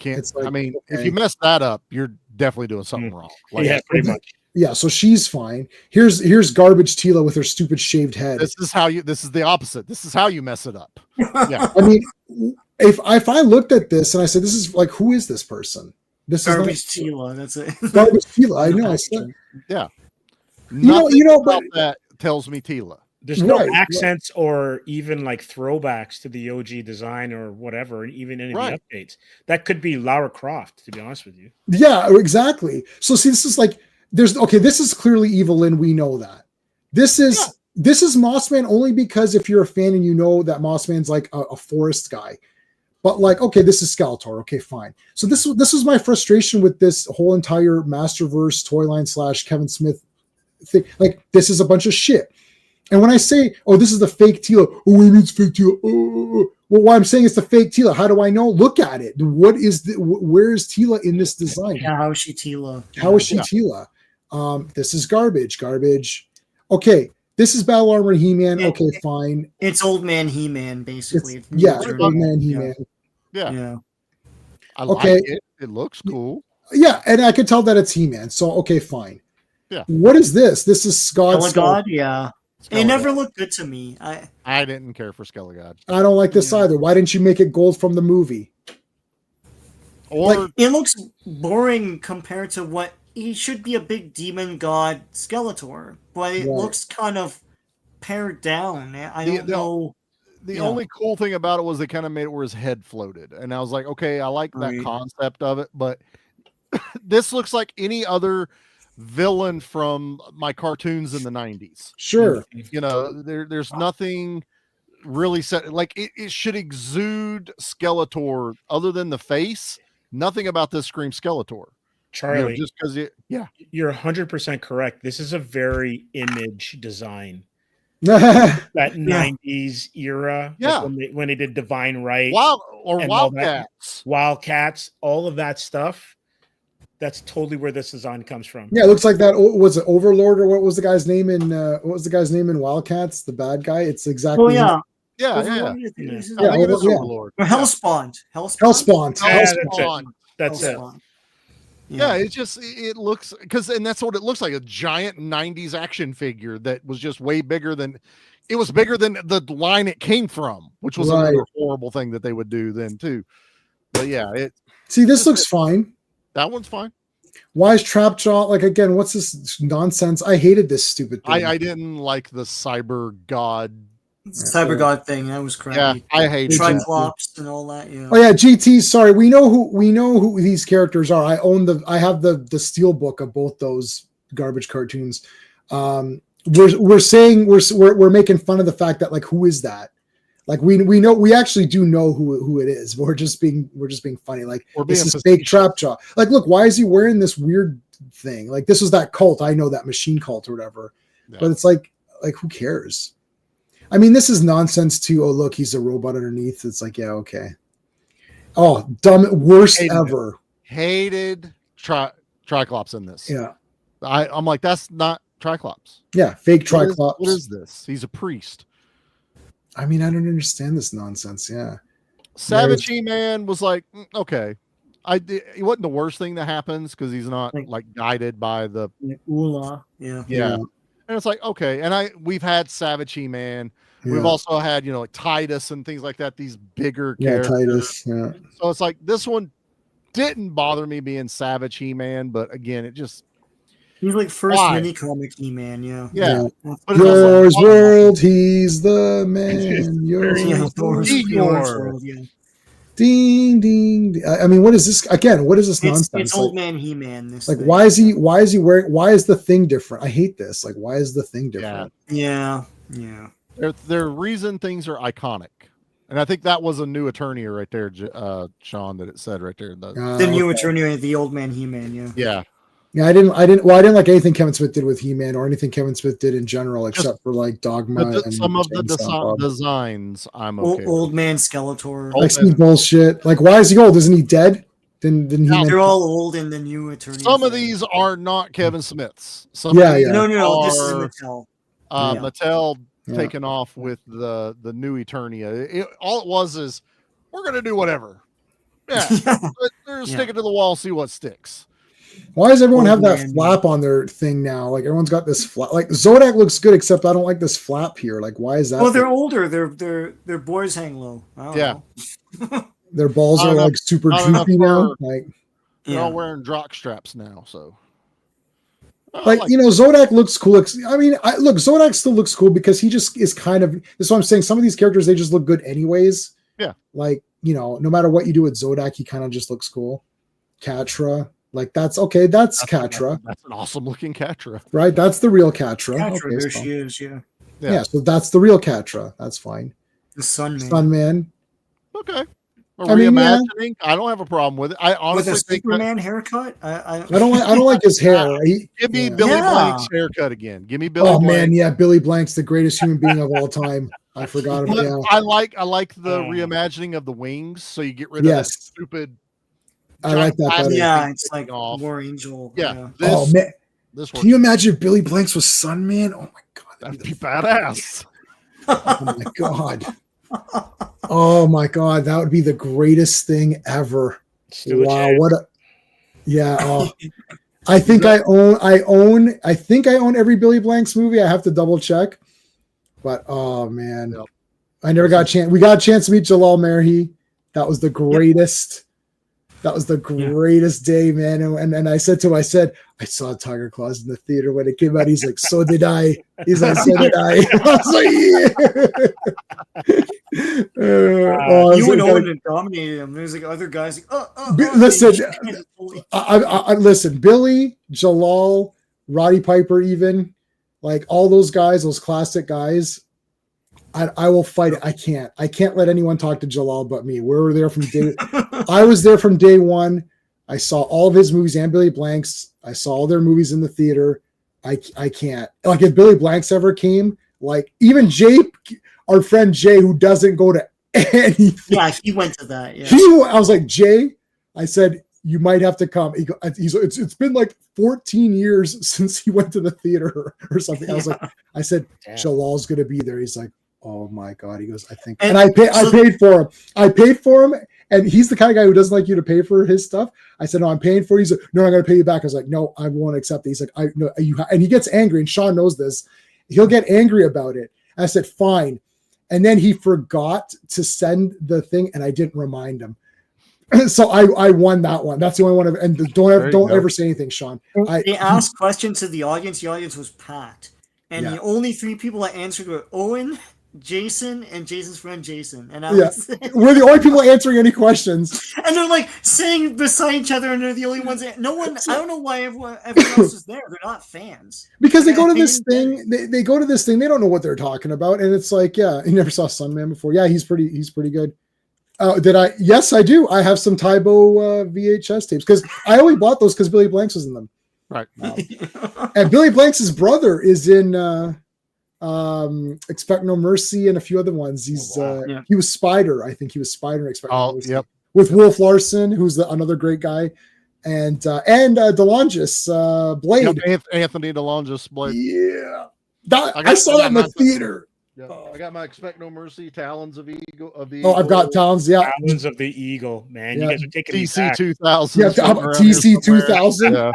Like, I mean, okay. If you mess that up, you're definitely doing something wrong. Like, yeah, pretty much. Yeah, so she's fine. Here's garbage Tila with her stupid shaved head. This is the opposite. This is how you mess it up. Yeah. I mean, if I looked at this and I said, this is like, who is this person? This garbage is Tila. That's it. Garbage Tila. I know. I said, yeah. You know, but that tells me Tila. There's no accents or even like throwbacks to the OG design or whatever, even any of the updates. That could be Lara Croft, to be honest with you. Yeah, exactly. So see, this is like this is clearly Evelyn. We know that. This is Mossman only because if you're a fan and you know that Mossman's like a forest guy. But like, okay, this is Skeletor. Okay, fine. So this was my frustration with this whole entire Masterverse toy line / Kevin Smith thing. Like, this is a bunch of shit. And when I say, oh, this is the fake Tila, oh, what do you mean it's fake Tila? Well, why I'm saying it's the fake Tila, how do I know? Look at it. Where is Tila in this design? Yeah, how is she Tila? How is she Tila? This is garbage. Okay, this is Battle Armor He-Man. Okay, fine. It's Old Man He-Man, basically. Old Man He-Man. Yeah. I like it. It looks cool. Yeah, and I can tell that it's He-Man. So, okay, fine. Yeah. What is this? This is God, yeah. It never looked good to me. I didn't care for Skelegod. I don't like this either. Why didn't you make it gold from the movie? Or like, it looks boring compared to what he should be, a big demon god Skeletor, but it looks kind of pared down. I don't know. The only cool thing about it was they kind of made it where his head floated, and I was like, okay, I like that concept of it, but this looks like any other villain from my cartoons in the 90s. Sure. You know, there's nothing really set, like it should exude Skeletor other than the face. Nothing about this screams Skeletor. Charlie, you know, just because you're 100% correct. This is a very image design. That 90s era. Yeah. Like when they did Divine Right. Wildcats, all of that stuff. That's totally where this design comes from. Yeah, it looks like that. Was it Overlord or what was the guy's name in Wildcats? The bad guy. It's exactly. Oh yeah, Overlord. Or Hellspawn. That's it. Yeah, it looks and that's what it looks like, a giant 90s action figure that was just way bigger than the line it came from, which was another horrible thing that they would do then too. But yeah, this looks fine. That one's fine. Why is Trapjaw like again? What's this nonsense? I hated this stupid thing. I didn't like the cyber god thing. That was crappy. Yeah, I hate Triclops and all that. Yeah. Oh yeah, GT. Sorry, we know who these characters are. I have the steel book of both those garbage cartoons. We're saying we're making fun of the fact that like, who is that? Like we actually do know who it is. We're just being funny. Like, this is fake Trapjaw. Like, look, why is he wearing this weird thing? Like, this was that cult. I know, that machine cult or whatever. Yeah. But it's like who cares? I mean, this is nonsense too. Oh, look, he's a robot underneath. It's like, yeah, okay. Oh, dumb, worst ever. Hated Triclops in this. Yeah. I'm like, that's not Triclops. Yeah, fake What Triclops. What is this? He's a priest. I mean, I don't understand this nonsense. Yeah. Savage He-Man was like, okay. It wasn't the worst thing that happens because he's not like guided by the Ula. Yeah. And it's like, okay. And we've had Savage He-Man. Yeah. We've also had, like Titus and things like that, these bigger characters. Titus. Yeah. So it's like this one didn't bother me being Savage He-Man, but again, it just he's like first mini comic He-Man, yeah. But Yours world, he's the man. Yours world, Ding ding. I mean, what is this again? What is this nonsense? It's old man He-Man. This like, why is he wearing? Why is the thing different? I hate this. Like, why is the thing different? Yeah. Their reason things are iconic, and I think that was a new attorney right there, Sean. That it said right there. The new attorney, the old man He-Man. Yeah. Yeah, I didn't like anything Kevin Smith did with He-Man or anything Kevin Smith did in general, except for like Dogma and some of the designs. I'm okay. Old man Skeletor. Like some bullshit. Like, why is he old? Isn't he dead? Then He-Man. They're all old in the new attorney. Some of these are not Kevin Smith's. No, this is Mattel. Mattel taken off with the new Eternia. All it was is we're gonna do whatever. Yeah, they're sticking to the wall, see what sticks. Why does everyone have that flap on their thing now? Like everyone's got this flap. Like Zodak looks good, except I don't like this flap here. Like, why is that? Well, they're older. Their boys hang low. I don't know. Their balls are like super droopy now. Like they're all wearing jock straps now. So, like Zodak looks cool. I mean, look, Zodak still looks cool because he just is kind of. That's what I'm saying. Some of these characters they just look good anyways. Yeah. Like no matter what you do with Zodak, he kind of just looks cool. Catra. Like that's okay. That's Catra. That's an awesome looking Catra, right? That's the real Catra. Okay, there she is. Yeah. So that's the real Catra. That's fine. The Sunman. Okay. Reimagining. I don't have a problem with it. I honestly with a think Superman haircut. I don't like his hair. Give me Billy Blank's haircut again. Give me Billy. Oh Blank. man, yeah, Billy Blank's the greatest human being of all time. I forgot about it. I like the reimagining of the wings, so you get rid of that stupid. I like that better. Yeah, it's like War Angel. Yeah. Oh man, can you imagine if Billy Blanks was Sunman? Oh my god, that'd be badass. Oh my god. Oh my god, that would be the greatest thing ever. Wow, what a I think I own every Billy Blanks movie. I have to double check. But oh man. Yep. I never got a chance. We got a chance to meet Jalal Merhi. That was the greatest. That was the greatest day, man. And I said to him, I saw Tiger Claws in the theater when it came out. He's like, so did I. He's like, so did I. I was like, yeah. You and Owen and dominated him. There's like other guys like, listen, listen, Billy, Jalal, Roddy Piper, even like all those guys, those classic guys. I will fight it. I can't let anyone talk to Jalal but me. We were there from day. I was there from day one. I saw all of his movies and Billy Blank's. I saw all their movies in the theater. I can't. Like if Billy Blank's ever came, like even Jay, our friend Jay, who doesn't go to anything. Yeah, he went to that. Yeah. I was like, Jay, I said, you might have to come. It's been like 14 years since he went to the theater or something. I said, Jalal's going to be there. He's like, oh my god, he goes, I think, and I paid for him. I paid for him, and he's the kind of guy who doesn't like you to pay for his stuff. I said, no, I'm paying for it. He's like, no, I'm going to pay you back. I was like, no, I won't accept it. He's like, and he gets angry, and Sean knows this. He'll get angry about it. And I said, fine, and then he forgot to send the thing, and I didn't remind him. So I won that one. That's the only one. And don't ever say anything, Sean. They asked questions to the audience. The audience was packed, and the only three people that answered were Owen, Jason, and Jason's friend Jason. And we're the only people answering any questions. And they're like sitting beside each other, and they're the only ones. No one. I don't know why everyone else is there. They're not fans because they go to this thing. They go to this thing. They don't know what they're talking about, and it's like, yeah, you never saw Sunman before. Yeah, he's pretty good. Did I? Yes, I do. I have some Tybo VHS tapes because I only bought those because Billy Blanks was in them. Right. And Billy Blanks' brother is in Expect No Mercy and a few other ones. He's he was Spider. I think he was Spider in Expect No Mercy. Yep. With Wolf Larson, who's another great guy. DeLongis Blade. Yep, Anthony DeLongis Blade. Yeah, I saw that in the theater. Yeah, I got my Expect No Mercy, Talons of Eagle I've got Talons. Yeah, Talons of the Eagle. Man, Yeah. you guys are taking me TC back. 2000. Yeah, TC 2000. Yeah,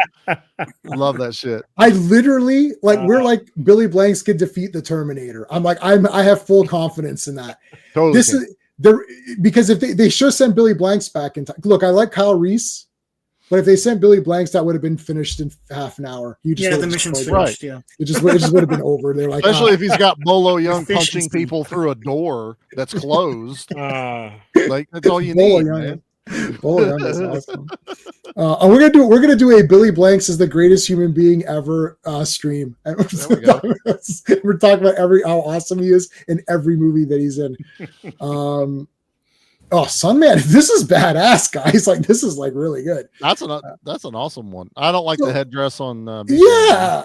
love that shit. I literally we're like Billy Blanks could defeat the Terminator. I'm like I have full confidence in that. Totally. This is there because if they should send Billy Blanks back in time. Look, I like Kyle Reese. But if they sent Billy Blanks, that would have been finished in half an hour. The mission's finished. Yeah, it just would have been over. They're like, especially if he's got Bolo Young punching people through a door that's closed. Like that's all you need, man. Bolo Young is awesome. And we're gonna do a Billy Blanks is the greatest human being ever stream. And we're talking about how awesome he is in every movie that he's in. Oh, Sunman, this is badass, guys. Like, this is like really good. That's an awesome one. I don't like the headdress on yeah.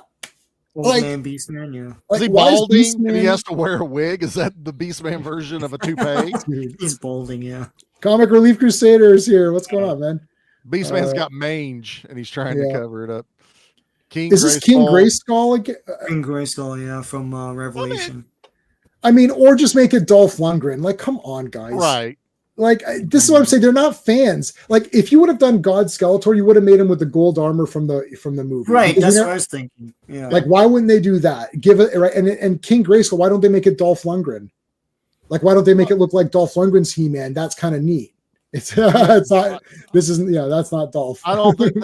Like Beastman, yeah. Is he balding and he has to wear a wig? Is that the Beastman version of a toupee? He's balding, yeah. Comic Relief Crusaders here. What's going on, man? Beastman's got mange and he's trying to cover it up. Is this King Grayskull again? King Grayskull, yeah, from Revelation. I mean, or just make it Dolph Lundgren. Like, come on, guys. Right. Like, this is what I'm saying. They're not fans. Like, if you would have done God Skeletor, you would have made him with the gold armor from the movie. Right. That's what I was thinking. Yeah. Like, why wouldn't they do that? Give it right. And King Grayskull, why don't they make it Dolph Lundgren? Like, why don't they make it look like Dolph Lundgren's He-Man? That's kind of neat. It's not. This isn't. Yeah, that's not Dolph. I don't think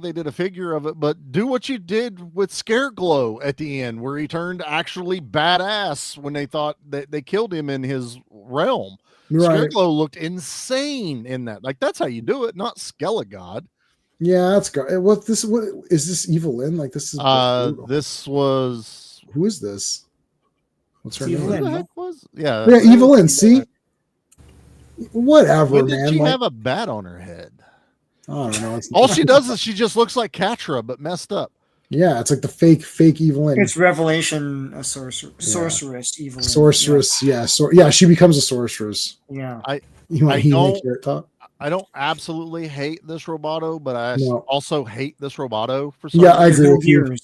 they did a figure of it, but do what you did with Scareglow at the end, where he turned actually badass when they thought that they killed him in his realm. Right. Scareglow looked insane in that. Like, that's how you do it, not Skelegod. Yeah, that's good. What is this Evil Lynn? Like, this is this was who is this? What's her name? Who the heck was? Yeah, Evil Lynn. See, whatever, when did man. She have a bat on her head. I don't know. All she does is she just looks like Catra, but messed up. Yeah, it's like the fake Evil Lynn. It's Revelation, a sorceress, Evil Lynn. Sorceress, yeah. She becomes a sorceress. Yeah. I don't absolutely hate this Roboto, but I also hate this Roboto for some reason. I agree with you.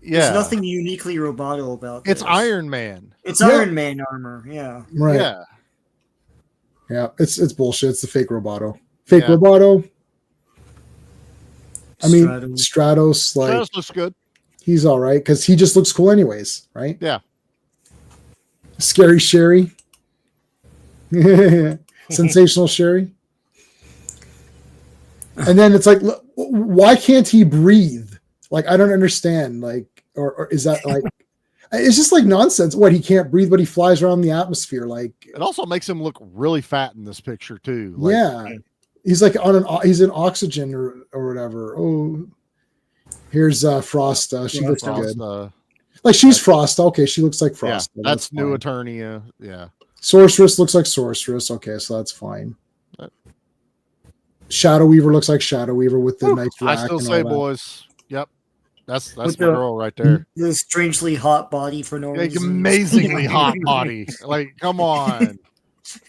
Yeah. There's nothing uniquely Roboto about this. It's Iron Man. It's Iron Man armor, yeah. Right. Yeah. Yeah, it's bullshit. It's the fake Roboto. Fake Roboto. I mean, Stratos, like, Stratos looks good. He's all right because he just looks cool, anyways, right? Yeah. Scary Sherry, Sensational Sherry, and then it's like, why can't he breathe? Like, I don't understand. Like, or is that like? It's just like nonsense. What, he can't breathe, but he flies around the atmosphere. Like, it also makes him look really fat in this picture too. Like, yeah. He's like he's in oxygen or whatever. Oh, here's Frosta. She looks good. Like, she's Frosta. Okay, she looks like Frosta. Yeah, that's New Eternia. Yeah. Sorceress looks like Sorceress. Okay, so that's fine. Shadow Weaver looks like Shadow Weaver with the nice rack. I still say, boys. Yep. That's my girl right there. The strangely hot body for no reason. Amazingly hot body. Like, come on.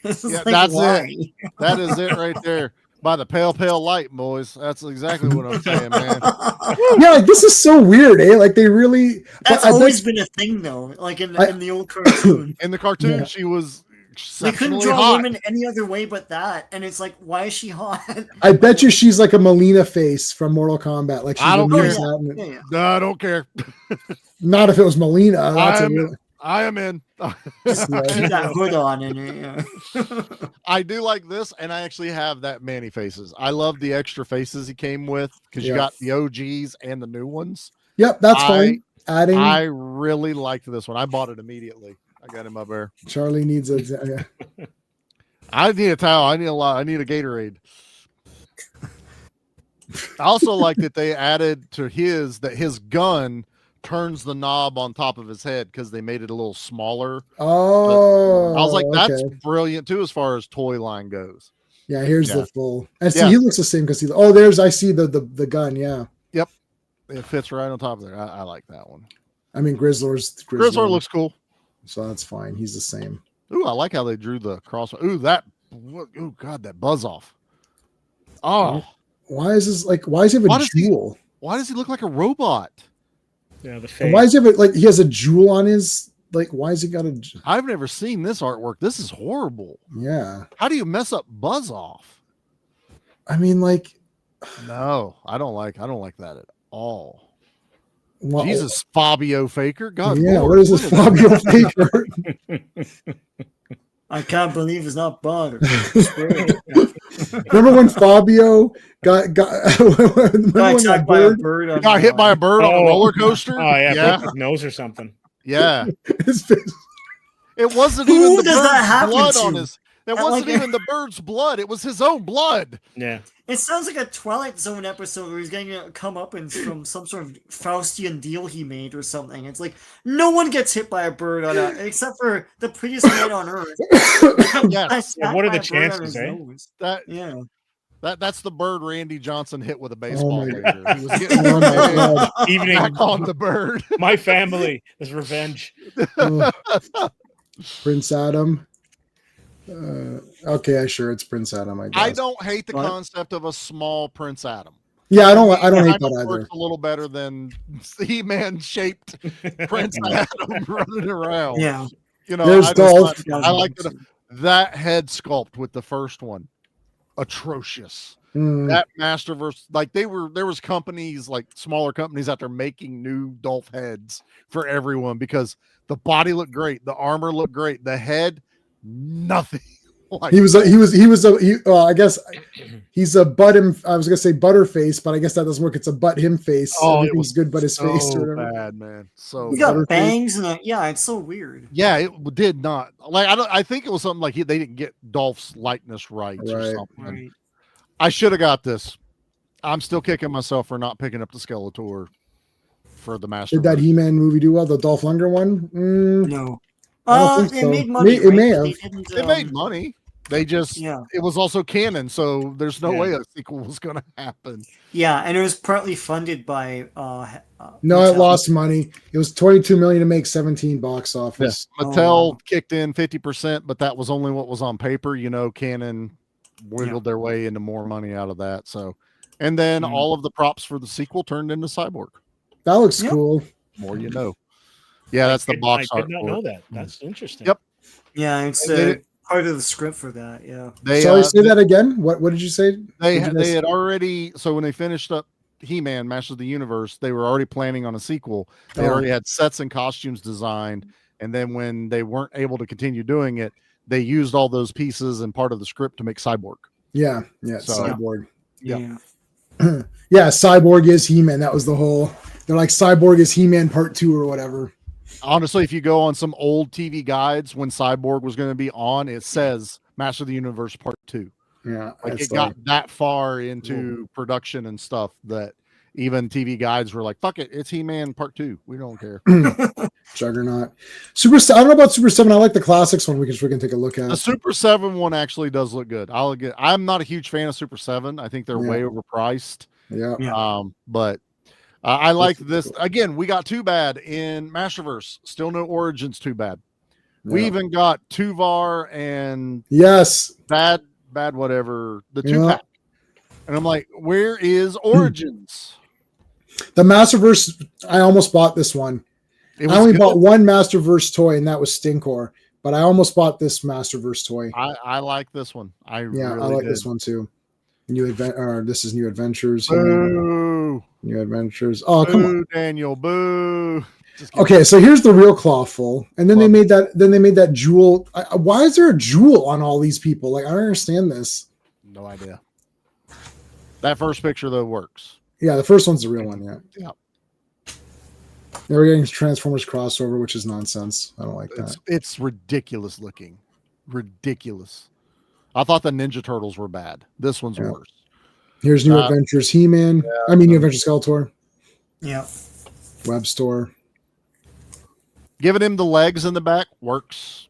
Yeah, that's it. That is it right there. By the pale light, boys. That's exactly what I'm saying, man. Yeah, like, this is so weird, eh? Like, they really. That's always been a thing, though. Like in the old cartoon. In the cartoon, she was. They couldn't draw women any other way but that, and it's like, why is she hot? I bet you she's like a Melina face from Mortal Kombat. Like, I don't care. No, I don't care. Not if it was Melina. I am in. Just keep that hood on in it. Yeah. I do like this, and I actually have that Manny faces. I love the extra faces he came with because you got the OGs and the new ones. Yep, that's fine. Adding. I really liked this one. I bought it immediately. I got him up there. Charlie needs a. I need a towel. I need a lot. I need a Gatorade. I also like that they added to that his gun turns the knob on top of his head because they made it a little smaller. Oh, I was like, that's brilliant too, as far as toy line goes. Yeah, here's the full. And see, he looks the same because I see the gun. Yeah. Yep. It fits right on top of there. I like that one. I mean, Grizzlor looks cool. So that's fine. He's the same. Ooh, I like how they drew the cross. Ooh, God, that buzz off. Oh, Why is this like? Why does he have a jewel? Why does he look like a robot? Yeah, the face. And why does he have like he has a jewel on his like? Why has he got a? I've never seen this artwork. This is horrible. Yeah. How do you mess up Buzz off? I mean, like, no, I don't like that at all. Well, Jesus, Fabio Faker. God, yeah. Lord, What is this Fabio Faker? I can't believe it's not butter. Remember when Fabio got attacked by a bird? He got hit by a bird on a roller coaster. Oh yeah, broke his nose or something. Yeah. It wasn't Who even the does that bird's happen blood to? on his. It wasn't even the bird's blood. It was his own blood. Yeah. It sounds like a Twilight Zone episode where he's getting a comeuppance from some sort of Faustian deal he made or something. It's like no one gets hit by a bird on that except for the prettiest man on earth. Yes. Yeah, what are the chances, eh? That's the bird Randy Johnson hit with a baseball laser. He was getting Evening back on the bird. My family is revenge. Prince Adam. Okay, sure, it's Prince Adam. I guess. I don't hate the concept of a small Prince Adam. Yeah, I don't hate that either. A little better than He-Man shaped Prince Adam running around. Yeah, you know, there's Dolph. I like that head sculpt with the first one. Atrocious. That Masterverse, like there was companies, like smaller companies out there making new Dolph heads for everyone because the body looked great, the armor looked great, the head, nothing. Like I guess he's a I was gonna say Butterface, but I guess that doesn't work. It's a butt him face. Oh, everything's good but his face. Or whatever. Bad, man. So he got bangs and it's so weird. Yeah, it did not. Like I think it was something like they didn't get Dolph's likeness right or something. Right. I should have got this. I'm still kicking myself for not picking up the Skeletor for the Master. Did that He-Man movie do well? The Dolph Lundgren one? No. I don't think it so. made money. It may have. It made money. They just, it was also canon, so there's no way a sequel was going to happen. Yeah, and it was partly funded by. No, it lost money. It was $22 million to make 17 box office. Yeah. Mattel kicked in 50%, but that was only what was on paper. You know, Canon wiggled their way into more money out of that. So, and then all of the props for the sequel turned into Cyborg. That looks cool. More you know. Yeah, that's the box art. I did not know that. That's interesting. Yep. Yeah, it's part of the script for that. Yeah. Sorry, say that again. What did you say? They had already. So when they finished up He-Man, Masters of the Universe, they were already planning on a sequel. They already had sets and costumes designed, and then when they weren't able to continue doing it, they used all those pieces and part of the script to make Cyborg. Yeah, So, Cyborg. Yeah. Yeah, Cyborg is He-Man. That was the whole. They're like Cyborg is He-Man Part 2 or whatever. Honestly, if you go on some old TV guides when Cyborg was going to be on, it says Master of the Universe Part 2. Yeah, like it got that far into production and stuff that even TV guides were like, "Fuck it, it's He-Man Part 2. We don't care." Juggernaut, I don't know about Super 7. I like the classics one. We can take a look at. The Super 7 one actually does look good. I'm not a huge fan of Super 7. I think they're way overpriced. Yeah. But I like this. Again, we got Too Bad in Masterverse. Still no Origins Too Bad. We even got Tuvar and bad whatever, the 2-pack. And I'm like, where is Origins? The Masterverse, I almost bought this one. I only bought one Masterverse toy, and that was Stinkor. But I almost bought this Masterverse toy. I like this one. I like this one too. This is New Adventures. Boo. New Adventures. Oh, come on, Daniel. Boo. Okay, so here's the real Clawful, and then they made that. Then they made that jewel. Why is there a jewel on all these people? Like, I don't understand this. No idea. That first picture though works. Yeah, the first one's the real one. Yeah. They were getting Transformers crossover, which is nonsense. I don't like that. It's ridiculous looking. Ridiculous. I thought the Ninja Turtles were bad. This one's worse. Here's New Adventures He-Man. New Adventures Skeletor. Yeah. Web Store. Giving him the legs in the back works.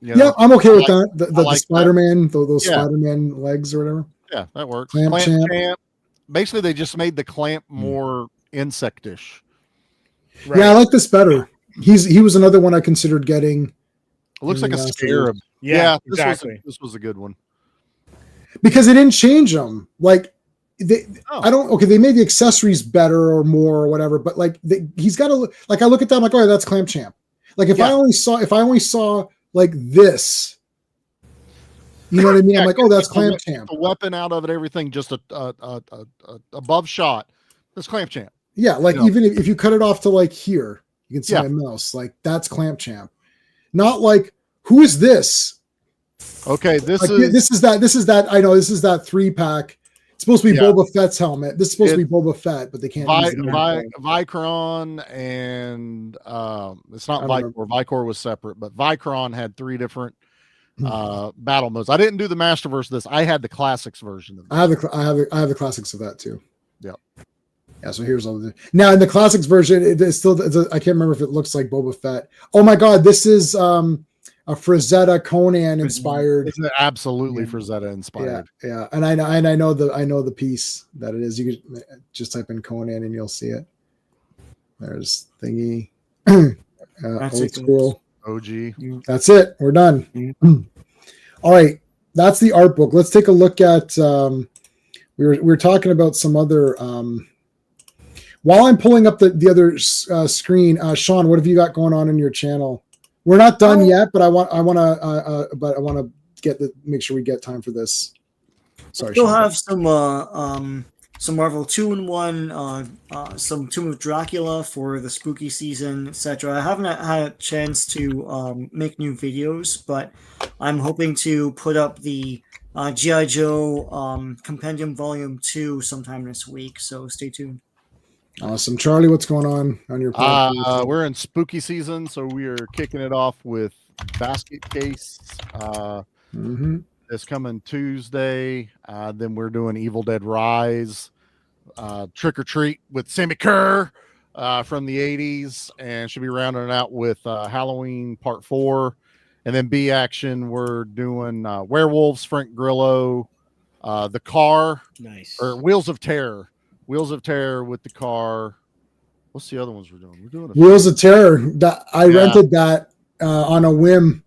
I'm okay with that. The Spider-Man, those Spider-Man legs or whatever. Yeah, that works. Clamp Champ. Basically, they just made the Clamp more insectish. Right. Yeah, I like this better. He was another one I considered getting. It looks like a scarab. Yeah, this exactly. This was a good one. Because they didn't change him. Like, I don't. Okay, they made the accessories better or more or whatever, but like he's got to like. I look at that, I'm like, oh, yeah, that's Clamp Champ. Like if I only saw like this, you know what I mean? I'm like, oh, that's Clamp Champ. The weapon out of it, everything, just a above shot. That's Clamp Champ. Yeah, like even if you cut it off to like here, you can see my mouse. Like that's Clamp Champ. Not like who is this? Okay, this is that. I know this is that 3-pack. It's supposed to be Boba Fett's helmet. This is supposed to be Boba Fett, but they can't use Vicron and it's not Vicor. Vicor was separate, but Vicron had 3 different battle modes. I didn't do the Masterverse of this. I had the classics version of this. I have the classics of that tue. Yep. Yeah, so here's all the now in the classics version, it's still I can't remember if it looks like Boba Fett. Oh my god, this is a Frazetta Conan inspired. It's absolutely Frazetta inspired. Yeah. And I know the piece that it is. You could just type in Conan and you'll see it. There's thingy. Old school. OG. That's it. We're done. All right. That's the art book. Let's take a look at we were talking about some other while I'm pulling up the other screen, Sean, what have you got going on in your channel? We're not done yet, but I want to make sure we get time for this. Sorry, Still have some Marvel 2-in-1, some Tomb of Dracula for the spooky season, etc. I haven't had a chance to make new videos, but I'm hoping to put up the G.I. Joe Compendium Volume 2 sometime this week. So stay tuned. Awesome. Charlie, what's going on your podcast? We're in spooky season, so we are kicking it off with Basket Case this coming Tuesday. Then we're doing Evil Dead Rise, Trick or Treat with Sammy Kerr from the 80s, and should be rounding it out with Halloween Part 4. And then B Action, we're doing Werewolves, Frank Grillo, The Car, or Wheels of Terror. Wheels of Terror with The Car. What's the other ones we're doing? We're doing Wheels of Terror. I rented that on a whim,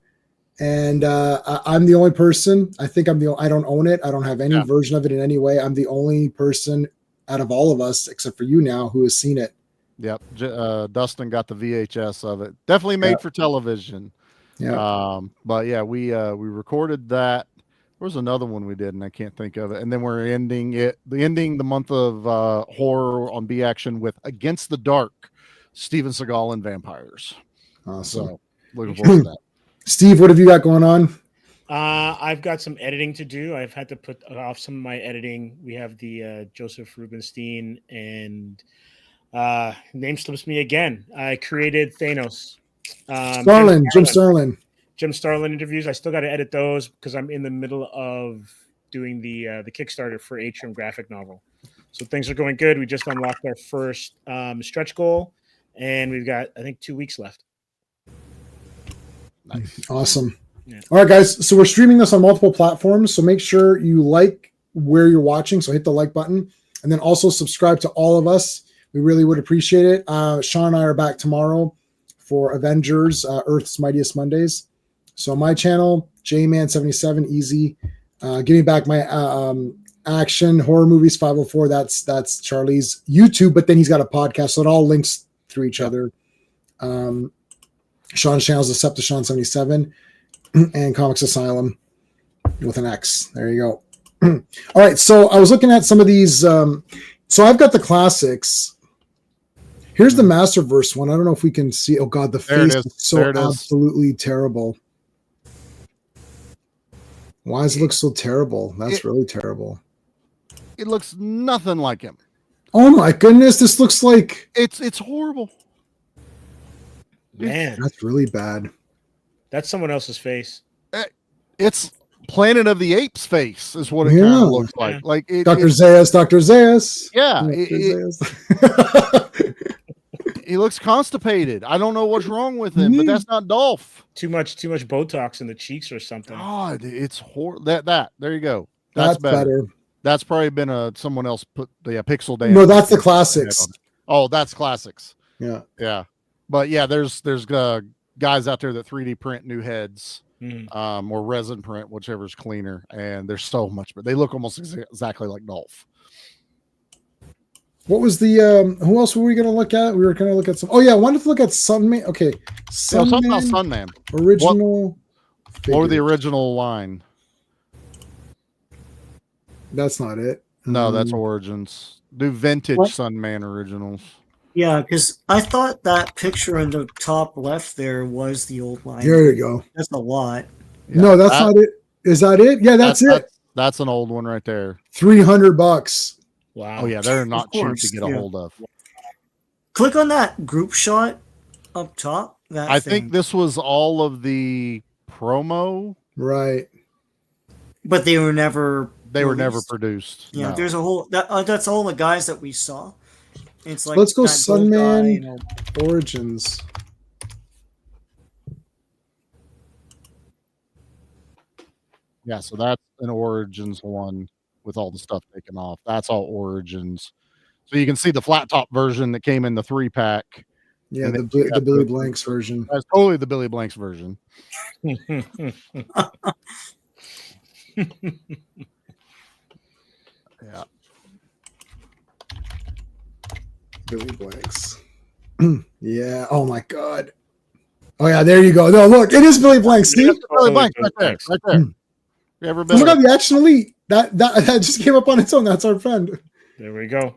and I'm the only person. I think I don't own it. I don't have any version of it in any way. I'm the only person out of all of us, except for you now, who has seen it. Yep. Dustin got the VHS of it. Definitely made for television. Yeah. But yeah, we recorded that. There was another one we did, and I can't think of it. And then we're ending the month of horror on B Action with Against the Dark, Steven Seagal and Vampires. Awesome. So, looking forward to that. Steve, what have you got going on? I've got some editing to do. I've had to put off some of my editing. We have the Joseph Rubinstein and name slips me again. I created Thanos. Jim Starlin interviews. I still got to edit those because I'm in the middle of doing the Kickstarter for Atrium graphic novel. So things are going good. We just unlocked our first stretch goal, and we've got, I think, 2 weeks left. Nice. Awesome. Yeah. All right, guys. So we're streaming this on multiple platforms. So make sure you like where you're watching. So hit the like button, and then also subscribe to all of us. We really would appreciate it. Sean and I are back tomorrow for Avengers Earth's Mightiest Mondays. So my channel, JMan77, easy. Give me back my action horror movies 504. That's Charlie's YouTube, but then he's got a podcast, so it all links through each other. Sean's channel is Decepticon77 and Comics Asylum with an X. There you go. All right, so I was looking at some of these. So I've got the classics. Here's the Masterverse one. I don't know if we can see. Oh God, the face is so absolutely terrible. Why does it look so terrible? That's really terrible. It looks nothing like him. Oh my goodness, this looks like it's horrible. Man, that's really bad. That's someone else's face. It's Planet of the Apes face is what it kind of looks like. Like Dr. Zayas. Yeah. He looks constipated. I don't know what's wrong with him, but that's not Dolph. Too much Botox in the cheeks or something. God, it's horrible. That there you go. That's better. That's probably been someone else put the pixel down. No, that's the classics. Oh, that's classics. Yeah. But yeah, there's guys out there that 3D print new heads, or resin print, whichever's cleaner, and there's so much, but they look almost exactly like Dolph. What was the who else were we going to look at? We were going to look at some. Oh yeah, I wanted to look at Sunman. Okay, Something about Sunman. Original. What were the original line? That's not it. No, that's Origins. Do vintage Sunman originals. Yeah, because I thought that picture in the top left there was the old line. There you go. That's a lot. Yeah, no, that's not it. Is that it? Yeah, that's it. That's an old one right there. $300. Wow. Oh yeah, they're not cheap to get a hold of. Click on that group shot up top. I think this was all of the promo. Right. But they were never produced. Yeah, no. there's a whole that's all the guys that we saw. It's like let's go Sunman Origins. Yeah, so that's an Origins one with all the stuff taken off. That's all Origins. So you can see the flat top version that came in the 3-pack. Yeah, the Billy Blanks version. That's totally the Billy Blanks version. Yeah. Billy Blanks. Yeah. Oh my God. Oh yeah, there you go. No, look, it is Billy Blanks. See? Billy Blanks right there. Right there. Look at the Action Elite. That just came up on its own. That's our friend. There we go.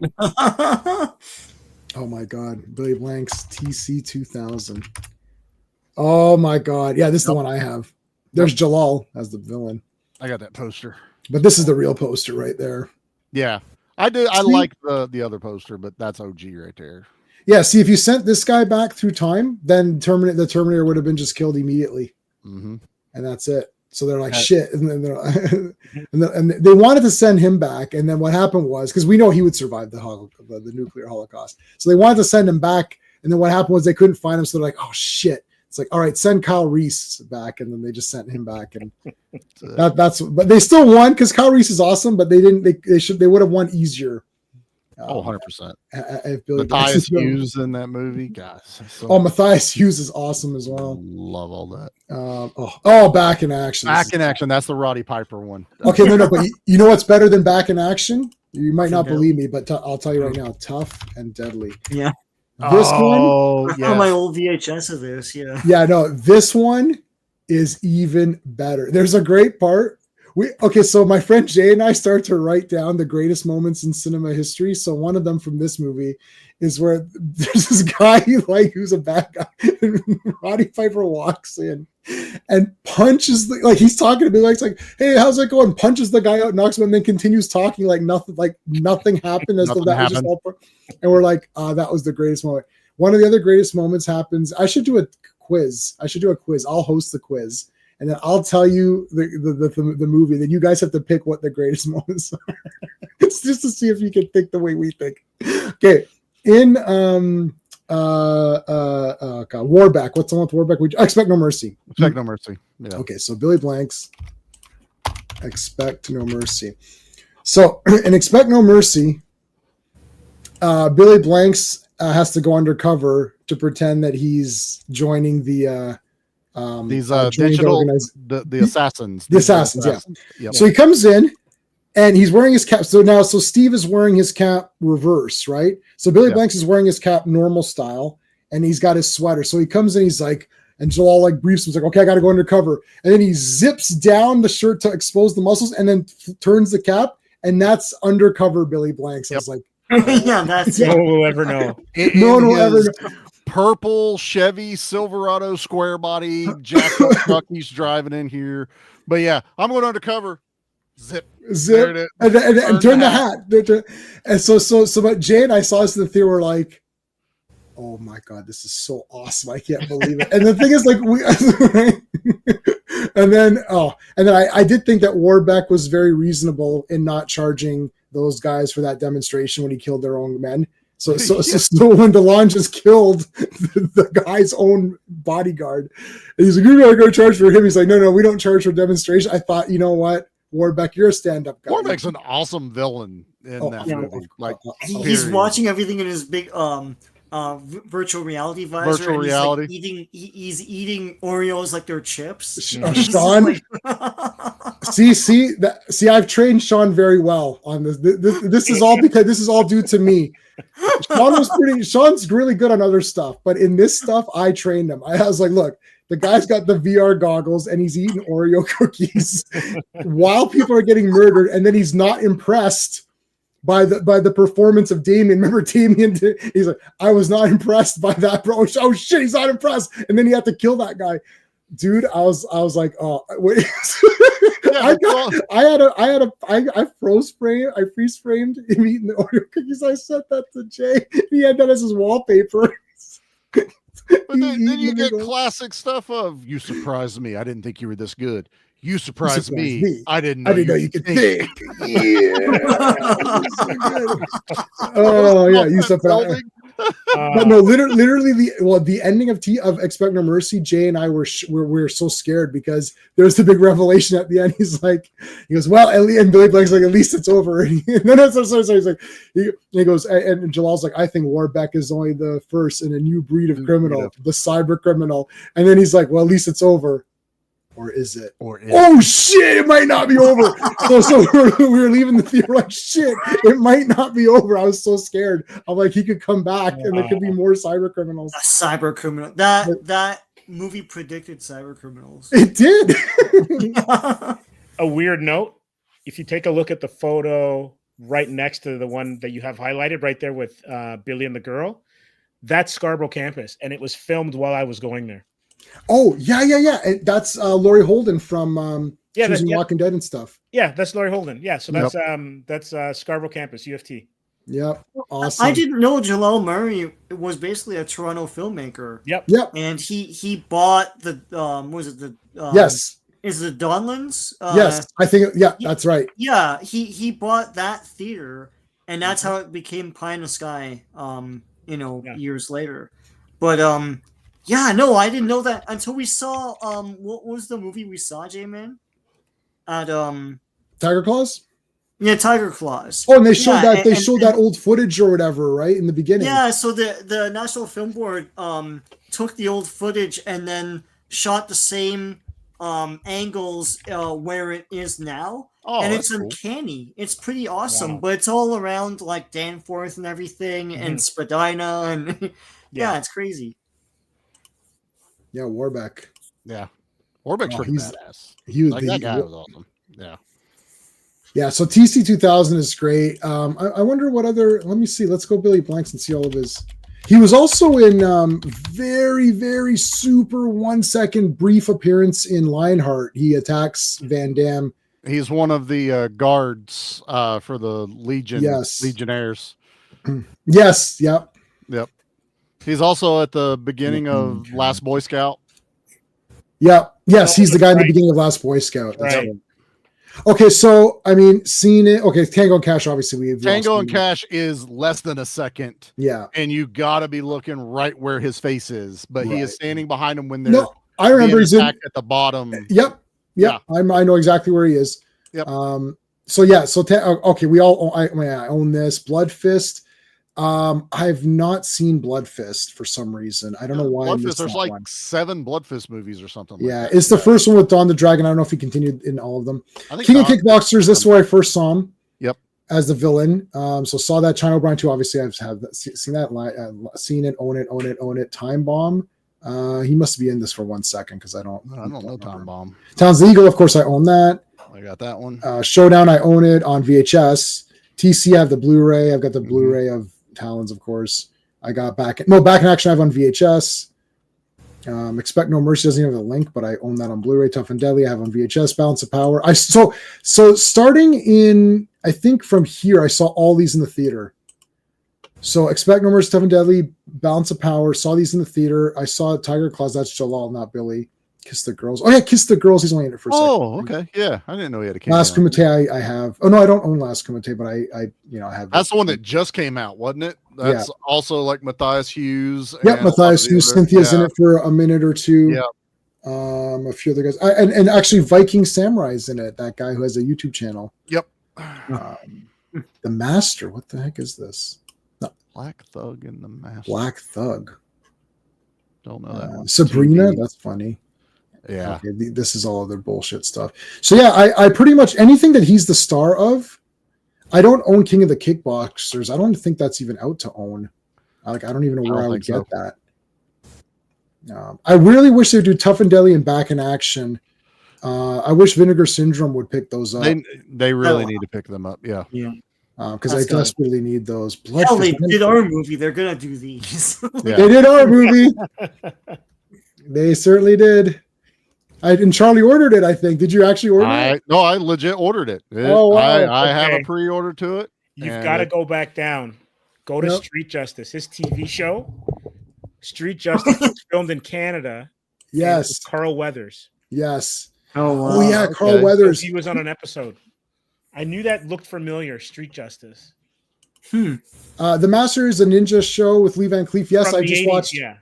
Oh my God, Billy Blanks TC 2000. Oh my God, yeah, this is the one I have. There's Jalal as the villain. I got that poster, but this is the real poster right there. Yeah, I do. I like the other poster, but that's OG right there. Yeah, see, if you sent this guy back through time, then the Terminator would have been just killed immediately, and that's it. So they're like, shit. And then and they wanted to send him back. And then what happened was, because we know he would survive the nuclear holocaust. So they wanted to send him back. And then what happened was they couldn't find him. So they're like, oh shit. It's like, all right, send Kyle Reese back. And then they just sent him back. And but they still won because Kyle Reese is awesome, but they would have won easier. 100%. If Billy Matthias Hughes in that movie, guys. Matthias Hughes is awesome as well. Love all that. Back in Action. Back in Action. That's the Roddy Piper one. Okay, no, but you know what's better than Back in Action? You might not believe me, but I'll tell you right now: Tough and Deadly. Yeah. This one. Yeah. My old VHS of this. Yeah. Yeah. No, this one is even better. There's a great part. So my friend Jay and I start to write down the greatest moments in cinema history. So one of them from this movie is where there's this guy who's a bad guy. And Roddy Piper walks in and punches he's talking to me like, hey, how's it going? Punches the guy out, knocks him, and then continues talking like nothing happened. And we're like, that was the greatest moment. One of the other greatest moments happens. I should do a quiz. I'll host the quiz. And then I'll tell you the movie. Then you guys have to pick what the greatest moments are. It's just to see if you can think the way we think. Okay. In Warback. What's the one with Warback? Expect No Mercy. Expect No Mercy. Yeah. Okay, so Billy Blanks. Expect No Mercy. So in Expect No Mercy, Billy Blanks has to go undercover to pretend that he's joining the these digital the assassins. The assassins, yeah. Yep. So he comes in and he's wearing his cap. So Steve is wearing his cap reverse, right? So Billy Blanks is wearing his cap normal style, and he's got his sweater. So he comes in, he's like, and Jalal briefs him, he's like, okay, I gotta go undercover. And then he zips down the shirt to expose the muscles and then turns the cap, and that's undercover Billy Blanks. I was like, yeah, that's no one will ever know. No one will ever know. Purple Chevy Silverado square body jacked up truck he's driving in here. But yeah, I'm going undercover. Zip, and turn the hat. And so but Jay and I saw this in the theater. We're like, oh my God, this is so awesome. I can't believe it. And the thing is, and then I did think that Warbeck was very reasonable in not charging those guys for that demonstration when he killed their own men. So when DeLonge just killed the guy's own bodyguard, and he's like, "You're gonna go charge for him." He's like, "No, we don't charge for demonstration." I thought, you know what, Warbeck, you're a stand-up guy. Warbeck's an awesome villain in that movie. He's watching everything in his big virtual reality visor. Virtual and reality. He's eating Oreos like they're chips. Sean, see, I've trained Sean very well on this. This is all because this is all due to me. Sean's really good on other stuff, but in this stuff, I trained him. I was like, look, the guy's got the VR goggles and he's eating Oreo cookies while people are getting murdered, and then he's not impressed by the performance of Damien. Remember Damien? He's like, I was not impressed by that, bro. Oh shit, he's not impressed, and then he had to kill that guy. Dude, I was like, oh wait. I freeze framed him eating the Oreo cookies. I sent that to Jay. He had that as his wallpaper. But then you get classic stuff of, you surprised me. I didn't think you were this good. You surprised me. I didn't know you could think. Oh yeah, you surprised. But no, literally the ending of Expect No Mercy. Jay and I were so scared because there's the big revelation at the end. He goes, well, and Billy Blank's like, at least it's over. No, sorry. He's like, he goes, and Jalal's like, I think Warbeck is only the first in a new breed of criminal, the cyber criminal. And then he's like, well, at least it's over. Or is it? Oh shit! It might not be over. So we were leaving the theater like shit. It might not be over. I was so scared. I'm like, he could come back, and there could be more cyber criminals. A cyber criminal. That movie predicted cyber criminals. It did. A weird note: if you take a look at the photo right next to the one that you have highlighted, right there with Billy and the girl, that's Scarborough campus, and it was filmed while I was going there. Oh yeah. And that's Laurie Holden from Choosing Walking Dead and stuff. Yeah, that's Laurie Holden. Yeah, so that's Scarborough campus, UFT. Yep, awesome. I didn't know Jalal Murray was basically a Toronto filmmaker. Yep. And he bought the yes. Is it Donlands? Yes, I think that's right. Yeah, he bought that theater, and that's how it became Pie in the Sky. Years later, but yeah, no, I didn't know that until we saw what was the movie we saw, J-Man? At Tiger Claws? Yeah, Tiger Claws. Oh, and they showed that old footage or whatever, right? In the beginning. Yeah, so the National Film Board took the old footage and then shot the same angles where it is now. Oh, and it's cool. Uncanny. It's pretty awesome, but it's all around like Danforth and everything and Spadina and it's crazy. Yeah, Warbeck. Yeah, Warbeck's pretty badass. That guy was awesome. Yeah. Yeah, so TC 2000 is great. I wonder what other. Let me see. Let's go Billy Blanks and see all of his. He was also in very, very super 1 second brief appearance in Lionheart. He attacks Van Damme. He's one of the guards for the Legion. Yes. Legionnaires. Yes. Yep. He's also at the beginning of Last Boy Scout. Yeah. Yes, he's the guy in the beginning of Last Boy Scout. That's right. Okay, so I mean, seen it. Okay, Tango and Cash, obviously Tango and Cash is less than a second. Yeah, and you got to be looking right where his face is, but he is standing behind him when they're. No, I remember he's at the bottom. Yep. Yeah, I know exactly where he is. Yep. Okay, we all. I own this Blood Fist. I've not seen Blood Fist for some reason. I don't know why. Blood Fist, there's like 7 Blood Fist movies or something. Yeah, like that. It's the first one with Don the Dragon. I don't know if he continued in all of them. I think King of Kickboxers. This is where I first saw him. Yep. As the villain. So saw that. China O'Brien too. Obviously, I've seen that. Seen it. Own it. Time Bomb. He must be in this for 1 second because I don't know Time Bomb. Towns the Eagle. Of course, I own that. I got that one. Showdown. I own it on VHS. TC. I have the Blu-ray. I've got the Blu-ray of Talons, of course. I got Back in Action I have on VHS. Expect No Mercy doesn't have a link, but I own that on Blu-ray. Tough and Deadly I have on VHS. Balance of Power. So starting in, I think from here, I saw all these in the theater. So Expect No Mercy, Tough and Deadly, Balance of Power. Saw these in the theater. I saw Tiger Claws. That's Jalal, not Billy. Kiss the Girls. Oh yeah, Kiss the Girls. He's only in it for a second. Oh, okay. Yeah, I didn't know he had a cameo. Last Kumite I have. Oh no, I don't own Last Kumite, but I have. That's the one that just came out, wasn't it? That's also like Matthias Hughes. Yep, Matthias Hughes. Cynthia's in it for a minute or two. Yeah. A few other guys, and actually Viking Samurai's in it. That guy who has a YouTube channel. Yep. The Master. What the heck is this? Black Thug in the Master. Black Thug. Don't know that one. Sabrina. That's funny. Yeah. Okay, this is all other bullshit stuff. So yeah, I pretty much anything that he's the star of. I don't own King of the Kickboxers. I don't think that's even out to own. I don't even know where I would get that. I really wish they'd do Tough and Deadly and Back in Action. I wish Vinegar Syndrome would pick those up. They really need to pick them up. Yeah. Because I desperately need those. Hell, they did our movie. They're gonna do these. They did our movie. They certainly did. And Charlie ordered it, I think. Did you actually order it? No, I legit ordered it. Oh, wow. I have a pre-order to it. You've got to go back down. Go to Street Justice. His TV show, Street Justice, was filmed in Canada. Yes. Carl Weathers. Yes. Oh, wow. Oh yeah, Carl Weathers. He was on an episode. I knew that looked familiar. Street Justice. The Masters of Ninja show with Lee Van Cleef. Yes, From I the just 80s, watched. Yeah.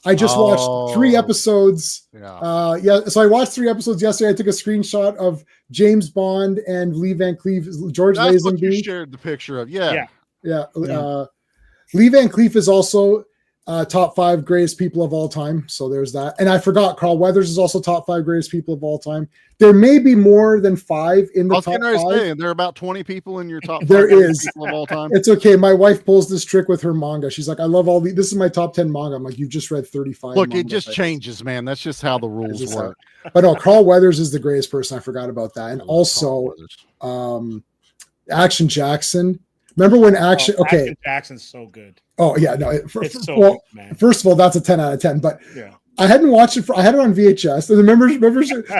I just watched 3 episodes. Yeah. So I watched 3 episodes yesterday. I took a screenshot of James Bond and Lee Van Cleef, George That's what you Lazenby. shared the picture of. Yeah. Lee Van Cleef is also top 5 greatest people of all time. So there's that. And I forgot Carl Weathers is also top 5 greatest people of all time. There may be more than 5 in the top 5. Saying, there are about 20 people in your top 5 there is people of all time. It's okay. My wife pulls this trick with her manga. She's like, I love all these. This is my top 10 manga. I'm like, you've just read 35. Look, it just changes, man. That's just how the rules work. But no, Carl Weathers is the greatest person. I forgot about that. And also Action Jackson. Remember when Action Jackson's so good. Oh yeah, no. It's so good, man. First of all, that's a 10 out of 10. But yeah. I hadn't watched it. I had it on VHS. And remember,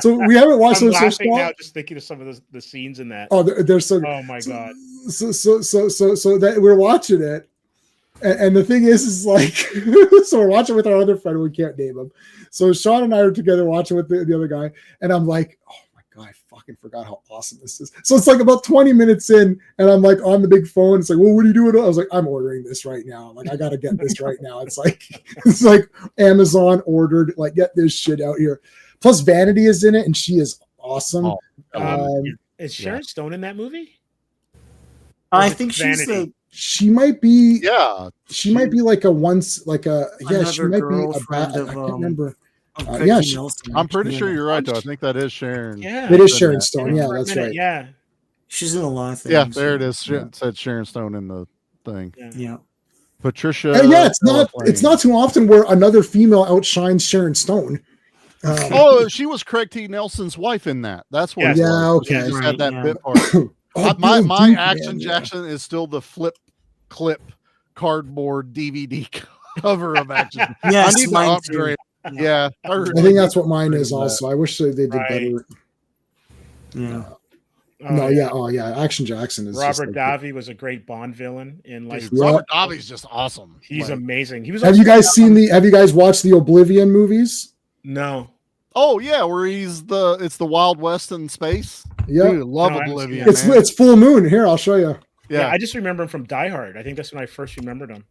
so we haven't watched I'm it. laughing now just thinking of some of the scenes in that. Oh, they're so. Oh my god. So that we're watching it, and the thing is like, so we're watching with our other friend. We can't name him. So Sean and I are together watching with the other guy, and I'm like, oh my god, I fucking forgot how awesome this is. So it's like about 20 minutes in, and I'm like on the big phone. It's like, well, what are you doing? I was like, I'm ordering this right now. I'm like, I gotta get this right now. It's like Amazon ordered. Like, get this shit out here. Plus, Vanity is in it, and she is awesome. Is Sharon Stone in that movie? I think she's she might be. Yeah, she might be like a once, like a she might be a bad. I can't remember. I'm pretty sure you're right though. I think that is Sharon. Yeah, it is Sharon Stone. Yeah, that's right. Yeah, she's in a lot of things. Yeah, there it is. It said Sharon Stone in the thing. Yeah. Patricia. Yeah, it's not too often where another female outshines Sharon Stone. She was Craig T. Nelson's wife in that. That's what. Yeah, okay. She just had that bit part. My Action Jackson is still the flip clip cardboard DVD cover of Action. Yes, I need to upgrade. Yeah, I think that's what mine is also. I wish they did better. Yeah. Action Jackson is Robert Davi was a great Bond villain in like Robert Davi's just awesome. He's amazing. He was. Have you guys watched the Oblivion movies? No. Oh yeah, where it's the Wild West in space. Yeah, love Oblivion. It's full moon. Here, I'll show you. Yeah, I just remember him from Die Hard. I think that's when I first remembered him.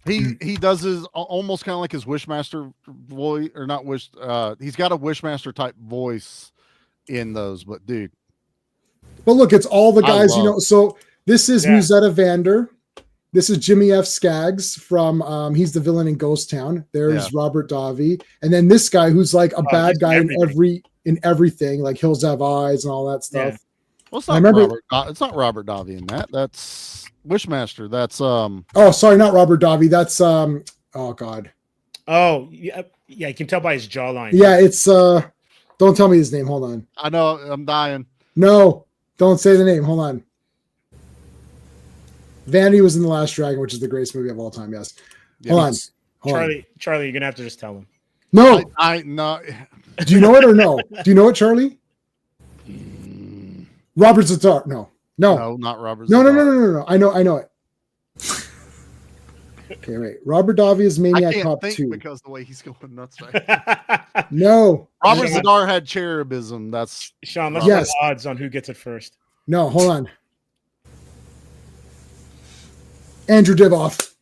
He does his almost kind of like his Wishmaster voice, or not Wish. He's got a Wishmaster type voice in those, but dude. But look, it's all the guys So this is Musetta Vander. This is Jimmy F. Skaggs from. He's the villain in Ghost Town. There's Robert Davi, and then this guy who's like a bad guy in everything, like Hills Have Eyes and all that stuff. Yeah. Well, it's not it's not Robert Davi in that. That's Wishmaster. That's Oh, sorry, not Robert Davi. That's Oh God. Oh yeah, you can tell by his jawline. Yeah, it's Don't tell me his name. Hold on. I know. I'm dying. No, don't say the name. Hold on. Vanity was in The Last Dragon, which is the greatest movie of all time. Yes. Hold on. Charlie, you're gonna have to just tell him. No. I no. Do you know it or no? Do you know it, Charlie? Robert Zatar. No, not Robert. No. I know it. Okay, wait. Robert Davi is Maniac Cop 2 because the way he's going nuts right. No. Robert Zadar had cherubism. That's Sean. Let's put odds on who gets it first. No, hold on. Andrew Divoff.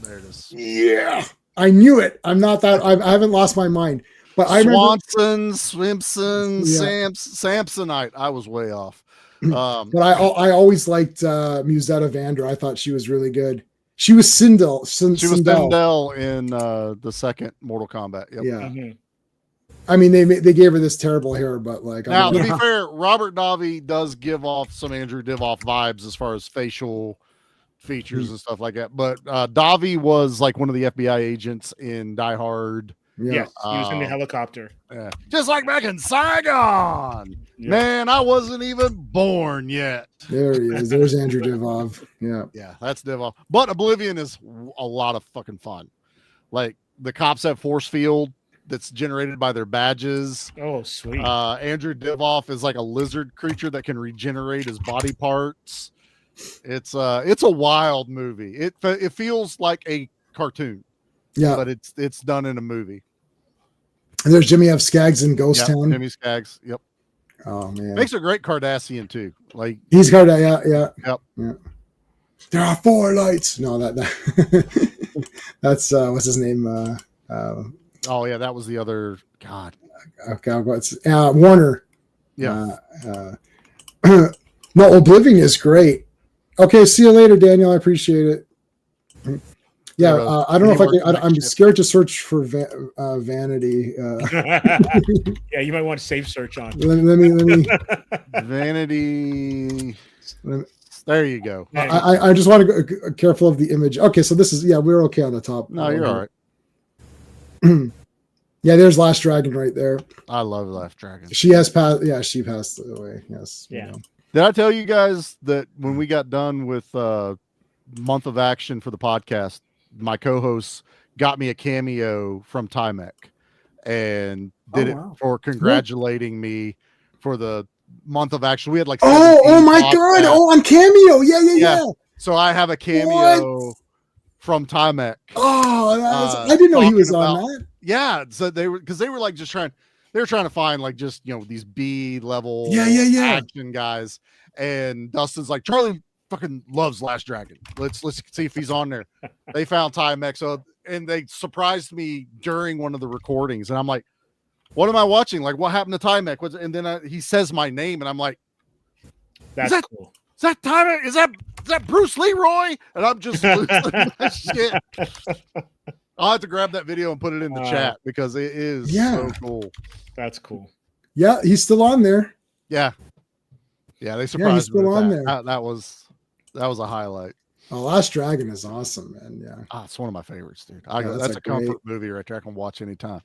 There it is. Yeah, I knew it. I'm not that. I haven't lost my mind. But I remember Swanson, Swimson, Samsonite. I was way off. But I always liked Musetta Vander. I thought she was really good. She was Sindel. She was Sindel in the second Mortal Kombat. Yep. Yeah. Mhm. I mean, they gave her this terrible hair, but like Now, to be fair, Robert Davi does give off some Andrew Divoff vibes as far as facial features and stuff like that. But Davi was like one of the FBI agents in Die Hard. Yeah. Yes, he was in the helicopter. Yeah. Just like back in Saigon. Yeah. Man, I wasn't even born yet. There he is. There's Andrew Divoff. Yeah. Yeah, that's Divoff. But Oblivion is a lot of fucking fun. Like the cops have force field that's generated by their badges. Oh, sweet. Andrew Divoff is like a lizard creature that can regenerate his body parts. It's a wild movie. It feels like a cartoon. Yeah. But it's done in a movie. And there's Jimmy F. Skaggs in Ghost Town. Jimmy Skaggs. Yep. Oh man. Makes a great Cardassian too. Like he's Cardassian. Yep. Yeah. There are 4 lights. No, that's what's his name? Oh yeah, that was the other God. Okay, what's Warner? Yeah. No, Oblivion is great. Okay, see you later, Daniel. I appreciate it. Yeah, I don't know if I can. I'm scared to search for Vanity. Yeah, you might want to save search on. Let me. Vanity. There you go. I just want to go careful of the image. Okay, so this is we're okay on the top. No, you're all right. Yeah, there's Last Dragon right there. I love Last Dragon. She has passed. Yeah, she passed away. Yes. Yeah. Did I tell you guys that when we got done with month of action for the podcast, my co-hosts got me a cameo from Timek and did it for congratulating me for the month of action. We had like oh my god! Oh, on Cameo. Yeah. So I have a cameo from Timek. Oh, I didn't know he was on that. Yeah, so they were like just trying. They were trying to find like just these B level action guys, and Dustin's like, Charlie fucking loves Last Dragon. Let's see if he's on there. They found Timex, and they surprised me during one of the recordings, and I'm like, what am I watching? Like, what happened to Timex? And then he says my name, and I'm like, that's cool. Is that Timex? Is that Bruce Leroy? And I'm just losing my shit. I'll have to grab that video and put it in the chat because it is so cool. That's cool. Yeah, he's still on there. Yeah, they surprised he's still me. On there. That was a highlight. Oh, Last Dragon is awesome, man. Yeah, it's one of my favorites, dude. That's a comfort movie right there. I can watch anytime.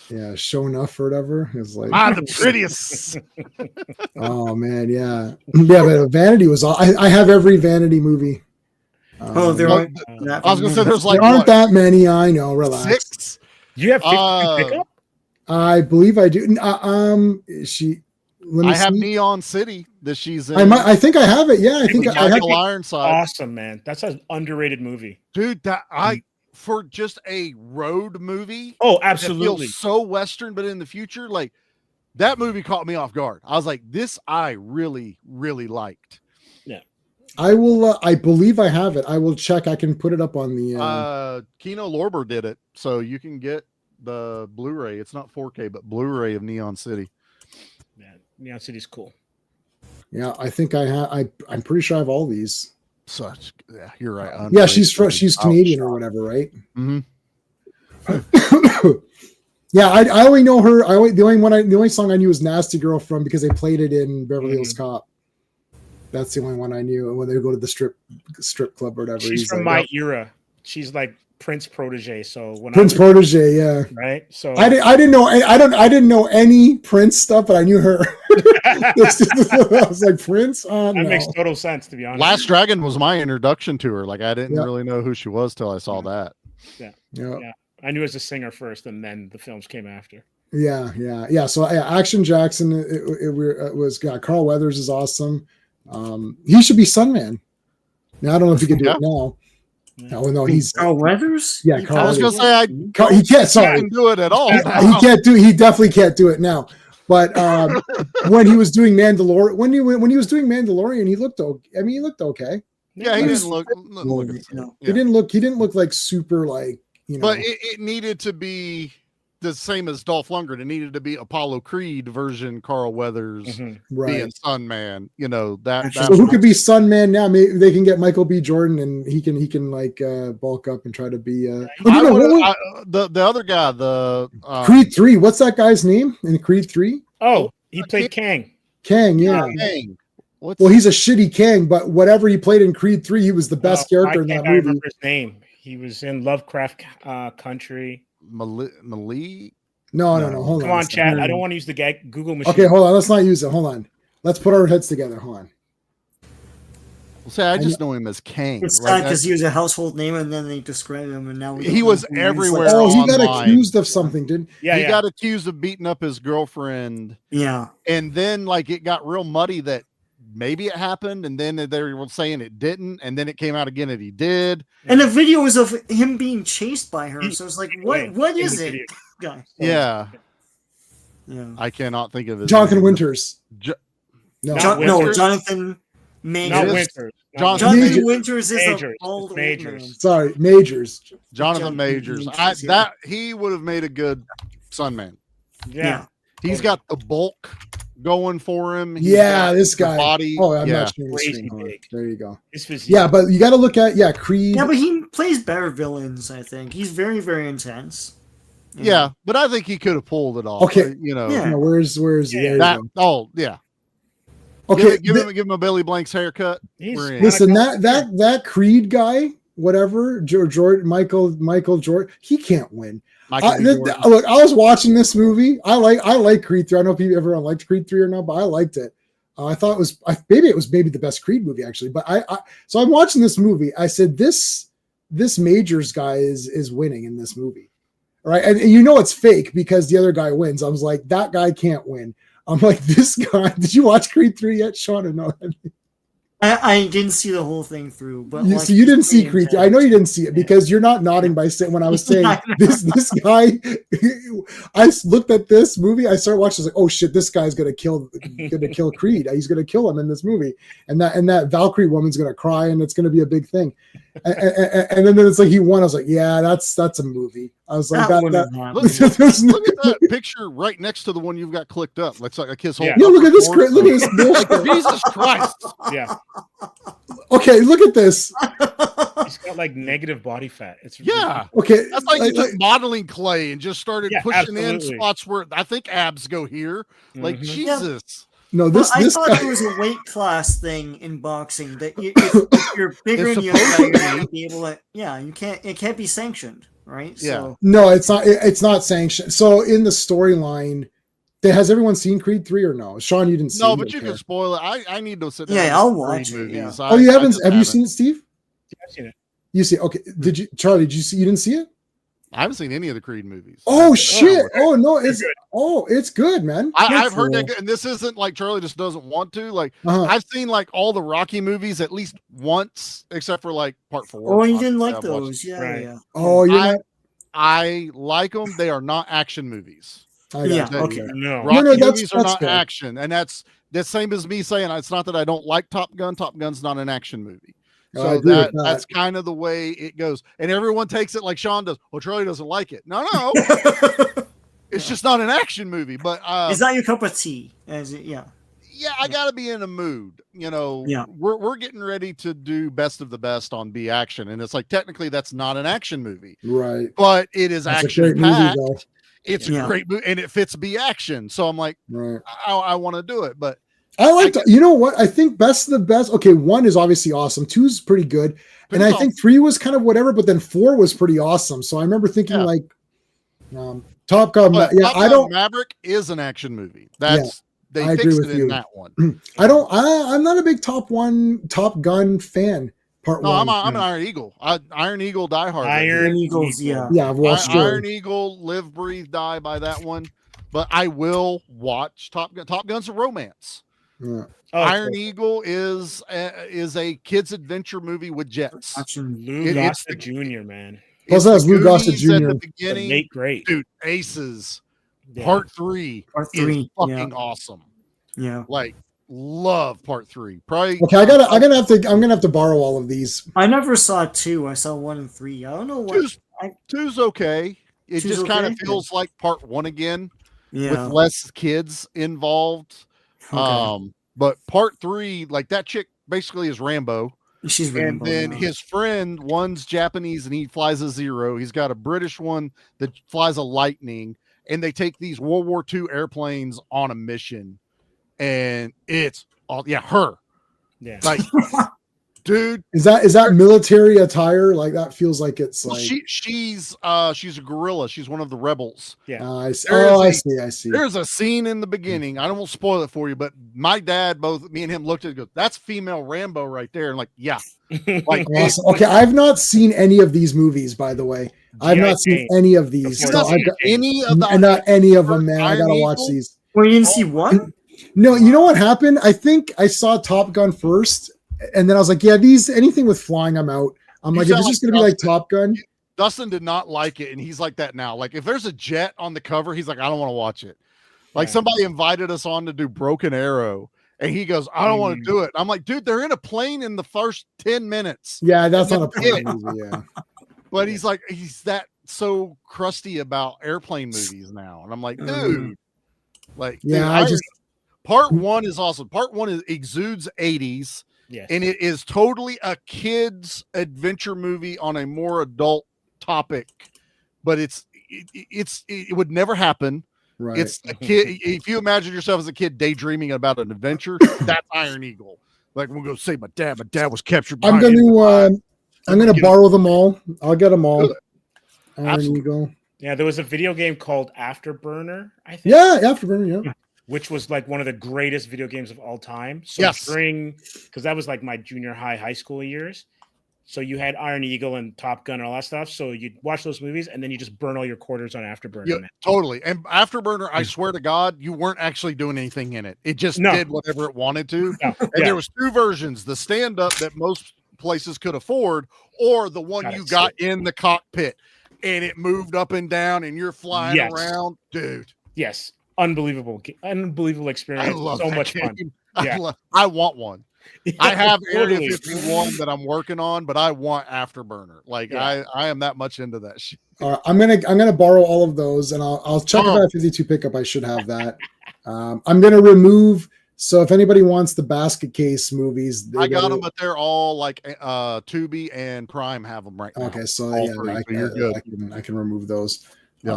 Yeah, Show Enough or whatever is like the prettiest. Oh man, yeah. But Vanity was all. I have every Vanity movie. There aren't. I was gonna say there's like there aren't that many. I know. Relax. 6. You have 50 pickup? I believe I do. I have Neon City that she's in. I think I have it. Yeah, I think I have Ironside. Awesome, man. That's an underrated movie, dude. For just a road movie. Oh, absolutely. Feels so Western, but in the future, like that movie caught me off guard. I was like, this I really, really liked. Yeah. I will. I believe I have it. I will check. I can put it up on the. Kino Lorber did it, so you can get the Blu-ray. It's not 4K, but Blu-ray of Neon City. Yeah, Neon City's cool. Yeah, I think I have. I'm pretty sure I have all these. You're right. Yeah, she's Canadian or whatever, right? Mm-hmm. Yeah, I only know her. The only song I knew was "Nasty Girl" from because they played it in Beverly Hills Cop. That's the only one I knew. When they go to the strip club or whatever. She's from my era. She's like Prince protege. So when Prince protege, yeah. Right. So I didn't know any Prince stuff, but I knew her. I was like Prince. That makes total sense, to be honest. Last Dragon was my introduction to her. Like I didn't really know who she was till I saw that. Yeah. I knew as a singer first, and then the films came after. Yeah. So Action Jackson, it was Carl Weathers is awesome. He should be Sunman. Now I don't know if he can do it now. No, he's Carl Weathers. Yeah, I was gonna say he can't. Sorry, can't do it at all. He can't do. He definitely can't do it now. But when he was doing Mandalorian, when he was doing Mandalorian, he looked okay. I mean, he looked okay. Yeah, he didn't look. He didn't look like super like. But it needed to be the same as Dolph Lundgren. It needed to be Apollo Creed version Carl Weathers Right. being Sun Man. You know that. So who could be Sun Man now? Maybe they can get Michael B. Jordan, and he can like bulk up and try to be. The other guy, the Creed 3. What's that guy's name in Creed 3? Oh, he played Kang. Kang, yeah. Kang. Well, he's a shitty Kang, but whatever he played in Creed 3, he was the best character in that movie. I remember his name. He was in Lovecraft Country. Malik? No. Hold on. Come on, chat. I don't want to use the Google machine. Okay, hold on. Let's not use it. Hold on. Let's put our heads together. Hold on. Well, say I just know him as Kang. It's sad because he was a household name, and then they described him, and now he was everywhere. Oh, he got accused of something, didn't he? Yeah, he got accused of beating up his girlfriend. Yeah, and then like it got real muddy that maybe it happened, and then they were saying it didn't, and then it came out again that he did. And the video was of him being chased by her. So it's like, what is it, guy? Yeah. I cannot think of his Jonathan name. Winters. Jonathan Majors. Not Winters. Jonathan Winters is a old man. Sorry, Majors. Jonathan Majors. He would have made a good Sun Man. Yeah. He's got the bulk going for him. This guy. Body. Oh, I'm not sure. There you go. Yeah, but you got to look at Creed. Yeah, but he plays better villains. I think he's very, very intense. Yeah, but I think he could have pulled it off. Okay, where's that? Oh, yeah. Okay, give him a Billy Blanks haircut. Listen, that Creed guy, whatever, Michael Jordan, he can't win. Look, I was watching this movie. I like Creed 3. I don't know if everyone liked Creed 3 or not, but I liked it. I thought it was maybe the best Creed movie actually. But so I'm watching this movie. I said this Majors guy is winning in this movie, right? And you know it's fake because the other guy wins. I was like, that guy can't win. I'm like, this guy. Did you watch Creed 3 yet, Sean? Or no? I didn't see the whole thing through, but you didn't see Creed 3. I know you didn't see it because you're not nodding by saying when I was saying this guy. I looked at this movie. I started watching. I was like, oh shit, this guy's gonna kill Creed. He's gonna kill him in this movie, and that Valkyrie woman's gonna cry, and it's gonna be a big thing. And then it's like he won. I was like, yeah, that's a movie. I was like, look at that picture right next to the one you've got clicked up. Looks like a kiss. Yeah, look at this. Look at this bullshit. Jesus Christ. Yeah. Okay, look at this. He's got like negative body fat. It's okay. That's like you took modeling clay and just started pushing in spots where I think abs go here. Like Jesus. No, I thought there was a weight class thing in boxing that if you're bigger and you're not be able to. Yeah, you can't. It can't be sanctioned, right? Yeah. So. No, it's not. It's not sanctioned. So in the storyline, has everyone seen Creed 3 or no? Sean, you didn't see it. No, but you can spoil it. I need to sit down. Yeah, I'll watch it. Movies. Oh, you haven't? Have you seen it, Steve? Yeah, I've seen it. You see? Okay. Did you, Charlie? Did you see? You didn't see it? I haven't seen any of the Creed movies. Oh shit! Oh no, it's good, man. I've heard that, and this isn't like Charlie just doesn't want to. Like I've seen like all the Rocky movies at least once, except for like Part 4. Oh, you didn't like those? Yeah. Oh, I like them. They are not action movies. Okay. No. Rocky movies are not action, and that's the same as me saying it's not that I don't like Top Gun. Top Gun's not an action movie. So that's kind of the way it goes. And everyone takes it like Sean does. Well, Charlie doesn't like it. No. It's just not an action movie. But it's not your cup of tea. Yeah, I gotta be in a mood. You know, we're getting ready to do best of the best on B Action. And it's like technically that's not an action movie. Right. But it is action packed. It's Yeah. a great movie and it fits B Action. So I'm like, I want to do it. But I like you know what? I think best of the best. Okay, 1 is obviously awesome. 2 is pretty good. And I think 3 was kind of whatever, but then 4 was pretty awesome. So I remember thinking like Top Gun. Top Gun Maverick is an action movie. That's they fixed it in that one. I'm not a big Top Gun fan. Part 1. I'm an Iron Eagle. Iron Eagle Die Hard. Iron Eagles, Yeah, I've watched Iron Eagle, Live, Breathe, Die by that one. But I will watch Top Gun. Top Gun's a romance. Yeah. Iron Eagle is a kid's adventure movie with jets. Lou Gossett Jr., man. Plus that's Lou Gossett Jr. At the beginning, Nate Great. Dude, Aces. Part 3 is fucking awesome. Yeah. Like love Part 3. Probably Okay, I'm gonna have to borrow all of these. I never saw 2. I saw 1 and 3. I don't know what 2's okay. It She's just kind of okay? feels like part 1 again Yeah. with less kids involved. Okay. But part 3, like that chick basically is Rambo. She's And Rambo. then Yeah. his friend, one's Japanese and he flies a Zero. He's got a British one that flies a Lightning, and they take these World War II airplanes on a mission. And it's all her. Yeah. Like, dude, Is that military attire? Like that feels like it's well, like she's a guerrilla. She's one of the rebels. Yeah. I see. There Oh, is I see. There's a scene in the beginning. I don't want to spoil it for you, but my dad, both me and him looked at it and goes, that's female Rambo right there. And like, yeah. Like, Awesome. Okay, I've not seen any of these movies, by the way. I've not seen any of these. You So not I've got any of the not any of them, man. I Iron gotta watch Eagle? these. Well, you didn't see what? No, you know what happened? I think I saw Top Gun first, and then I was like, yeah, anything with flying, I'm out. I'm You like, if sound it's just like gonna be like Dustin. Top Gun. Dustin did not like it, and he's like that now. Like, if there's a jet on the cover, he's like, I don't want to watch it. Like, somebody invited us on to do Broken Arrow, and he goes, I don't want to do it. I'm like, dude, they're in a plane in the first 10 minutes. Yeah, that's And not a that's plane it. movie, yeah. But he's like, he's that so crusty about airplane movies now. And I'm like, dude, like, Yeah, dude, I just part 1 is awesome. Part 1 is exudes 80s. Yes. And it is totally a kid's adventure movie on a more adult topic, but it would never happen. right. It's a kid. If you imagine yourself as a kid daydreaming about an adventure, that's Iron Eagle. Like, we'll go save my dad. My dad was captured. I'm gonna borrow them all. I'll get them all. Good. Iron Eagle. Yeah, there was a video game called Afterburner, I think. Yeah, Afterburner, yeah. Which was like one of the greatest video games of all time. So Yes. because that was like my junior high school years. So you had Iron Eagle and Top Gun and all that stuff. So you'd watch those movies and then you just burn all your quarters on Afterburner. Yeah, man. totally. And Afterburner, I swear to God, you weren't actually doing anything in it. It just did whatever it wanted to. No. And Yeah. there was 2 versions: the stand-up that most places could afford, or the one Got you it. got in the cockpit and it moved up and down and you're flying Yes. around, dude. Yes. Unbelievable experience. I love so that much game. fun. Yeah. I want one. I have Area Totally. 51 that I'm working on, but I want Afterburner. Like, Yeah. I am that much into that shit. I'm gonna borrow all of those, and I'll check if I have 52 pickup. I should have that. I'm gonna remove. So if anybody wants the basket case movies, I got them, but they're all like Tubi and Prime have them right now. Okay, so All yeah, 3, so you're good. I can remove those. Yep.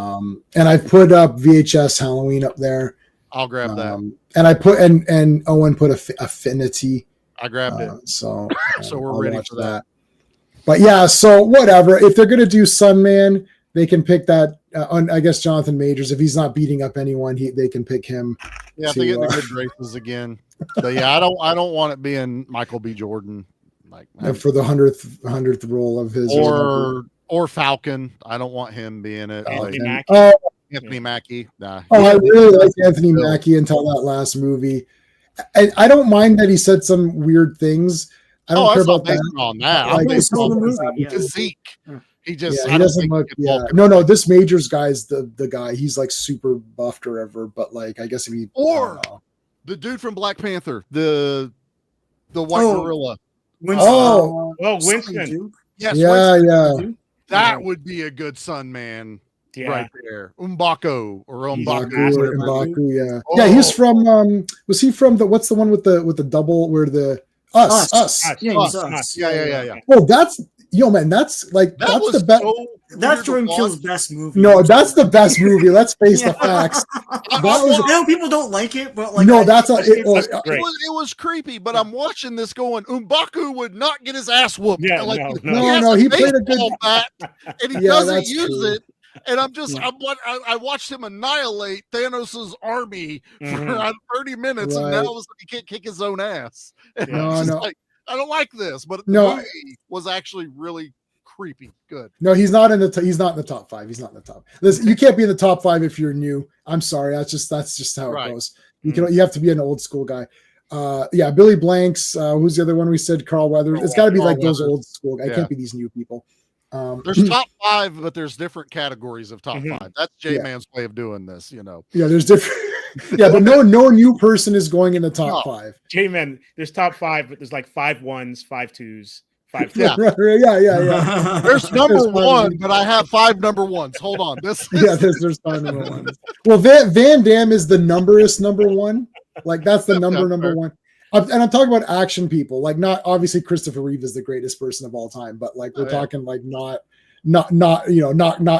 And I put up VHS Halloween up there. I'll grab that. And I put and Owen put Affinity. I grabbed it. So we're I'll ready watch for that. But yeah, so whatever. If they're gonna do Sunman, they can pick that. I guess Jonathan Majors. If he's not beating up anyone, they can pick him. Yeah, if they get in the good graces again. But yeah, I don't want it being Michael B. Jordan, like For the 100th role of his, or Falcon. I don't want him being it. Anthony Like, Mackie. Anthony Mackie. Nah. I really liked Anthony Mackie until that last movie. I don't mind that he said some weird things. I don't care about that. On that. Like, I'm based saw on the the movie, yeah. physique. He just Yeah, I he don't doesn't think look. he can Yeah, walk no. This Majors guy's the guy. He's like super buffed or ever. But like, I guess if he Or the dude from Black Panther, the white gorilla. Winston. Oh. Winston. Yes, yeah, Winston. yeah. That would be a good Sun Man Yeah. right there. Umbako or Mbaku, Umbaku. Mbaku, yeah. Oh. Yeah, he's from was he from what's the one with the double where the us. Yeah, he's us. Yeah. Oh, that's man, that's That was the best. so That's weird to Jordan watch. Peele's best movie. No, that's the best movie. Let's face the Yeah. facts. I I know people don't like it, but like No, that's I a- think it- it's- oh, Great. It was creepy, but I'm watching this going, Umbaku would not get his ass whooped. Yeah, like, No, he played a good- baseball bat, and he Yeah, doesn't that's use true. it. And I watched him annihilate Thanos' army for Mhm. around 30 minutes, and Right. now all of a sudden he can't kick his own ass. And No, I'm just no. like, I don't like this, but the No. movie was actually really creepy. Good. No, he's not in the he's not in the top 5. He's not in the top. Listen, you can't be in the top 5 if you're new. I'm sorry. That's just how Right. it goes. You have to be an old school guy. Yeah, Billy Blanks. Who's the other one we said? Carl Weathers. It's got to be Carl like those Weathers. old school guys. It Yeah. can't be these new people. There's top 5, but there's different categories of top Mhm. 5. That's J-Man's way of doing this, you know. Yeah, there's different. Yeah, but no new person is going in the top No. 5. J-Man, there's top 5, but there's like 5 1s, 5 2s, 5. Yeah. Yeah. There's number There's 1, but I have 5 number 1s. Hold on. This there's 5 number 1s. Well, Van Damme is the numberist number 1. Like that's the number 1. And I'm talking about action people. Like not obviously Christopher Reeve is the greatest person of all time, but like we're talking like not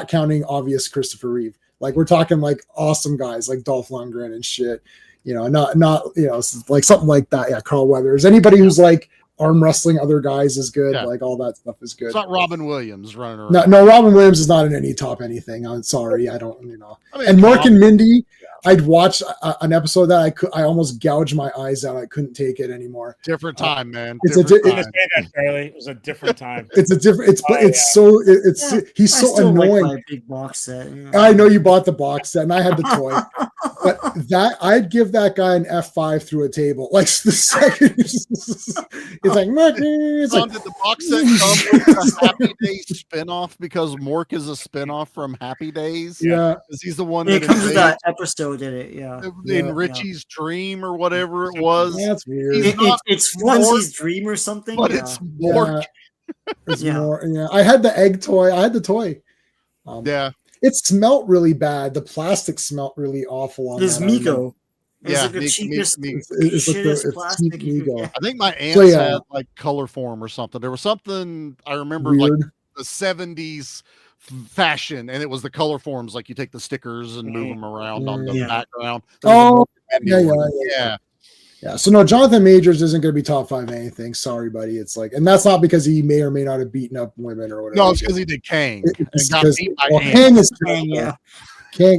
counting obvious Christopher Reeve. Like we're talking like awesome guys like Dolph Lundgren and shit. Not like something like that. Yeah, Carl Weathers. Anybody who's like arm wrestling other guys is good. Yeah. Like all that stuff is good. It's not Robin Williams running around. No, Robin Williams is not in any top anything. I'm sorry, I don't. I mean, and Mork and Mindy, I'd watch an episode that I almost gouged my eyes out. I couldn't take it anymore. Different time, man. It's It was a different time. It's a different. He's so annoying. Like my big box set. Yeah. I know you bought the box set, and I had the toy, but that I'd give that guy an F5 through a table. Like the second, it's like Mork. It's like, did the box set come with a Happy Days spinoff because Mork is a spinoff from Happy Days? Yeah, because he's the one that comes with that episode in it. Yeah, in Richie's Dream or whatever it was. That's weird. It's Flunzy's Dream or something, but it's Mork. It's more. Yeah, I had the egg toy. I had the toy. It smelt really bad. The plastic smelt really awful on There's Mego. Yeah, like the cheapest, it's like the plastic. Mego. I think my aunt had like color form or something. There was something I remember weird. like the 70s fashion, and it was the color forms. Like you take the stickers and move them around on the background. Yeah. So no, Jonathan Majors isn't going to be top 5 anything. Sorry, buddy. It's like, and that's not because he may or may not have beaten up women or whatever. No, it's because he did Kang. Kang is terrible.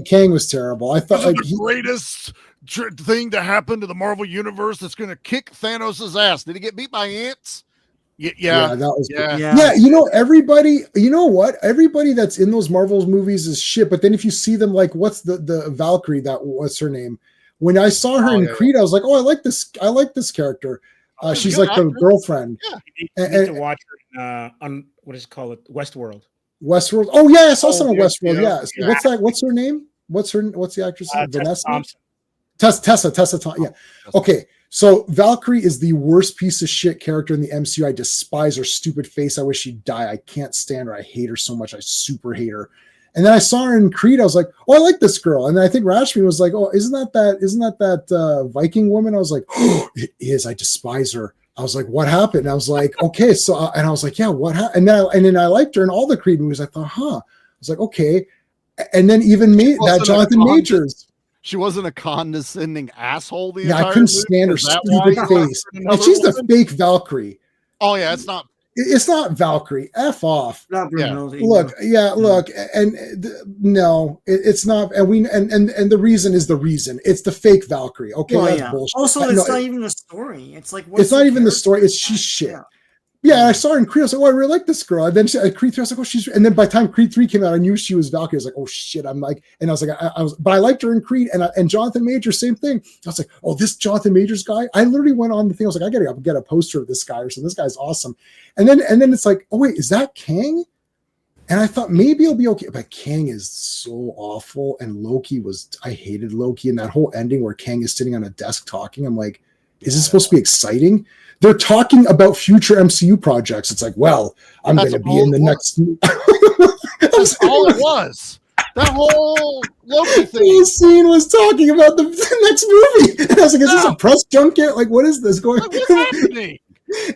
Kang was terrible. I thought like the greatest thing to happen to the Marvel universe that's going to kick Thanos' ass. Did he get beat by ants? Yeah, that was everybody. You know what? Everybody that's in those Marvel movies is shit. But then if you see them, like what's the Valkyrie? What's her name? When I saw her in Creed, I was like, oh, I like this character. She's like the girlfriend. Yeah, you need to watch her on what is it called? Westworld. Westworld. Oh yeah, I saw some of Westworld. Yeah. What's that? What's her name? What's the actress? Vanessa. Tessa Thompson. Yeah. Okay. So Valkyrie is the worst piece of shit character in the MCU. I despise her stupid face. I wish she'd die. I can't stand her. I hate her so much. I super hate her. And then I saw her in Creed. I was like, oh, I like this girl. And then I think Rashmi was like, oh, isn't that Viking woman? I was like, oh, it is. I despise her. I was like, what happened? And I was like, okay. So, and I was like, yeah, what happened? And then I liked her in all the Creed movies. I thought, I was like, okay. And then even that Jonathan Majors. She wasn't a condescending asshole. I couldn't stand her stupid face. And she's the fake Valkyrie. Oh yeah, it's not Valkyrie. F off. Look, and no, it's not. And the reason is the reason. It's the fake Valkyrie. Okay, that's bullshit. Also, it's not even the story. It's like it's not even the story. It's she's shit. Yeah, I saw her in Creed. I was like, oh, I really like this girl. And then Creed 3, I was like, oh, she's. And then by the time Creed 3 came out, I knew she was Valkyrie. I was like, oh shit. I'm like, and I was like, but I liked her in Creed and Jonathan Majors, same thing. I was like, oh, this Jonathan Majors guy. I literally went on the thing. I was like, I gotta get a poster of this guy or something. This guy's awesome. And then it's like, oh wait, is that Kang? And I thought maybe it'll be okay, but Kang is so awful. And I hated Loki, and that whole ending where Kang is sitting on a desk talking. I'm like, is this supposed to be exciting? They're talking about future MCU projects. It's like, well, I'm going to be in the next. That's all it was. That whole Loki thing. The scene was talking about the next movie. And I was like, is this a press junket? Like, what is this going on? What's happening?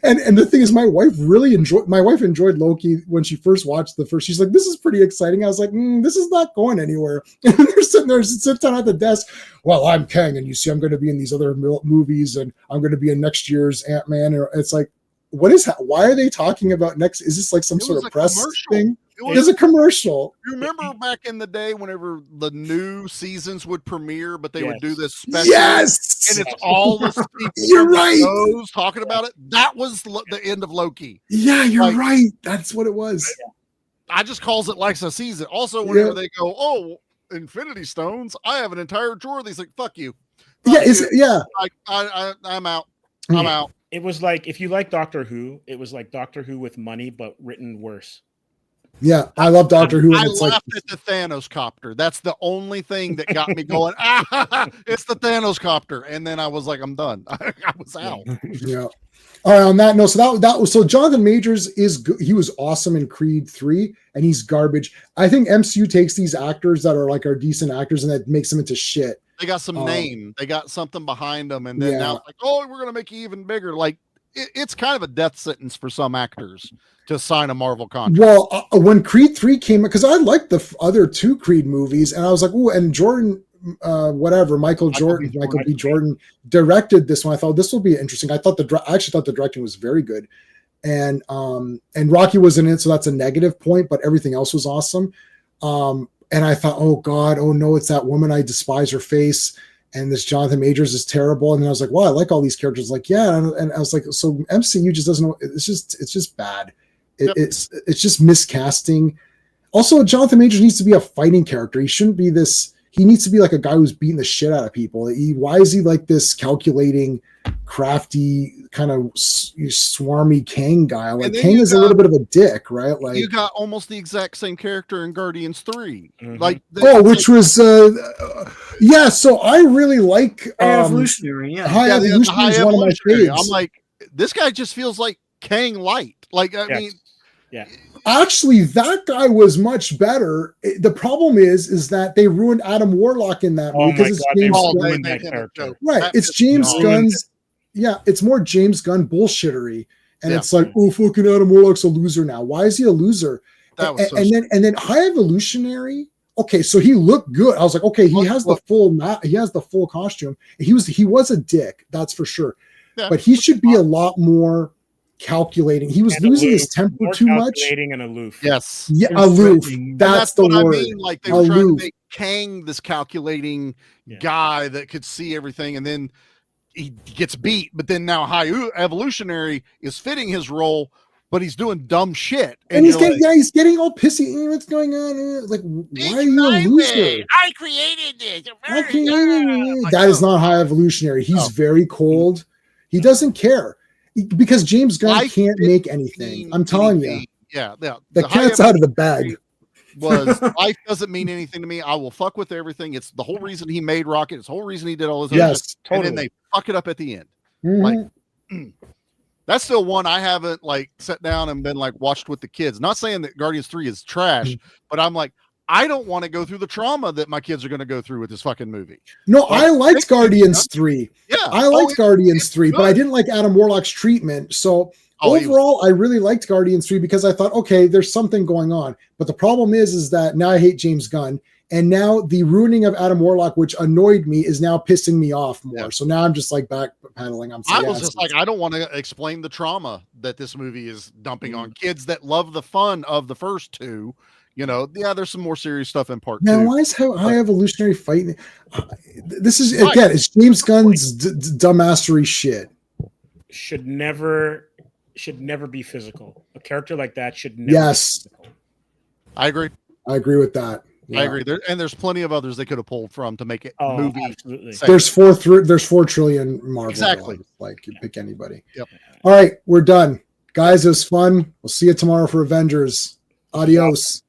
And the thing is, my wife enjoyed Loki when she first watched the first. She's like, this is pretty exciting. I was like, this is not going anywhere. And they're sitting there, sit down at the desk. Well, I'm Kang, and you see, I'm going to be in these other movies, and I'm going to be in next year's Ant-Man. And it's like, why are they talking about next? Is this like some sort of press thing? It was a commercial. You remember back in the day whenever the new seasons would premiere, but they would do this special. Yes! And it's all the people you're right. talking about it. That was the end of Loki. Yeah, you're right. That's what it was. I just calls it like a season. Also, whenever they go, oh, Infinity Stones, I have an entire drawer of these. Like, fuck you. Like, I'm out. I'm out. It was like, if you like Doctor Who, it was like Doctor Who with money, but written worse. Yeah, I love Doctor Who. And I it's like, laughed at the Thanos copter. That's the only thing that got me going. It's the Thanos copter, and then I was like, I'm done. I was out. yeah. All right. On that note, so Jonathan Majors he was awesome in Creed 3, and he's garbage. I think MCU takes these actors that are decent actors and that makes them into shit. They got some name. They got something behind them, and then now it's like, oh, we're gonna make you even bigger. Like it's kind of a death sentence for some actors to sign a Marvel contract. Well, when Creed 3 came, because I liked the other 2 Creed movies, and I was like, oh, and Jordan, Michael B. Jordan directed this one. I thought this will be interesting. I actually thought the directing was very good, and Rocky was in it, so that's a negative point, but everything else was awesome. And I thought, oh God, oh no, it's that woman. I despise her face. And this Jonathan Majors is terrible. And then I was like, well, I like all these characters. Like, yeah. And I was like, so MCU just doesn't know. It's just bad. It's just miscasting. Also, Jonathan Majors needs to be a fighting character. He shouldn't be this. He needs to be like a guy who's beating the shit out of people. Why is he like this calculating, crafty, kind of swarmy Kang guy? Like Kang is a little bit of a dick, right? Like you got almost the exact same character in Guardians 3. Mm-hmm. Like which was yeah. So I really like Evolutionary. Yeah, High Evolutionary is one of my favorites. I'm like, this guy just feels like Kang light. Like I mean, yeah. Actually, that guy was much better. The problem is that they ruined Adam Warlock in that movie because it's James Gunn. Right, it's James Gunn's. Yeah, it's more James Gunn bullshittery, and it's like, oh, fucking Adam Warlock's a loser now. Why is he a loser? And then High Evolutionary. Okay, so he looked good. I was like, okay, he has the full costume. He was a dick, that's for sure. Yeah. But he should be a lot more calculating. He was losing his temper too much. Calculating and aloof. Yes. Yeah, aloof. That's the word. I mean. Like they were trying to make Kang this calculating guy that could see everything, and then he gets beat. But then now High Evolutionary is fitting his role, but he's doing dumb shit. And he's getting all pissy. What's going on? Like, why are you a loser? I created this. That is not High Evolutionary. He's very cold. He doesn't care. Because James Gunn can't make anything. I'm telling you. Yeah. The cat's out of the bag. Life doesn't mean anything to me. I will fuck with everything. It's the whole reason he made Rocket. It's the whole reason he did all this. Yes, totally. And then they fuck it up at the end. Mm-hmm. Like, that's still one I haven't sat down and been watched with the kids. Not saying that Guardians 3 is trash, but I'm like, I don't want to go through the trauma that my kids are going to go through with this fucking movie. No, I liked Guardians 3. Yeah. I liked Guardians 3, but I didn't like Adam Warlock's treatment. So overall, I really liked Guardians 3 because I thought, okay, there's something going on. But the problem is that now I hate James Gunn. And now the ruining of Adam Warlock, which annoyed me, is now pissing me off more. Yeah. So now I'm just backpedaling. I was just I don't want to explain the trauma that this movie is dumping on kids that love the fun of the first two. There's some more serious stuff in part 2. Now, why is High Evolutionary fighting? This is, again, it's James Gunn's dumbassery shit. Should never be physical. A character like that should never be physical. I agree. I agree with that. Yeah. I agree. There's plenty of others they could have pulled from to make it movie. Absolutely. There's 4 trillion Marvel. Exactly. You pick anybody. Yep. All right, we're done. Guys, it was fun. We'll see you tomorrow for Avengers. Adios.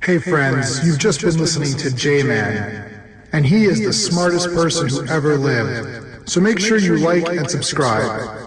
Hey friends, you've just been listening to J-Man, and he is the smartest person who ever lived. So make sure you like and subscribe.